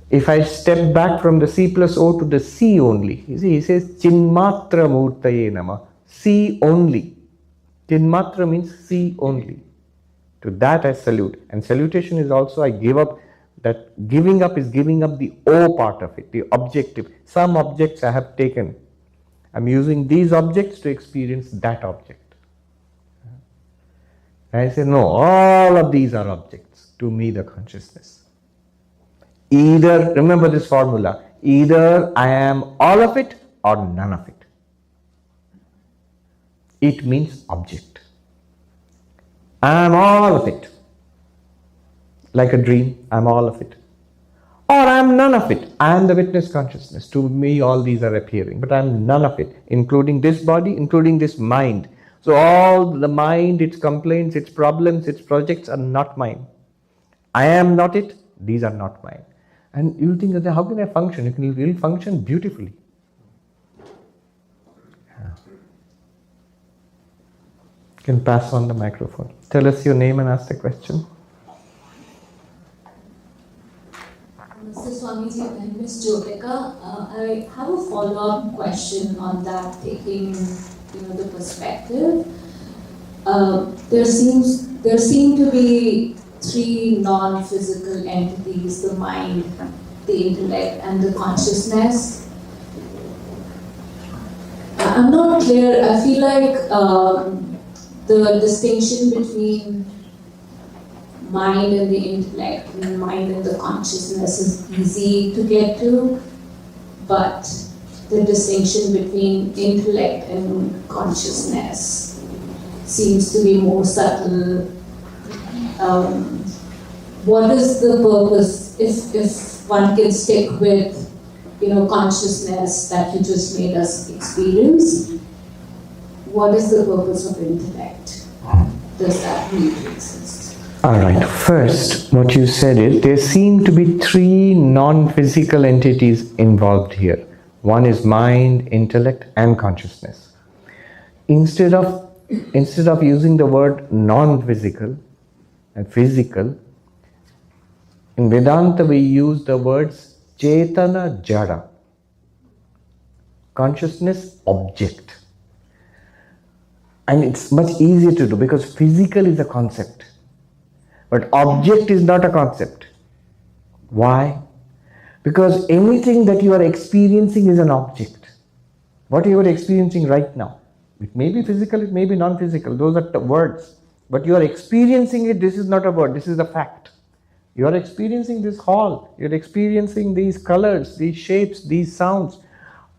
If I step back from the C plus O to the C only, you see, he says, Chinmatra Murtaye Nama, C only. Chinmatra means C only. To that I salute. And salutation is also, I give up. That giving up is giving up the O part of it, the objective. Some objects I have taken. I'm using these objects to experience that object. And I say, no, all of these are objects. To me, the consciousness. Either, remember this formula, either I am all of it or none of it. It means object. I am all of it. Like a dream, I'm all of it. Or I'm none of it. I am the witness consciousness. To me, all these are appearing, but I'm none of it, including this body, including this mind. So all the mind, its complaints, its problems, its projects are not mine. I am not it. These are not mine. And you'll think, how can I function? You'll function beautifully. You can pass on the microphone. Tell us your name and ask the question. Mr. Swamiji and Ms. Jyotika, I have a follow-up question on that, taking the perspective. There seem to be three non-physical entities: the mind, the intellect, and the consciousness. I'm not clear. I feel like the distinction between mind and the intellect, and mind and the consciousness is easy to get to, but the distinction between intellect and consciousness seems to be more subtle. What is the purpose, if one can stick with consciousness that you just made us experience? What is the purpose of intellect? Does that need to exist? All right. First, what you said is there seem to be three non-physical entities involved here. One is mind, intellect, and consciousness. Instead of using the word non-physical and physical, in Vedanta we use the words Chetana Jada, consciousness object. And it's much easier to do because physical is a concept, but object is not a concept. Why? Because anything that you are experiencing is an object. What you are experiencing right now, it may be physical, it may be non-physical, those are the words. But you are experiencing it, this is not a word, this is a fact. You are experiencing this hall, you are experiencing these colors, these shapes, these sounds.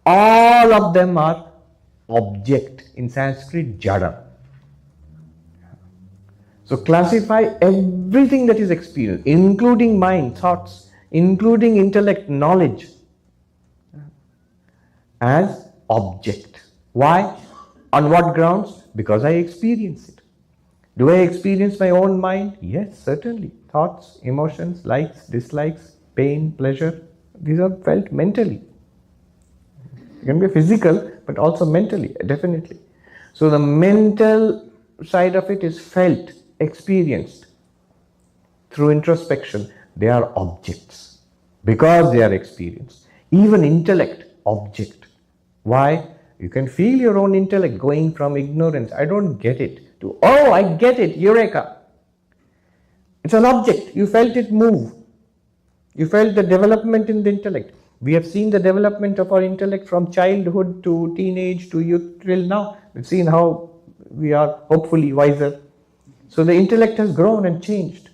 All of them are object, in Sanskrit jada. So classify everything that is experienced, including mind, thoughts, including intellect, knowledge, as object. Why? On what grounds? Because I experience it. Do I experience my own mind? Yes, certainly. Thoughts, emotions, likes, dislikes, pain, pleasure, these are felt mentally. It can be physical, but also mentally, definitely. So the mental side of it is felt, experienced through introspection. They are objects because they are experienced. Even intellect, object. Why? You can feel your own intellect going from ignorance, I don't get it, to, oh, I get it, eureka. It's an object. You felt it move. You felt the development in the intellect. We have seen the development of our intellect from childhood to teenage to youth till now. We've seen how we are hopefully wiser. So the intellect has grown and changed.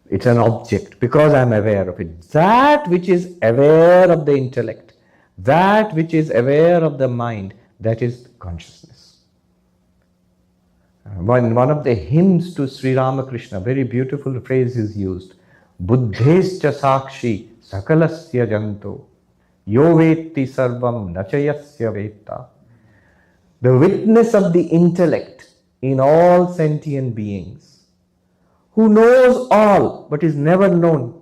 It's an object because I'm aware of it. That which is aware of the intellect, that which is aware of the mind, that is consciousness. One of the hymns to Sri Ramakrishna, very beautiful phrase is used. Buddhescha sakshi sakalasya janto yo vetti sarvam nachayasya vetta. The witness of the intellect in all sentient beings, who knows all but is never known.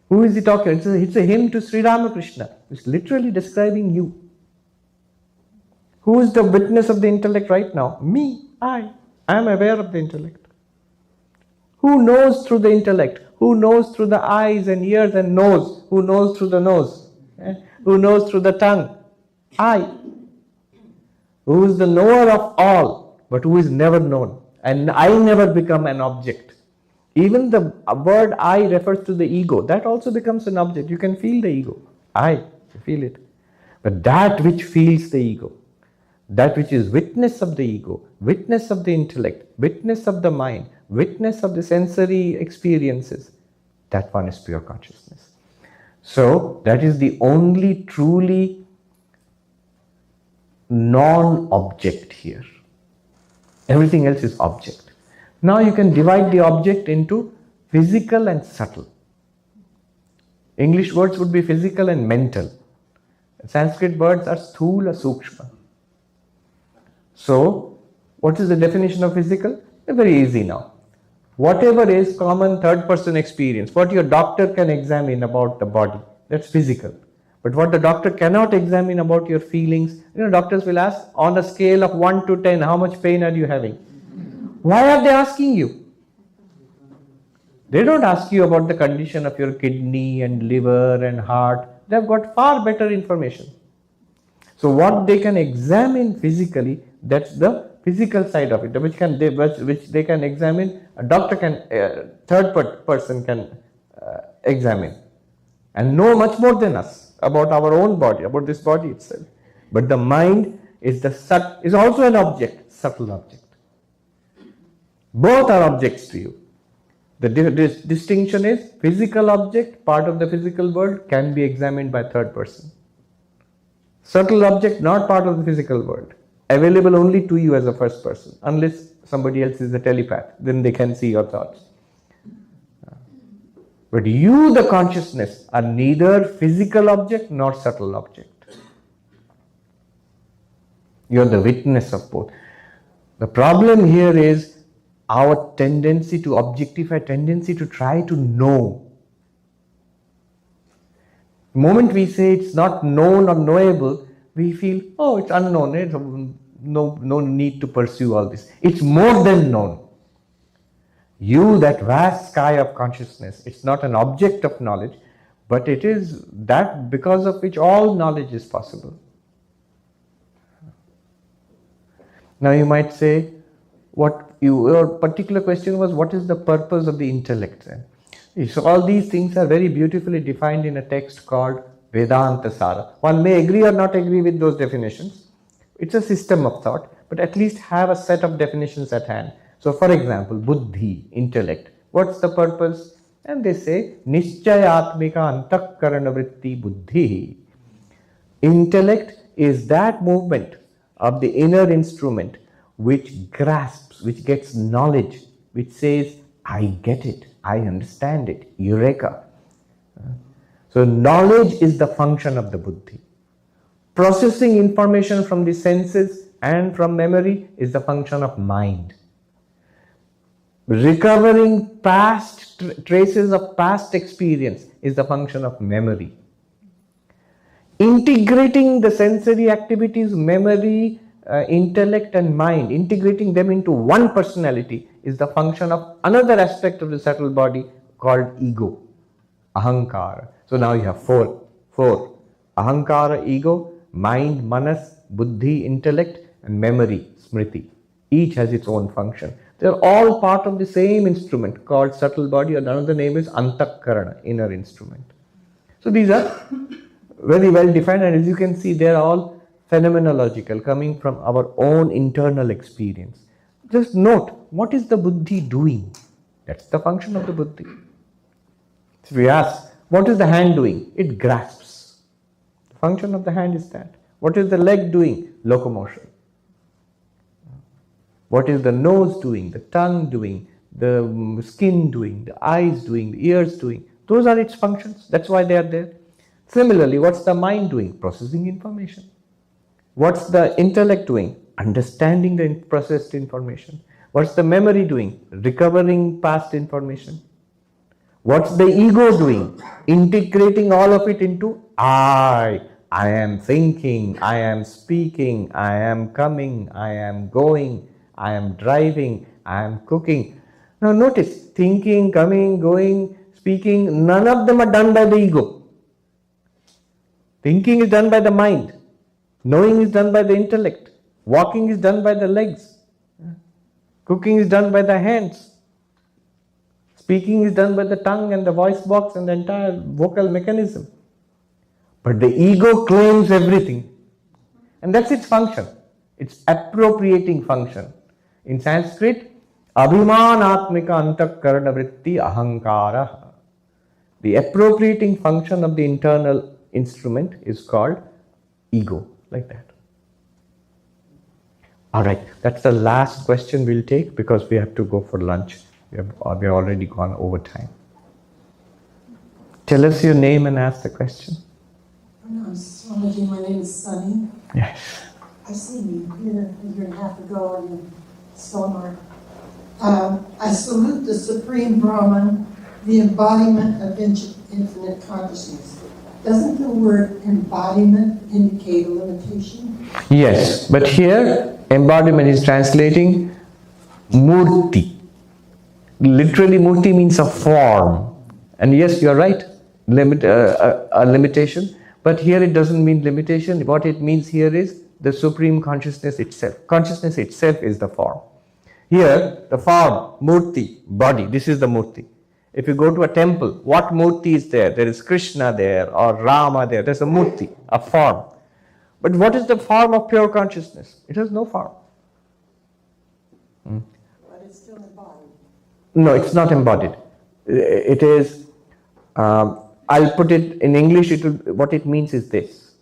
Who is he talking? It's a hymn to Sri Ramakrishna. It's literally describing you. Who is the witness of the intellect right now? Me, I am aware of the intellect. Who knows through the intellect? Who knows through the eyes and ears and nose? Who knows through the nose? Who knows through the tongue? I. Who is the knower of all, but who is never known. And I never become an object. Even the word I refers to the ego. That also becomes an object. You can feel the ego. I, you feel it. But that which feels the ego, that which is witness of the ego, witness of the intellect, witness of the mind, witness of the sensory experiences, that one is pure consciousness. So that is the only truly non-object here. Everything else is object. Now you can divide the object into physical and subtle. English words would be physical and mental. Sanskrit words are sthula, sukshma. So, what is the definition of physical? Very easy now. Whatever is common third person experience, what your doctor can examine about the body, that's physical. But what the doctor cannot examine about your feelings, doctors will ask on a scale of 1 to 10, how much pain are you having? Why are they asking you? They don't ask you about the condition of your kidney and liver and heart. They've got far better information. So what they can examine physically, that's the physical side of it, which they can examine. A doctor can, third person can examine and know much more than us about our own body, about this body itself. But the mind is also an object, subtle object. Both are objects to you. The distinction is physical object, part of the physical world, can be examined by third person. Subtle object, not part of the physical world, available only to you as a first person, unless somebody else is a telepath, then they can see your thoughts. But you, the consciousness, are neither physical object nor subtle object. You are the witness of both. The problem here is our tendency to objectify, tendency to try to know. The moment we say it's not known or knowable, we feel, oh, it's unknown. No need to pursue all this. It's more than known. You, that vast sky of consciousness, it's not an object of knowledge, but it is that because of which all knowledge is possible. Now you might say, your particular question was, what is the purpose of the intellect then? So all these things are very beautifully defined in a text called Vedanta Sara. One may agree or not agree with those definitions. It's a system of thought, but at least have a set of definitions at hand. So for example, buddhi, intellect. What's the purpose? And they say, Nischayatmika antakkarana vritti buddhi. Intellect is that movement of the inner instrument which grasps, which gets knowledge, which says, I get it, I understand it, eureka. So knowledge is the function of the buddhi. Processing information from the senses and from memory is the function of mind. Recovering past traces of past experience is the function of memory. Integrating the sensory activities, memory, intellect and mind, integrating them into one personality is the function of another aspect of the subtle body called ego, ahankara. So now you have four. Ahankara, ego, mind, manas, buddhi, intellect, and memory, smriti. Each has its own function. They're all part of the same instrument called subtle body, and another name is antakkarana, inner instrument. So these are very well defined, and as you can see, they're all phenomenological, coming from our own internal experience. Just note, what is the buddhi doing? That's the function of the buddhi. If we ask, what is the hand doing? It grasps. The function of the hand is that. What is the leg doing? Locomotion. What is the nose doing? The tongue doing? The skin doing? The eyes doing? The ears doing? Those are its functions. That's why they are there. Similarly, what's the mind doing? Processing information. What's the intellect doing? Understanding the processed information. What's the memory doing? Recovering past information. What's the ego doing? Integrating all of it into I. I am thinking, I am speaking, I am coming, I am going, I am driving, I am cooking. Now notice, thinking, coming, going, speaking, none of them are done by the ego. Thinking is done by the mind. Knowing is done by the intellect. Walking is done by the legs. Cooking is done by the hands. Speaking is done by the tongue and the voice box and the entire vocal mechanism. But the ego claims everything. And that's its function. It's appropriating function. In Sanskrit, abhimanatmika antakarana vritti ahankara. The appropriating function of the internal instrument is called ego, like that. All right, that's the last question we'll take because we have to go for lunch. We have already gone over time. Tell us your name and ask the question. No, Swamiji, my name is Sunny. Yes. I seen you here a year and a half ago in Stillmark. I salute the Supreme Brahman, the embodiment of infinite consciousness. Doesn't the word embodiment indicate a limitation? Yes, but here embodiment is translating murti. Literally, murti means a form. And yes, you're right, a limitation. But here it doesn't mean limitation. What it means here is the supreme consciousness itself. Consciousness itself is the form. Here, the form, murti, body, this is the murti. If you go to a temple, what murti is there? There is Krishna there or Rama there. There's a murti, a form. But what is the form of pure consciousness? It has no form. But it's still embodied. No, it's not embodied. It is, I'll put it in English, what it means is this.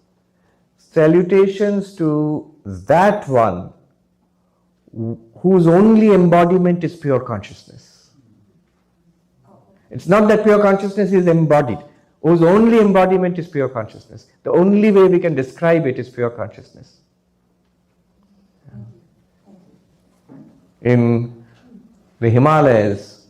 Salutations to that one whose only embodiment is pure consciousness. It's not that pure consciousness is embodied, whose only embodiment is pure consciousness. The only way we can describe it is pure consciousness. In the Himalayas,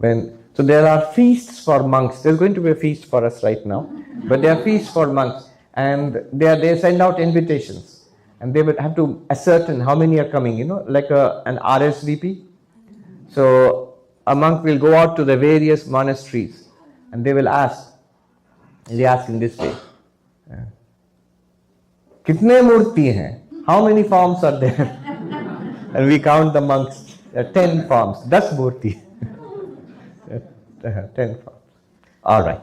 so there are feasts for monks. There's going to be a feast for us right now, but there are feasts for monks, and they send out invitations, and they will have to ascertain how many are coming. Like an RSVP. So a monk will go out to the various monasteries, and they will ask. They ask in this way: "Kitne murti hain? How many forms are there?" And we count the monks. There are 10 forms. 10 murti. 10 forms. All right.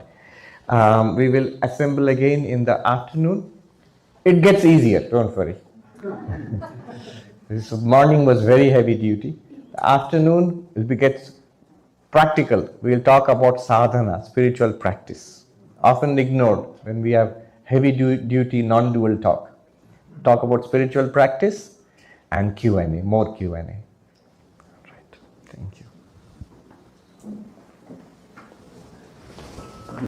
We will assemble again in the afternoon. It gets easier, don't worry. This morning was very heavy duty. The afternoon gets practical. We will talk about sadhana, spiritual practice. Often ignored when we have heavy duty non-dual talk. Talk about spiritual practice and Q&A, more Q&A. Right. Thank you.